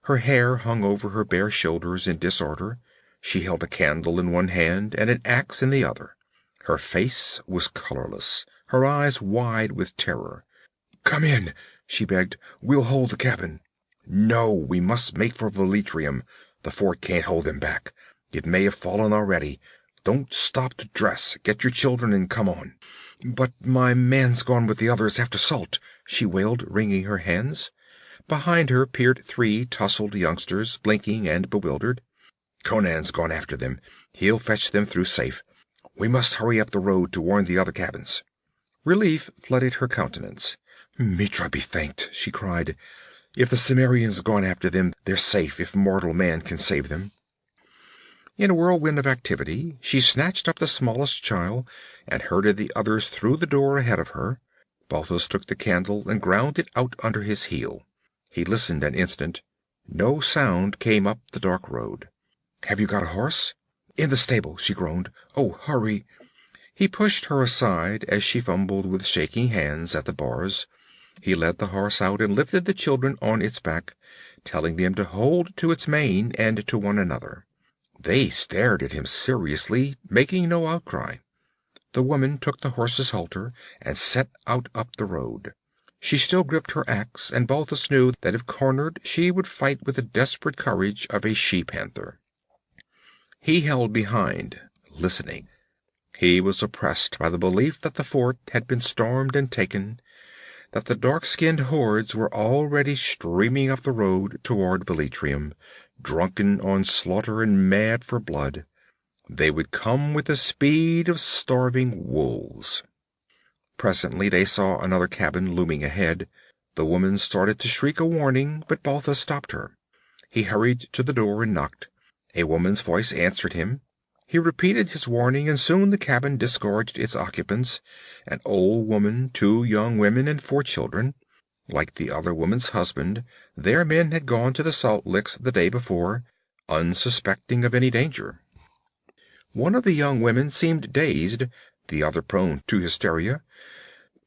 Her hair hung over her bare shoulders in disorder. She held a candle in one hand and an axe in the other. Her face was colorless, her eyes wide with terror. "Come in," she begged. "We'll hold the cabin." "No, we must make for Velitrium. The fort can't hold them back. It may have fallen already. Don't stop to dress. Get your children and come on." "But my man's gone with the others after salt," she wailed, wringing her hands. Behind her peered three tousled youngsters, blinking and bewildered. "Conan's gone after them. He'll fetch them through safe. We must hurry up the road to warn the other cabins." Relief flooded her countenance. "Mitra be thanked," she cried. "If the Cimmerian's gone after them, they're safe if mortal man can save them." In a whirlwind of activity, she snatched up the smallest child and herded the others through the door ahead of her. Balthus took the candle and ground it out under his heel. He listened an instant. No sound came up the dark road. "Have you got a horse?" "In the stable," she groaned. "Oh, hurry!" He pushed her aside as she fumbled with shaking hands at the bars. He led the horse out and lifted the children on its back, telling them to hold to its mane and to one another. They stared at him seriously, making no outcry. The woman took the horse's halter and set out up the road. She still gripped her axe, and Balthus knew that if cornered she would fight with the desperate courage of a she-panther. He held behind, listening. He was oppressed by the belief that the fort had been stormed and taken, that the dark-skinned hordes were already streaming up the road toward Velitrium, drunken on slaughter and mad for blood. They would come with the speed of starving wolves. Presently they saw another cabin looming ahead. The woman started to shriek a warning, but Balthus stopped her. He hurried to the door and knocked. A woman's voice answered him. He repeated his warning, and soon the cabin disgorged its occupants, an old woman, 2 young women, and 4 children. Like the other woman's husband, their men had gone to the salt licks the day before, unsuspecting of any danger. One of the young women seemed dazed, the other prone to hysteria.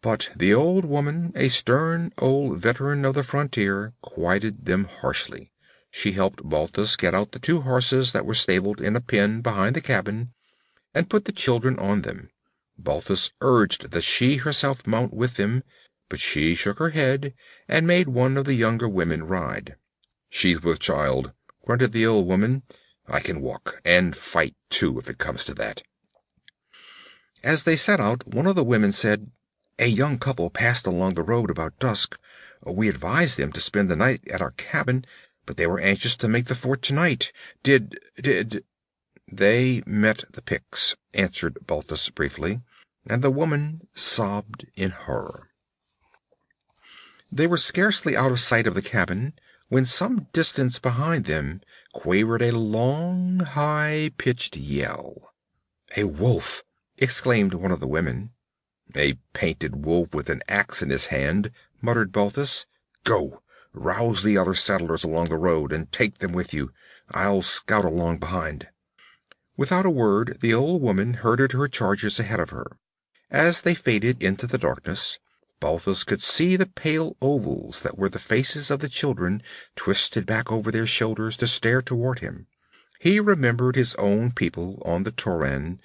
But the old woman, a stern old veteran of the frontier, quieted them harshly. She helped Balthus get out the 2 horses that were stabled in a pen behind the cabin, and put the children on them. Balthus urged that she herself mount with them, but she shook her head and made one of the younger women ride. "She's with child," grunted the old woman. "I can walk, and fight too, if it comes to that." As they set out, one of the women said, "A young couple passed along the road about dusk. We advised them to spend the night at our cabin, but they were anxious to make the fort tonight. Did "They met the Picts," answered Balthus briefly, and the woman sobbed in horror. They were scarcely out of sight of the cabin when some distance behind them quavered a long, high-pitched yell. "A wolf!" exclaimed one of the women. "A painted wolf with an axe in his hand," muttered Balthus. "Go, rouse the other settlers along the road, and take them with you. I'll scout along behind." Without a word, the old woman herded her charges ahead of her. As they faded into the darkness, Balthus could see the pale ovals that were the faces of the children twisted back over their shoulders to stare toward him. He remembered his own people on the Tauran,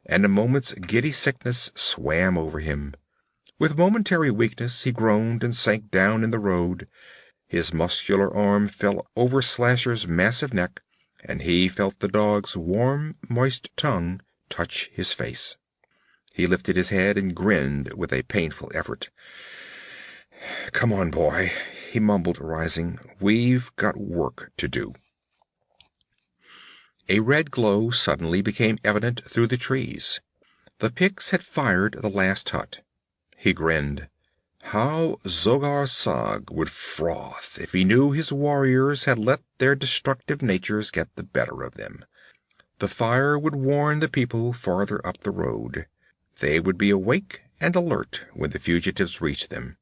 and a moment's giddy sickness swam over him. With momentary weakness he groaned and sank down in the road. His muscular arm fell over Slasher's massive neck, and he felt the dog's warm, moist tongue touch his face. He lifted his head and grinned with a painful effort. "Come on, boy," he mumbled, rising. "We've got work to do." A red glow suddenly became evident through the trees. The Picts had fired the last hut. He grinned. How Zogar Sag would froth if he knew his warriors had let their destructive natures get the better of them. The fire would warn the people farther up the road. They would be awake and alert when the fugitives reached them.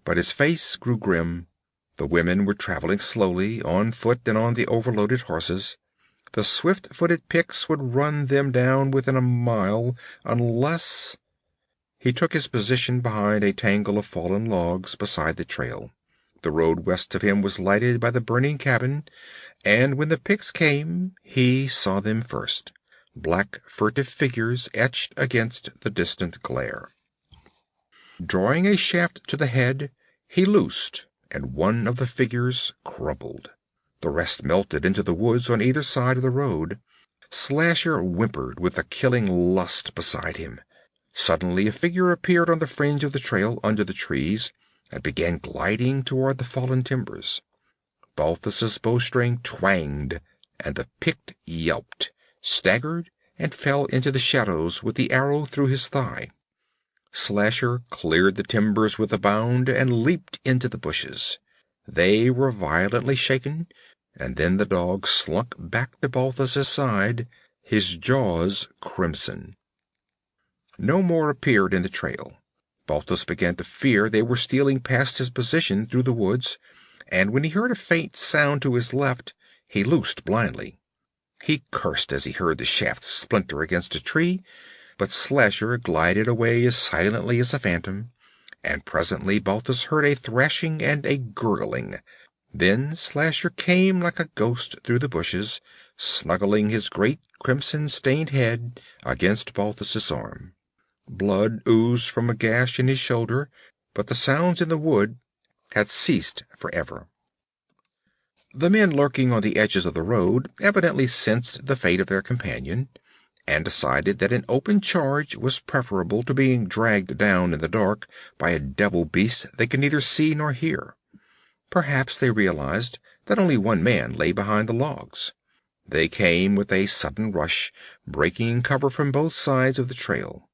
But his face grew grim. The women were traveling slowly, on foot and on the overloaded horses. The swift-footed Picts would run them down within a mile, unless... He took his position behind a tangle of fallen logs beside the trail. The road west of him was lighted by the burning cabin, and when the Picts came, he saw them first. Black, furtive figures etched against the distant glare. Drawing a shaft to the head, he loosed, and one of the figures crumpled. The rest melted into the woods on either side of the road. Slasher whimpered with the killing lust beside him. Suddenly a figure appeared on the fringe of the trail under the trees, and began gliding toward the fallen timbers. Balthus's bowstring twanged, and the Pict yelped, staggered, and fell into the shadows with the arrow through his thigh. Slasher cleared the timbers with a bound and leaped into the bushes. They were violently shaken, and then the dog slunk back to Balthus's side, his jaws crimson. No more appeared in the trail. Balthus began to fear they were stealing past his position through the woods, and when he heard a faint sound to his left, he loosed blindly. He cursed as he heard the shaft splinter against a tree, but Slasher glided away as silently as a phantom, and presently Balthus heard a thrashing and a gurgling. Then Slasher came like a ghost through the bushes, snuggling his great crimson-stained head against Balthus's arm. Blood oozed from a gash in his shoulder, but the sounds in the wood had ceased forever. The men lurking on the edges of the road evidently sensed the fate of their companion, and decided that an open charge was preferable to being dragged down in the dark by a devil beast they could neither see nor hear. Perhaps they realized that only one man lay behind the logs. They came with a sudden rush, breaking cover from both sides of the trail.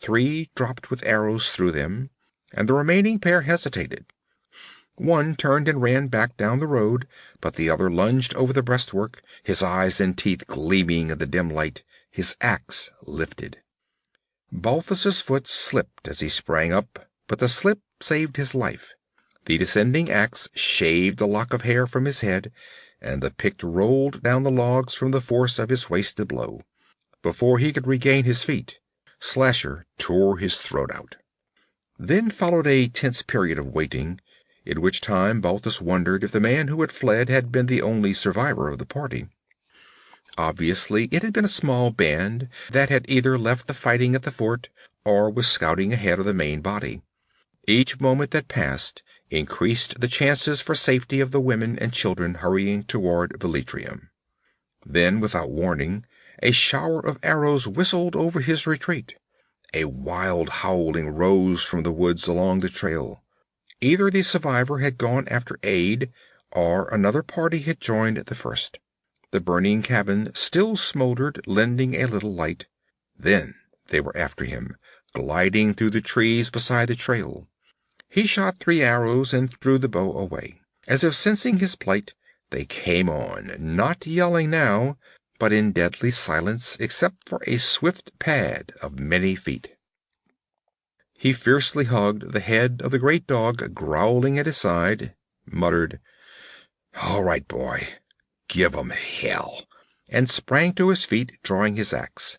3 dropped with arrows through them, and the remaining pair hesitated. One turned and ran back down the road, but the other lunged over the breastwork, his eyes and teeth gleaming in the dim light, his axe lifted. Balthus's foot slipped as he sprang up, but the slip saved his life. The descending axe shaved a lock of hair from his head, and the Pict rolled down the logs from the force of his wasted blow. Before he could regain his feet, Slasher tore his throat out. Then followed a tense period of waiting, in which time Balthus wondered if the man who had fled had been the only survivor of the party. Obviously, it had been a small band that had either left the fighting at the fort or was scouting ahead of the main body. Each moment that passed increased the chances for safety of the women and children hurrying toward Velitrium. Then, without warning, a shower of arrows whistled over his retreat. A wild howling rose from the woods along the trail. Either the survivor had gone after aid, or another party had joined the first. The burning cabin still smoldered, lending a little light. Then they were after him, gliding through the trees beside the trail. He shot 3 arrows and threw the bow away. As if sensing his plight, they came on, not yelling now, but in deadly silence except for a swift pad of many feet. He fiercely hugged the head of the great dog growling at his side, muttered, "All right, boy, give 'em hell," and sprang to his feet, drawing his axe.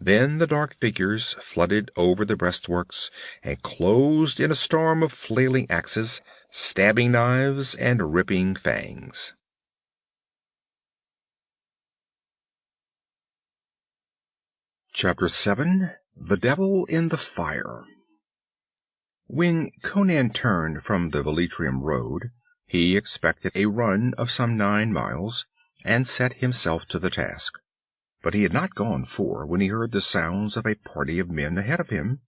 Then the dark figures flooded over the breastworks and closed in a storm of flailing axes, stabbing knives, and ripping fangs. Chapter 7. The Devil in the Fire. When Conan turned from the Velitrium road, he expected a run of some 9 miles, and set himself to the task. But he had not gone 4 when he heard the sounds of a party of men ahead of him.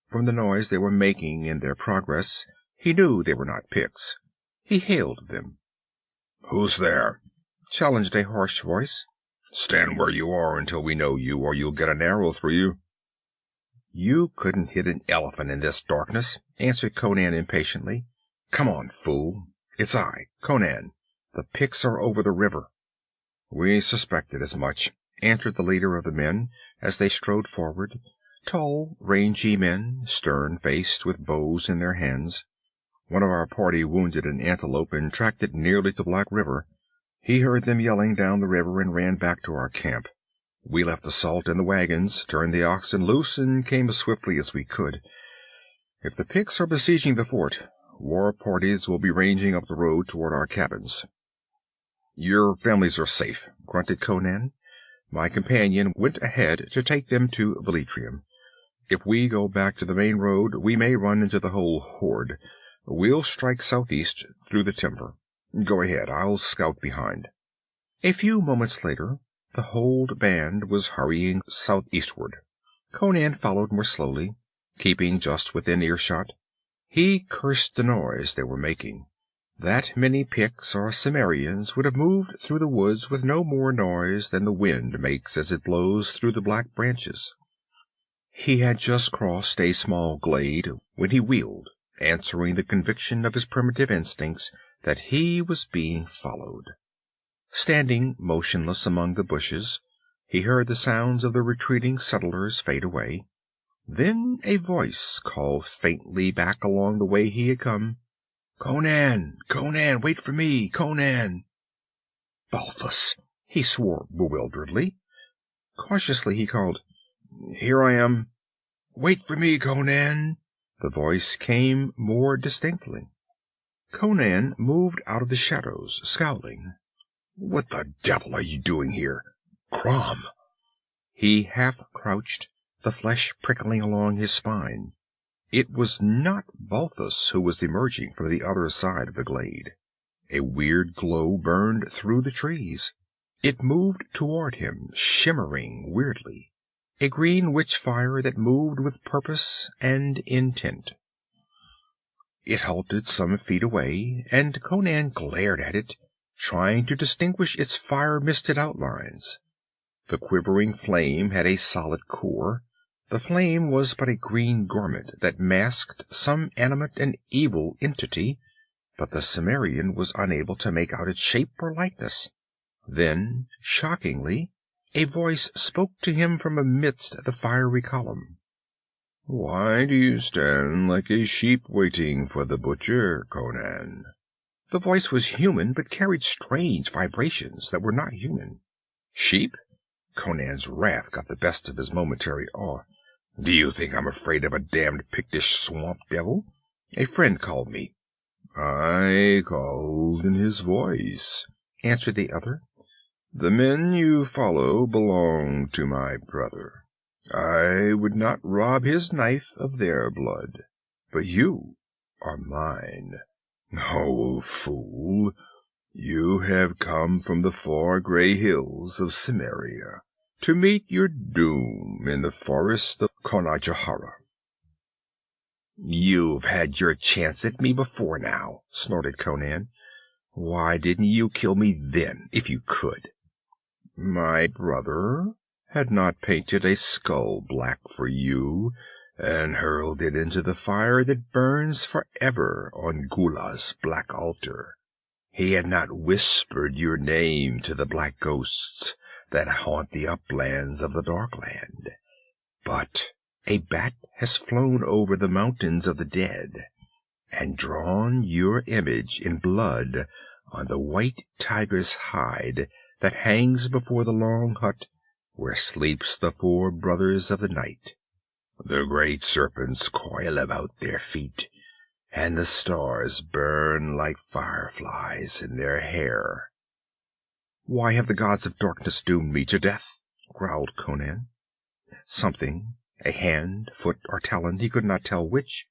From the noise they were making in their progress, he knew they were not Picts. He hailed them. "Who's there?" challenged a harsh voice. "Stand where you are until we know you, or you'll get an arrow through you." "You couldn't hit an elephant in this darkness," answered Conan impatiently. "Come on, fool. It's I, Conan. The Picts are over the river." "We suspected as much," answered the leader of the men, as they strode forward, tall, rangy men, stern-faced, with bows in their hands. "One of our party wounded an antelope and tracked it nearly to Black River. He heard them yelling down the river and ran back to our camp. We left the salt in the wagons, turned the oxen loose, and came as swiftly as we could. If the Picts are besieging the fort, war parties will be ranging up the road toward our cabins." "Your families are safe," grunted Conan. "My companion went ahead to take them to Velitrium. If we go back to the main road, we may run into the whole horde. We'll strike southeast through the timber. Go ahead, I'll scout behind." A few moments later, the whole band was hurrying southeastward. Conan followed more slowly, keeping just within earshot. He cursed the noise they were making. That many Picts or Cimmerians would have moved through the woods with no more noise than the wind makes as it blows through the black branches. He had just crossed a small glade when he wheeled, answering the conviction of his primitive instincts that he was being followed. Standing motionless among the bushes, he heard the sounds of the retreating settlers fade away. Then a voice called faintly back along the way he had come. "Conan! Conan! Wait for me! Conan!" "Balthus!" he swore bewilderedly. Cautiously he called, "Here I am." "Wait for me, Conan!" The voice came more distinctly. Conan moved out of the shadows, scowling. "What the devil are you doing here? Crom!" He half crouched, the flesh prickling along his spine. It was not Balthus who was emerging from the other side of the glade. A weird glow burned through the trees. It moved toward him, shimmering weirdly. A green witch fire that moved with purpose and intent. It halted some feet away, and Conan glared at it, trying to distinguish its fire-misted outlines. The quivering flame had a solid core. The flame was but a green garment that masked some animate and evil entity, but the Cimmerian was unable to make out its shape or likeness. Then, shockingly, a voice spoke to him from amidst the fiery column. "Why do you stand like a sheep waiting for the butcher, Conan?" The voice was human, but carried strange vibrations that were not human. "Sheep?" Conan's wrath got the best of his momentary awe. "Do you think I'm afraid of a damned Pictish swamp devil? A friend called me." "I called in his voice," answered the other. "The men you follow belong to my brother. I would not rob his knife of their blood. But you are mine. Oh, fool! You have come from the far gray hills of Cimmeria to meet your doom in the forest of Conajohara." "You've had your chance at me before now," snorted Conan. "Why didn't you kill me then, if you could?" My brother had not painted a skull black for you and hurled it into the fire that burns forever on Gula's black altar. He had not whispered your name to the black ghosts that haunt the uplands of the Darkland. But a bat has flown over the mountains of the dead and drawn your image in blood on the white tiger's hide that hangs before the long hut where sleeps the 4 brothers of the night. The great serpents coil about their feet, and the stars burn like fireflies in their hair. "Why have the gods of darkness doomed me to death?" growled Conan. Something, a hand, foot, or talon, he could not tell which,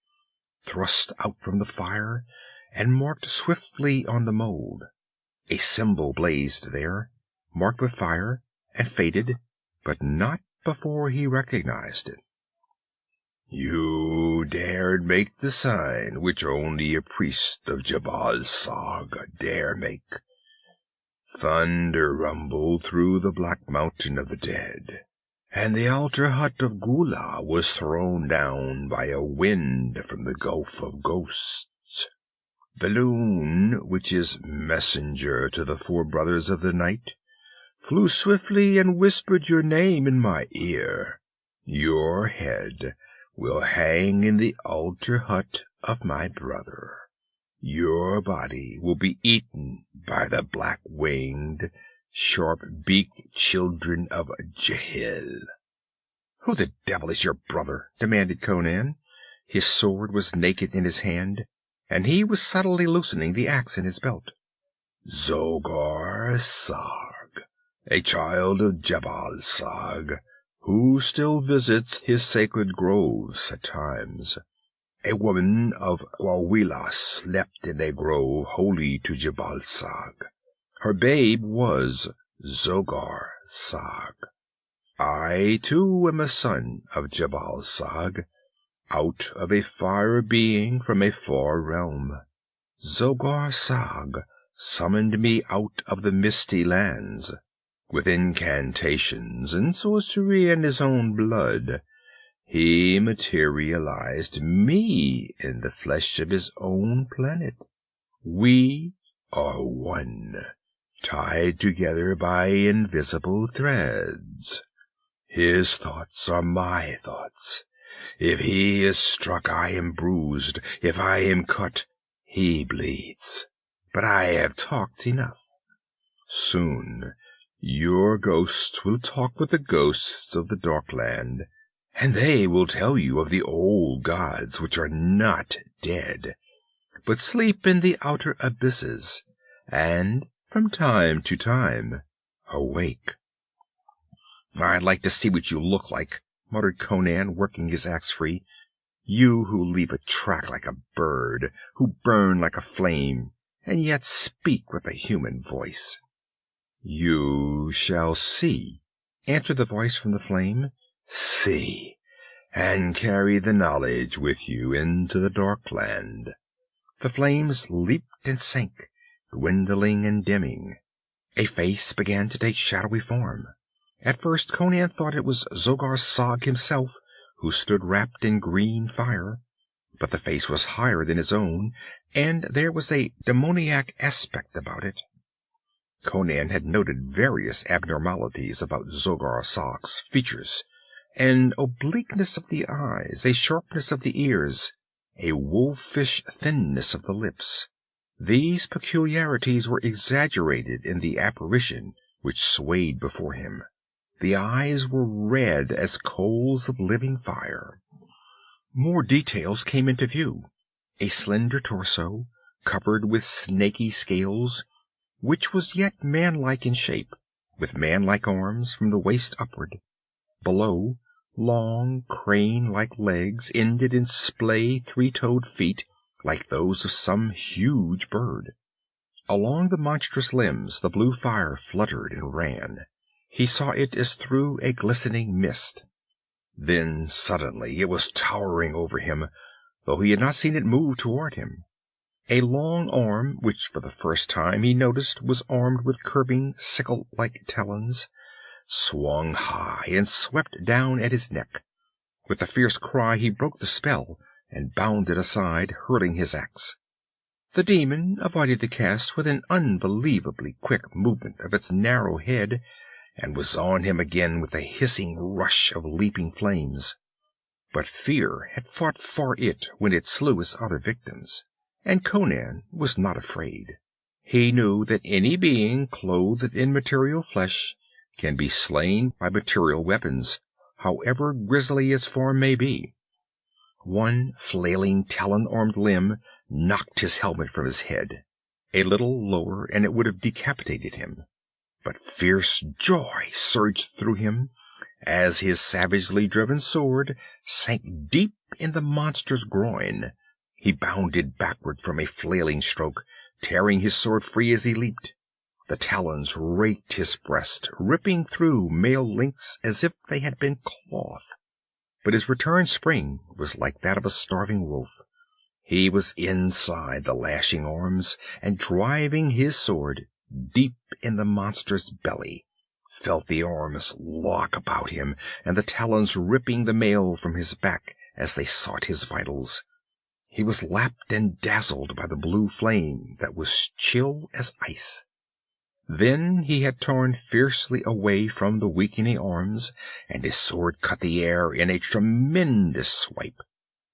thrust out from the fire and marked swiftly on the mold. A symbol blazed there, marked with fire, and faded, but not before he recognized it. "You dared make the sign which only a priest of Jabal Sag dare make. Thunder rumbled through the black mountain of the dead, and the altar hut of Gula was thrown down by a wind from the Gulf of Ghosts. The loon, which is messenger to the 4 brothers of the night, flew swiftly and whispered your name in my ear. Your head will hang in the altar hut of my brother. Your body will be eaten by the black-winged, sharp-beaked children of Jahil." "Who the devil is your brother?" demanded Conan. His sword was naked in his hand, and he was subtly loosening the axe in his belt. "Zogar Sag, a child of Jabal Sag, who still visits his sacred groves at times. A woman of Wawila slept in a grove holy to Jabal Sag. Her babe was Zogar Sag. I, too, am a son of Jabal Sag, out of a fire being from a far realm. Zogar Sag summoned me out of the misty lands. With incantations and sorcery and his own blood, he materialized me in the flesh of his own planet. We are one, tied together by invisible threads. His thoughts are my thoughts. If he is struck, I am bruised. If I am cut, he bleeds. But I have talked enough. Soon your ghosts will talk with the ghosts of the Darkland, and they will tell you of the old gods which are not dead, but sleep in the outer abysses, and from time to time awake." "I'd like to see what you look like," muttered Conan, working his axe free. "You who leave a track like a bird, who burn like a flame, and yet speak with a human voice." "You shall see," answered the voice from the flame. "See, and carry the knowledge with you into the Darkland." The flames leaped and sank, dwindling and dimming. A face began to take shadowy form. At first Conan thought it was Zogar Sag himself, who stood wrapped in green fire. But the face was higher than his own, and there was a demoniac aspect about it. Conan had noted various abnormalities about Zogar Sag's features: an obliqueness of the eyes, a sharpness of the ears, a wolfish thinness of the lips. These peculiarities were exaggerated in the apparition which swayed before him. The eyes were red as coals of living fire. More details came into view. A slender torso, covered with snaky scales, which was yet manlike in shape, with manlike arms from the waist upward. Below, long, crane-like legs ended in splay, 3-toed feet, like those of some huge bird. Along the monstrous limbs the blue fire fluttered and ran. He saw it as through a glistening mist. Then suddenly it was towering over him, though he had not seen it move toward him. A long arm, which for the first time he noticed was armed with curving sickle-like talons, swung high and swept down at his neck. With a fierce cry he broke the spell and bounded aside, hurling his axe. The demon avoided the cast with an unbelievably quick movement of its narrow head, and was on him again with a hissing rush of leaping flames. But fear had fought for it when it slew his other victims, and Conan was not afraid. He knew that any being clothed in material flesh can be slain by material weapons, however grisly its form may be. One flailing talon-armed limb knocked his helmet from his head. A little lower and it would have decapitated him. But fierce joy surged through him as his savagely driven sword sank deep in the monster's groin. He bounded backward from a flailing stroke, tearing his sword free as he leaped. The talons raked his breast, ripping through mail links as if they had been cloth. But his return spring was like that of a starving wolf. He was inside the lashing arms, and driving his sword deep in the monster's belly, felt the arms lock about him, and the talons ripping the mail from his back as they sought his vitals. He was lapped and dazzled by the blue flame that was chill as ice. Then he had torn fiercely away from the weakening arms, and his sword cut the air in a tremendous swipe.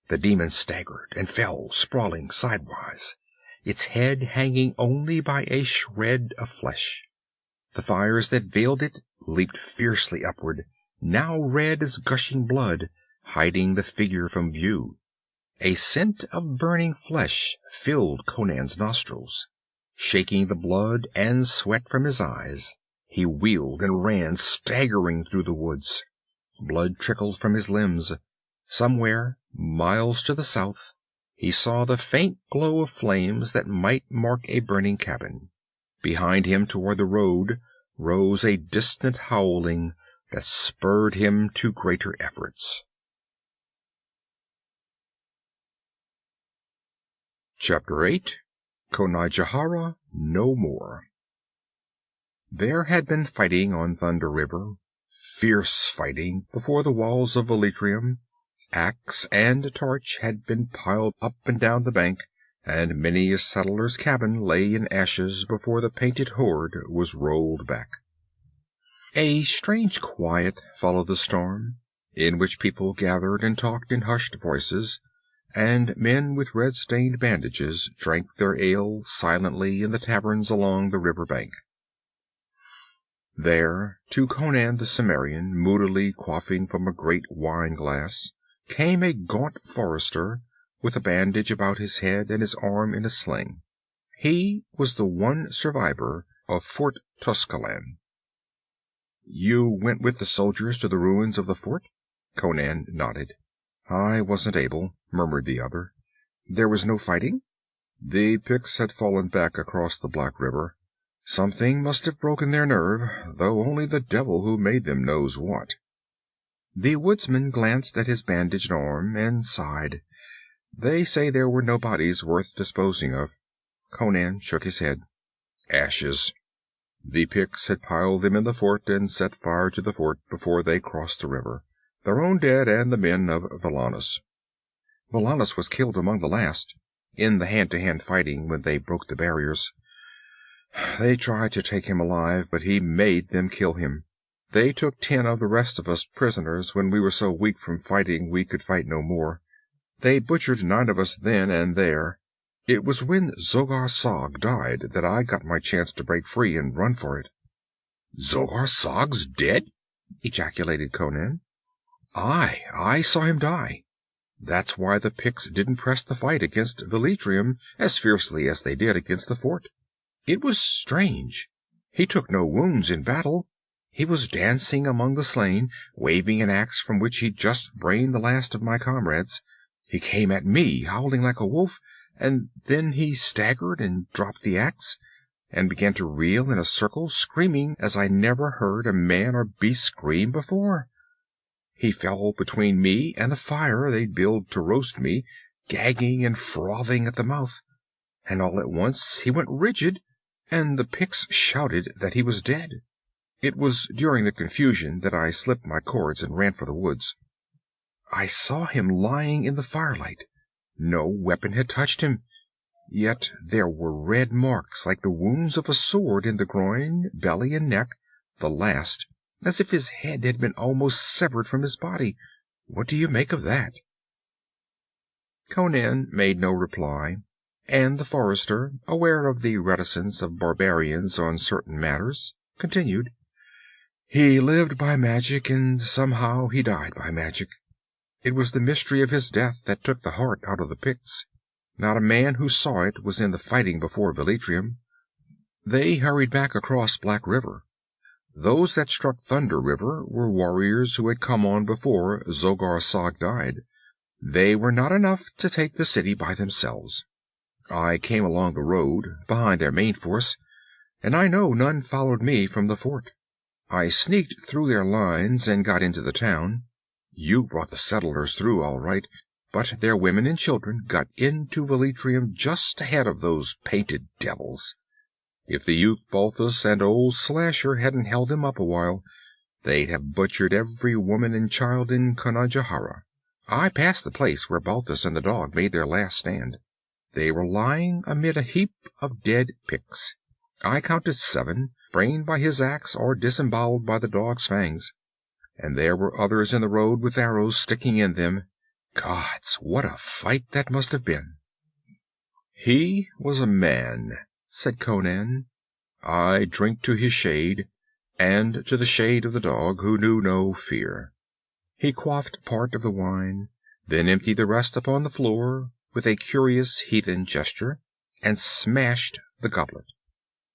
The demon staggered and fell sprawling sidewise, its head hanging only by a shred of flesh. The fires that veiled it leaped fiercely upward, now red as gushing blood, hiding the figure from view. A scent of burning flesh filled Conan's nostrils. Shaking the blood and sweat from his eyes, he wheeled and ran, staggering through the woods. Blood trickled from his limbs. Somewhere, miles to the south, he saw the faint glow of flames that might mark a burning cabin. Behind him, toward the road, rose a distant howling that spurred him to greater efforts. Chapter 8. Conajohara no more. There had been fighting on Thunder River, fierce fighting before the walls of Velitrium. Axe and torch had been piled up and down the bank, and many a settler's cabin lay in ashes before the painted horde was rolled back. A strange quiet followed the storm, in which people gathered and talked in hushed voices, and men with red-stained bandages drank their ale silently in the taverns along the river bank. There, to Conan the Cimmerian, moodily quaffing from a great wine-glass, came a gaunt forester, with a bandage about his head and his arm in a sling. He was the one survivor of Fort Tuscalan. "You went with the soldiers to the ruins of the fort?" Conan nodded. "I wasn't able," murmured the other. "There was no fighting?" "The Picts had fallen back across the Black River. Something must have broken their nerve, though only the devil who made them knows what." The woodsman glanced at his bandaged arm and sighed. "They say there were no bodies worth disposing of." Conan shook his head. "Ashes. The Picts had piled them in the fort and set fire to the fort before they crossed the river. Their own dead and the men of Valanis." "Valanis was killed among the last, in the hand-to-hand fighting when they broke the barriers. They tried to take him alive, but he made them kill him. They took 10 of the rest of us prisoners when we were so weak from fighting we could fight no more. They butchered 9 of us then and there. It was when Zogar Sag died that I got my chance to break free and run for it." "Zogar Sag's dead?" ejaculated Conan. I saw him die. That's why the Picts didn't press the fight against Velitrium as fiercely as they did against the fort. It was strange. He took no wounds in battle. He was dancing among the slain, waving an axe from which he'd just brained the last of my comrades. He came at me, howling like a wolf, and then he staggered and dropped the axe, and began to reel in a circle, screaming as I never heard a man or beast scream before. He fell between me and the fire they'd built to roast me, gagging and frothing at the mouth. and all at once he went rigid, and the Picts shouted that he was dead. It was during the confusion that I slipped my cords and ran for the woods. I saw him lying in the firelight. No weapon had touched him, yet there were red marks like the wounds of a sword in the groin, belly, and neck, the last as if his head had been almost severed from his body. What do you make of that?" Conan made no reply, and the forester, aware of the reticence of barbarians on certain matters, continued. "He lived by magic, and somehow he died by magic. It was the mystery of his death that took the heart out of the Picts. Not a man who saw it was in the fighting before Velitrium. They hurried back across Black River. Those that struck Thunder River were warriors who had come on before Zogar Sag died. They were not enough to take the city by themselves. I came along the road, behind their main force, and I know none followed me from the fort. I sneaked through their lines and got into the town. You brought the settlers through all right, but their women and children got into Velitrium just ahead of those painted devils. If the youth Balthus and old Slasher hadn't held them up a while, they'd have butchered every woman and child in Conan. I passed the place where Balthus and the dog made their last stand. They were lying amid a heap of dead Picts. I counted 7, brained by his axe or disemboweled by the dog's fangs. And there were others in the road with arrows sticking in them. Gods, what a fight that must have been!" "He was a man," said Conan. "I drink to his shade, and to the shade of the dog, who knew no fear." He quaffed part of the wine, then emptied the rest upon the floor with a curious heathen gesture, and smashed the goblet.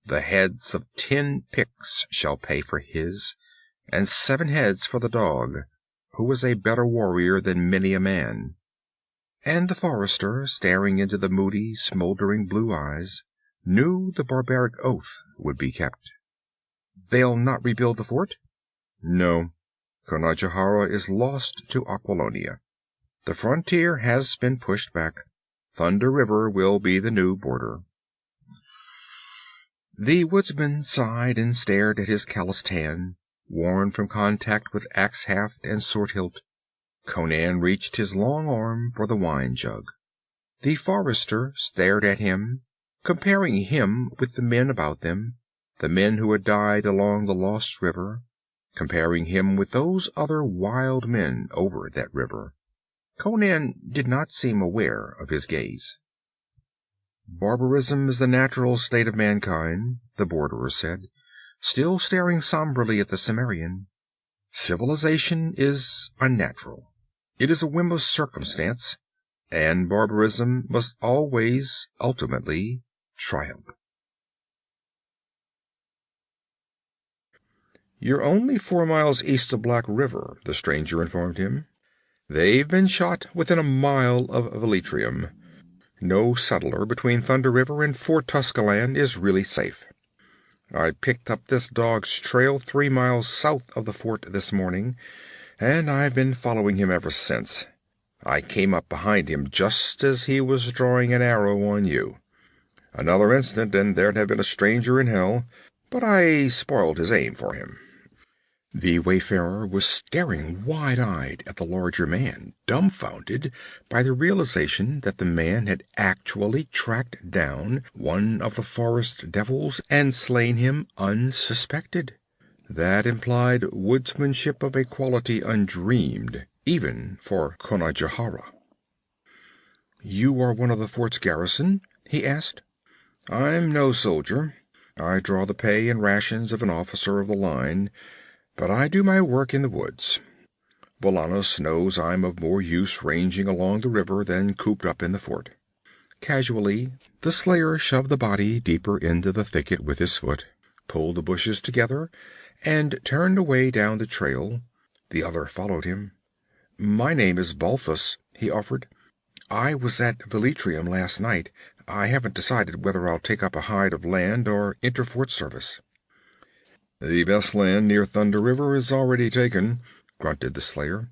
"The heads of 10 Picts shall pay for his, and 7 heads for the dog, who was a better warrior than many a man." And the forester, staring into the moody, smoldering blue eyes, knew the barbaric oath would be kept. "They'll not rebuild the fort?" "No. Conan is lost to Aquilonia. The frontier has been pushed back. Thunder River will be the new border." The woodsman sighed and stared at his calloused hand, worn from contact with axe haft and sword hilt. Conan reached his long arm for the wine jug. The forester stared at him, comparing him with the men about them, the men who had died along the lost river, comparing him with those other wild men over that river. Conan did not seem aware of his gaze. "Barbarism is the natural state of mankind," the borderer said, still staring somberly at the Cimmerian. "Civilization is unnatural. It is a whim of circumstance, and barbarism must always, ultimately, triumph." "You're only 4 miles east of Black River," the stranger informed him. "They've been shot within a mile of Velitrium. No settler between Thunder River and Fort Tuscalan is really safe. I picked up this dog's trail 3 miles south of the fort this morning, and I've been following him ever since. I came up behind him just as he was drawing an arrow on you. Another instant and there'd have been a stranger in hell, but I spoiled his aim for him." The wayfarer was staring wide-eyed at the larger man, dumbfounded by the realization that the man had actually tracked down one of the forest devils and slain him unsuspected. That implied woodsmanship of a quality undreamed, even for Conan. "You are one of the fort's garrison?" he asked. "I'm no soldier. I draw the pay and rations of an officer of the line, but I do my work in the woods. Volanus knows I'm of more use ranging along the river than cooped up in the fort." Casually, the slayer shoved the body deeper into the thicket with his foot, pulled the bushes together, and turned away down the trail. The other followed him. "My name is Balthus," he offered. "I was at Velitrium last night. I haven't decided whether I'll take up a hide of land or enter fort service." "The best land near Thunder River is already taken," grunted the slayer.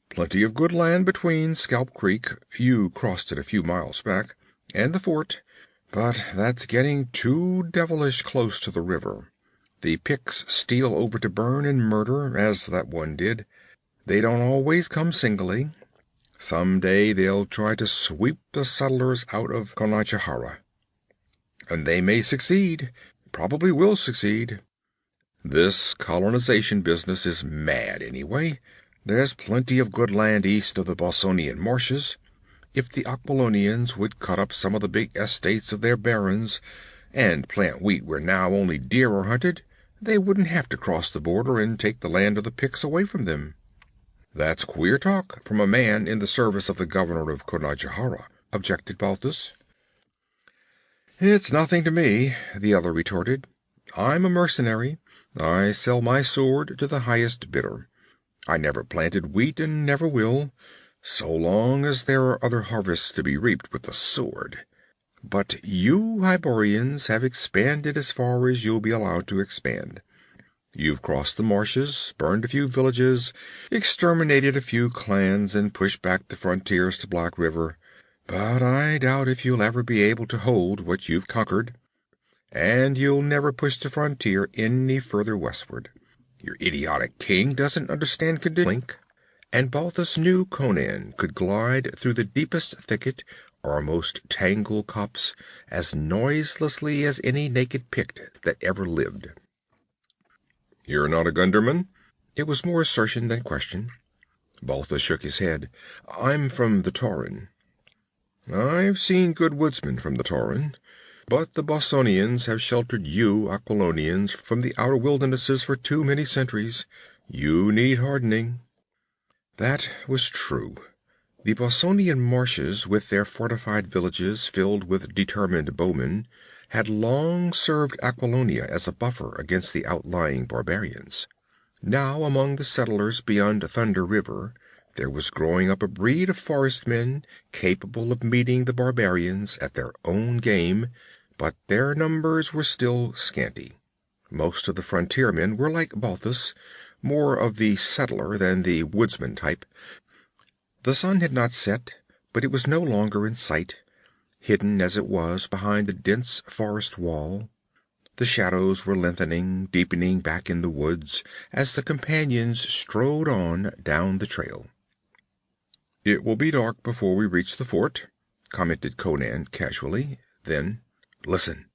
"Plenty of good land between Scalp Creek, you crossed it a few miles back, and the fort. But that's getting too devilish close to the river. The Picts steal over to burn and murder, as that one did. They don't always come singly. Some day they'll try to sweep the settlers out of Conajohara. And they may succeed. Probably will succeed. This colonization business is mad, anyway. There's plenty of good land east of the Bossonian marshes. If the Aquilonians would cut up some of the big estates of their barons, and plant wheat where now only deer are hunted, they wouldn't have to cross the border and take the land of the Picts away from them. That's queer talk from a man in the service of the governor of Conajohara, objected Balthus. It's nothing to me, the other retorted. I'm a mercenary. I sell my sword to the highest bidder. I never planted wheat and never will, so long as there are other harvests to be reaped with the sword. But you Hyborians have expanded as far as you'll be allowed to expand. You've crossed the marshes, burned a few villages, exterminated a few clans, and pushed back the frontiers to Black River. But I doubt if you'll ever be able to hold what you've conquered. And you'll never push the frontier any further westward. Your idiotic king doesn't understand conditions. And Balthus knew Conan could glide through the deepest thicket or most tangled copse as noiselessly as any naked Pict that ever lived. You're not a Gunderman? It was more assertion than question. Balthus shook his head. I'm from the Tauren. I've seen good woodsmen from the Tauren, but the Bossonians have sheltered you Aquilonians from the outer wildernesses for too many centuries. You need hardening. That was true. The Bossonian marshes, with their fortified villages filled with determined bowmen, had long served Aquilonia as a buffer against the outlying barbarians. Now, among the settlers beyond Thunder River, there was growing up a breed of forest men capable of meeting the barbarians at their own game, but their numbers were still scanty. Most of the frontiermen were like Balthus, more of the settler than the woodsman type. The sun had not set, but it was no longer in sight, hidden as it was behind the dense forest wall. The shadows were lengthening, deepening back in the woods as the companions strode on down the trail. It will be dark before we reach the fort, commented Conan casually. Then, listen.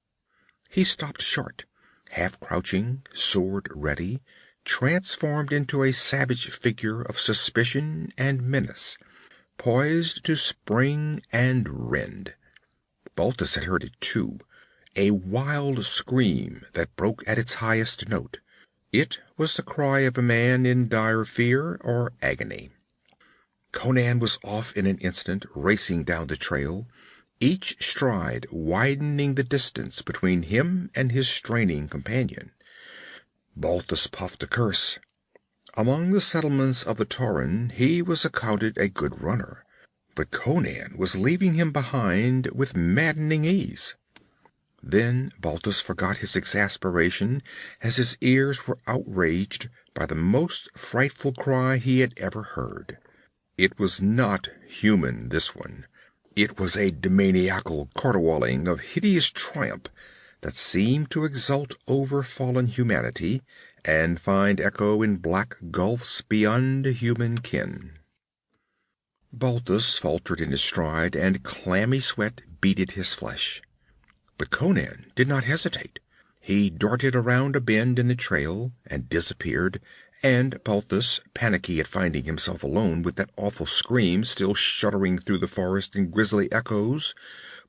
He stopped short, half crouching, sword ready, transformed into a savage figure of suspicion and menace, poised to spring and rend. Balthus had heard it too, a wild scream that broke at its highest note. It was the cry of a man in dire fear or agony. Conan was off in an instant, racing down the trail, each stride widening the distance between him and his straining companion. Balthus puffed a curse. Among the settlements of the Tauren he was accounted a good runner, but Conan was leaving him behind with maddening ease. Then Balthus forgot his exasperation as his ears were outraged by the most frightful cry he had ever heard. It was not human, this one. It was a demoniacal caterwauling of hideous triumph that seemed to exult over fallen humanity and find echo in black gulfs beyond human ken. Balthus faltered in his stride, and clammy sweat beaded his flesh. But Conan did not hesitate. He darted around a bend in the trail and disappeared, and Balthus, panicky at finding himself alone with that awful scream still shuddering through the forest in grisly echoes,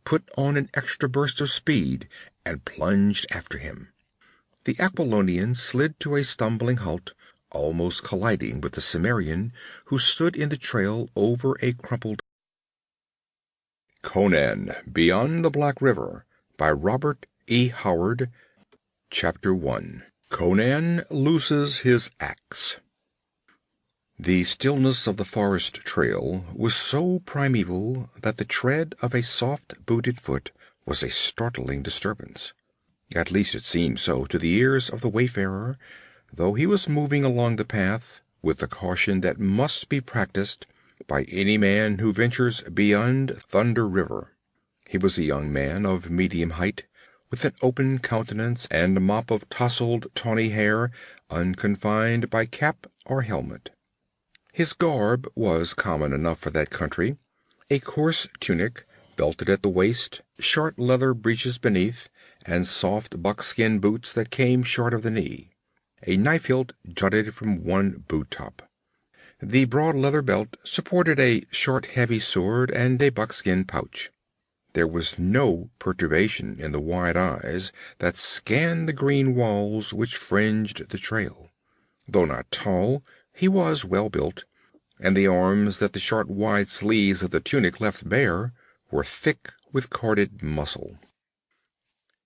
put on an extra burst of speed and plunged after him. The Aquilonian slid to a stumbling halt, almost colliding with the Cimmerian, who stood in the trail over a crumpled. Conan, Beyond the Black River, by Robert E. Howard. Chapter 1. Conan Looses His Axe. The stillness of the forest trail was so primeval that the tread of a soft-booted foot was a startling disturbance. At least it seemed so to the ears of the wayfarer, though he was moving along the path with the caution that must be practiced by any man who ventures beyond Thunder River. He was a young man of medium height, with an open countenance and a mop of tousled tawny hair, unconfined by cap or helmet. His garb was common enough for that country: a coarse tunic, belted at the waist, short leather breeches beneath, and soft buckskin boots that came short of the knee. A knife hilt jutted from one boot top. The broad leather belt supported a short heavy sword and a buckskin pouch. There was no perturbation in the wide eyes that scanned the green walls which fringed the trail. Though not tall, he was well built, and the arms that the short wide sleeves of the tunic left bare were thick with corded muscle.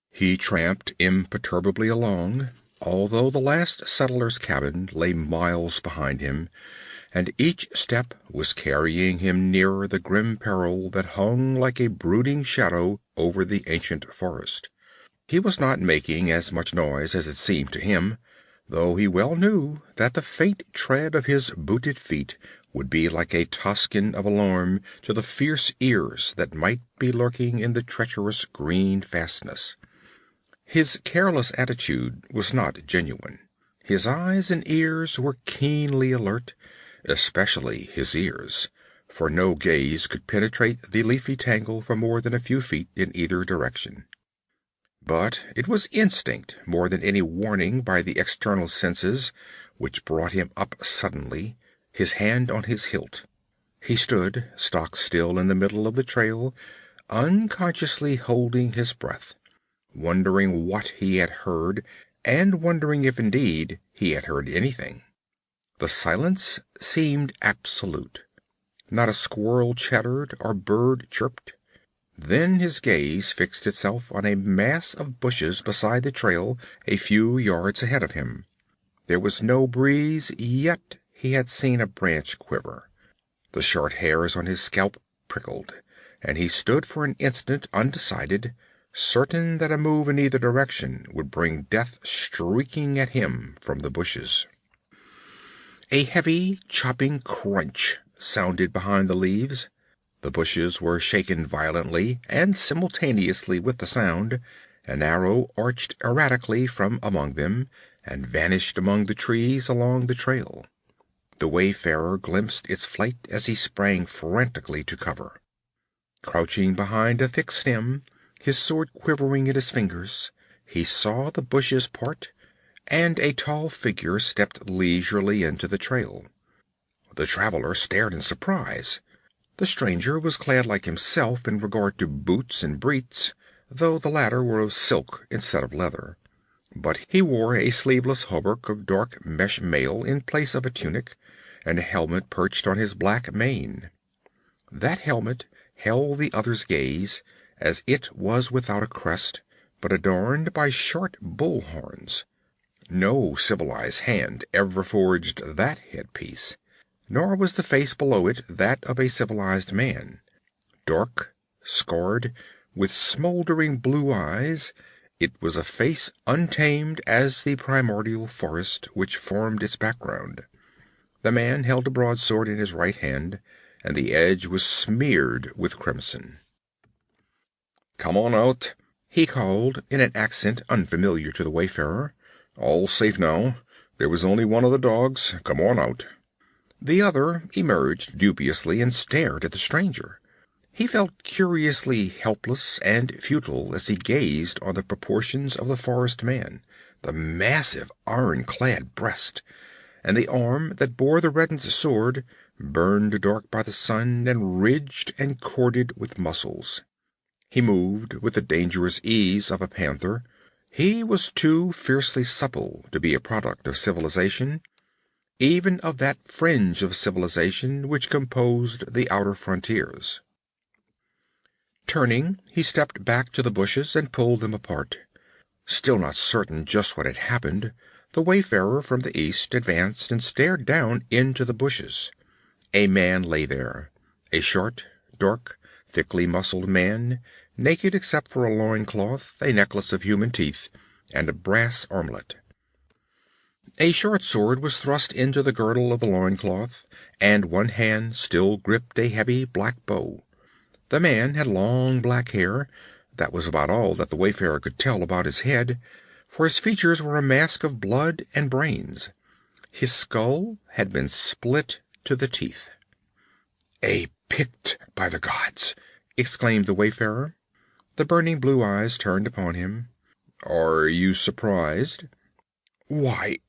He tramped imperturbably along, although the last settler's cabin lay miles behind him, and each step was carrying him nearer the grim peril that hung like a brooding shadow over the ancient forest. He was not making as much noise as it seemed to him, though he well knew that the faint tread of his booted feet would be like a tocsin of alarm to the fierce ears that might be lurking in the treacherous green fastness. His careless attitude was not genuine. His eyes and ears were keenly alert, especially his ears, for no gaze could penetrate the leafy tangle for more than a few feet in either direction. But it was instinct more than any warning by the external senses which brought him up suddenly, his hand on his hilt. He stood stock still in the middle of the trail, unconsciously holding his breath, wondering what he had heard, and wondering if indeed he had heard anything. The silence seemed absolute. Not a squirrel chattered or bird chirped. Then his gaze fixed itself on a mass of bushes beside the trail a few yards ahead of him. There was no breeze, yet he had seen a branch quiver. The short hairs on his scalp prickled, and he stood for an instant undecided, certain that a move in either direction would bring death streaking at him from the bushes. A heavy, chopping crunch sounded behind the leaves. The bushes were shaken violently, and simultaneously with the sound, an arrow arched erratically from among them, and vanished among the trees along the trail. The wayfarer glimpsed its flight as he sprang frantically to cover. Crouching behind a thick stem, his sword quivering in his fingers, he saw the bushes part, and a tall figure stepped leisurely into the trail. The traveler stared in surprise. The stranger was clad like himself in regard to boots and breeks, though the latter were of silk instead of leather. But he wore a sleeveless hauberk of dark mesh mail in place of a tunic, and a helmet perched on his black mane. That helmet held the other's gaze, as it was without a crest, but adorned by short bull horns. No civilized hand ever forged that headpiece, nor was the face below it that of a civilized man. Dark, scarred, with smoldering blue eyes, it was a face untamed as the primordial forest which formed its background. The man held a broadsword in his right hand, and the edge was smeared with crimson. "Come on out," he called in an accent unfamiliar to the wayfarer. "All safe now. There was only one of the dogs. Come on out." The other emerged dubiously and stared at the stranger. He felt curiously helpless and futile as he gazed on the proportions of the forest man, the massive iron-clad breast, and the arm that bore the reddened sword, burned dark by the sun and ridged and corded with muscles. He moved with the dangerous ease of a panther. He was too fiercely supple to be a product of civilization, even of that fringe of civilization which composed the outer frontiers. Turning, he stepped back to the bushes and pulled them apart. Still not certain just what had happened, the wayfarer from the east advanced and stared down into the bushes. A man lay there, a short, dark, thickly muscled man, naked except for a loincloth, a necklace of human teeth, and a brass armlet. A short sword was thrust into the girdle of the loincloth, and one hand still gripped a heavy black bow. The man had long black hair. That was about all that the wayfarer could tell about his head, for his features were a mask of blood and brains. His skull had been split to the teeth. "A Pict, by the gods!" exclaimed the wayfarer. The burning blue eyes turned upon him. "Are you surprised?" "Why,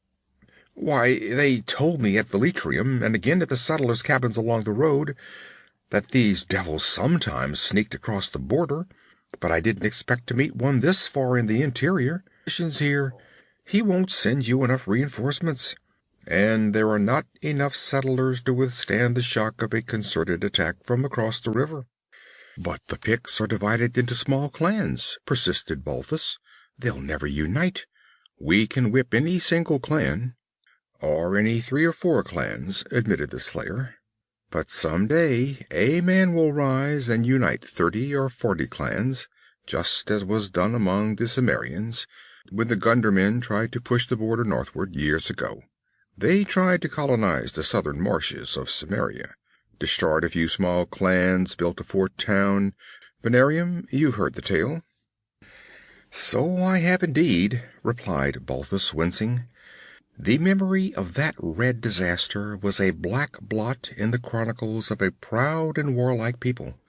they told me at Velitrium, and again at the settlers' cabins along the road, that these devils sometimes sneaked across the border, but I didn't expect to meet one this far in the interior. Here, he won't send you enough reinforcements, and there are not enough settlers to withstand the shock of a concerted attack from across the river." "But the Picts are divided into small clans," persisted Balthus. "They'll never unite. We can whip any single clan." "Or any 3 or 4 clans," admitted the slayer. "But some day a man will rise and unite 30 or 40 clans, just as was done among the Cimmerians, when the Gundermen tried to push the border northward years ago. They tried to colonize the southern marshes of Cimmeria, destroyed a few small clans, built a fort town. Venarium, you've heard the tale." "So I have indeed," replied Balthus, wincing. The memory of that red disaster was a black blot in the chronicles of a proud and warlike people.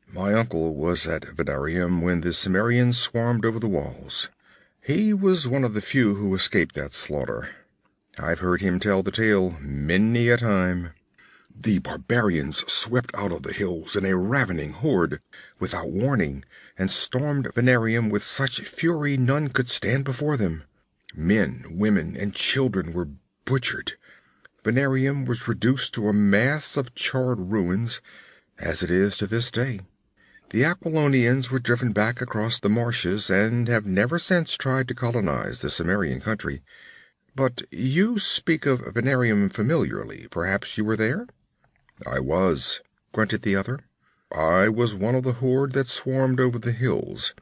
"My uncle was at Venarium when the Cimmerians swarmed over the walls. He was one of the few who escaped that slaughter. I've heard him tell the tale many a time. The barbarians swept out of the hills in a ravening horde, without warning, and stormed Venarium with such fury none could stand before them. Men, women, and children were butchered. Venarium was reduced to a mass of charred ruins, as it is to this day. The Aquilonians were driven back across the marshes, and have never since tried to colonize the Cimmerian country. But you speak of Venarium familiarly. Perhaps you were there?" "I was," grunted the other. "I was one of the horde that swarmed over the hills.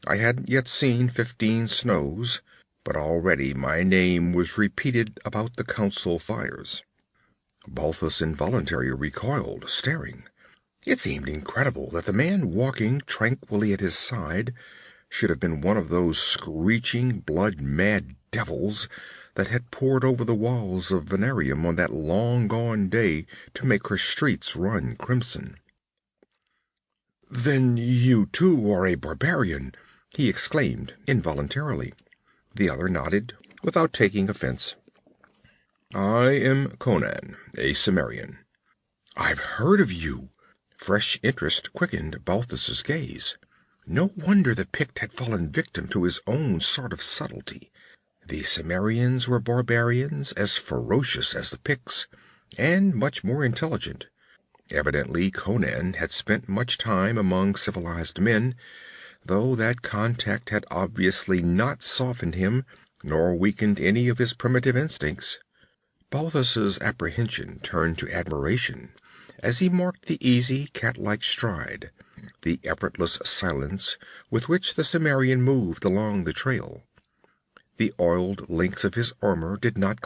I hadn't yet seen 15 snows, but already my name was repeated about the council fires." Balthus involuntarily recoiled, staring. It seemed incredible that the man walking tranquilly at his side should have been one of those screeching, blood-mad devils that had poured over the walls of Venarium on that long-gone day to make her streets run crimson. "Then you, too, are a barbarian!" he exclaimed involuntarily. The other nodded, without taking offense. "I am Conan, a Cimmerian." "I've heard of you." Fresh interest quickened Balthus's gaze. No wonder the Pict had fallen victim to his own sort of subtlety. The Cimmerians were barbarians as ferocious as the Picts, and much more intelligent. Evidently Conan had spent much time among civilized men, though that contact had obviously not softened him, nor weakened any of his primitive instincts. Balthus's apprehension turned to admiration as he marked the easy, cat-like stride, the effortless silence with which the Cimmerian moved along the trail. The oiled links of his armor did not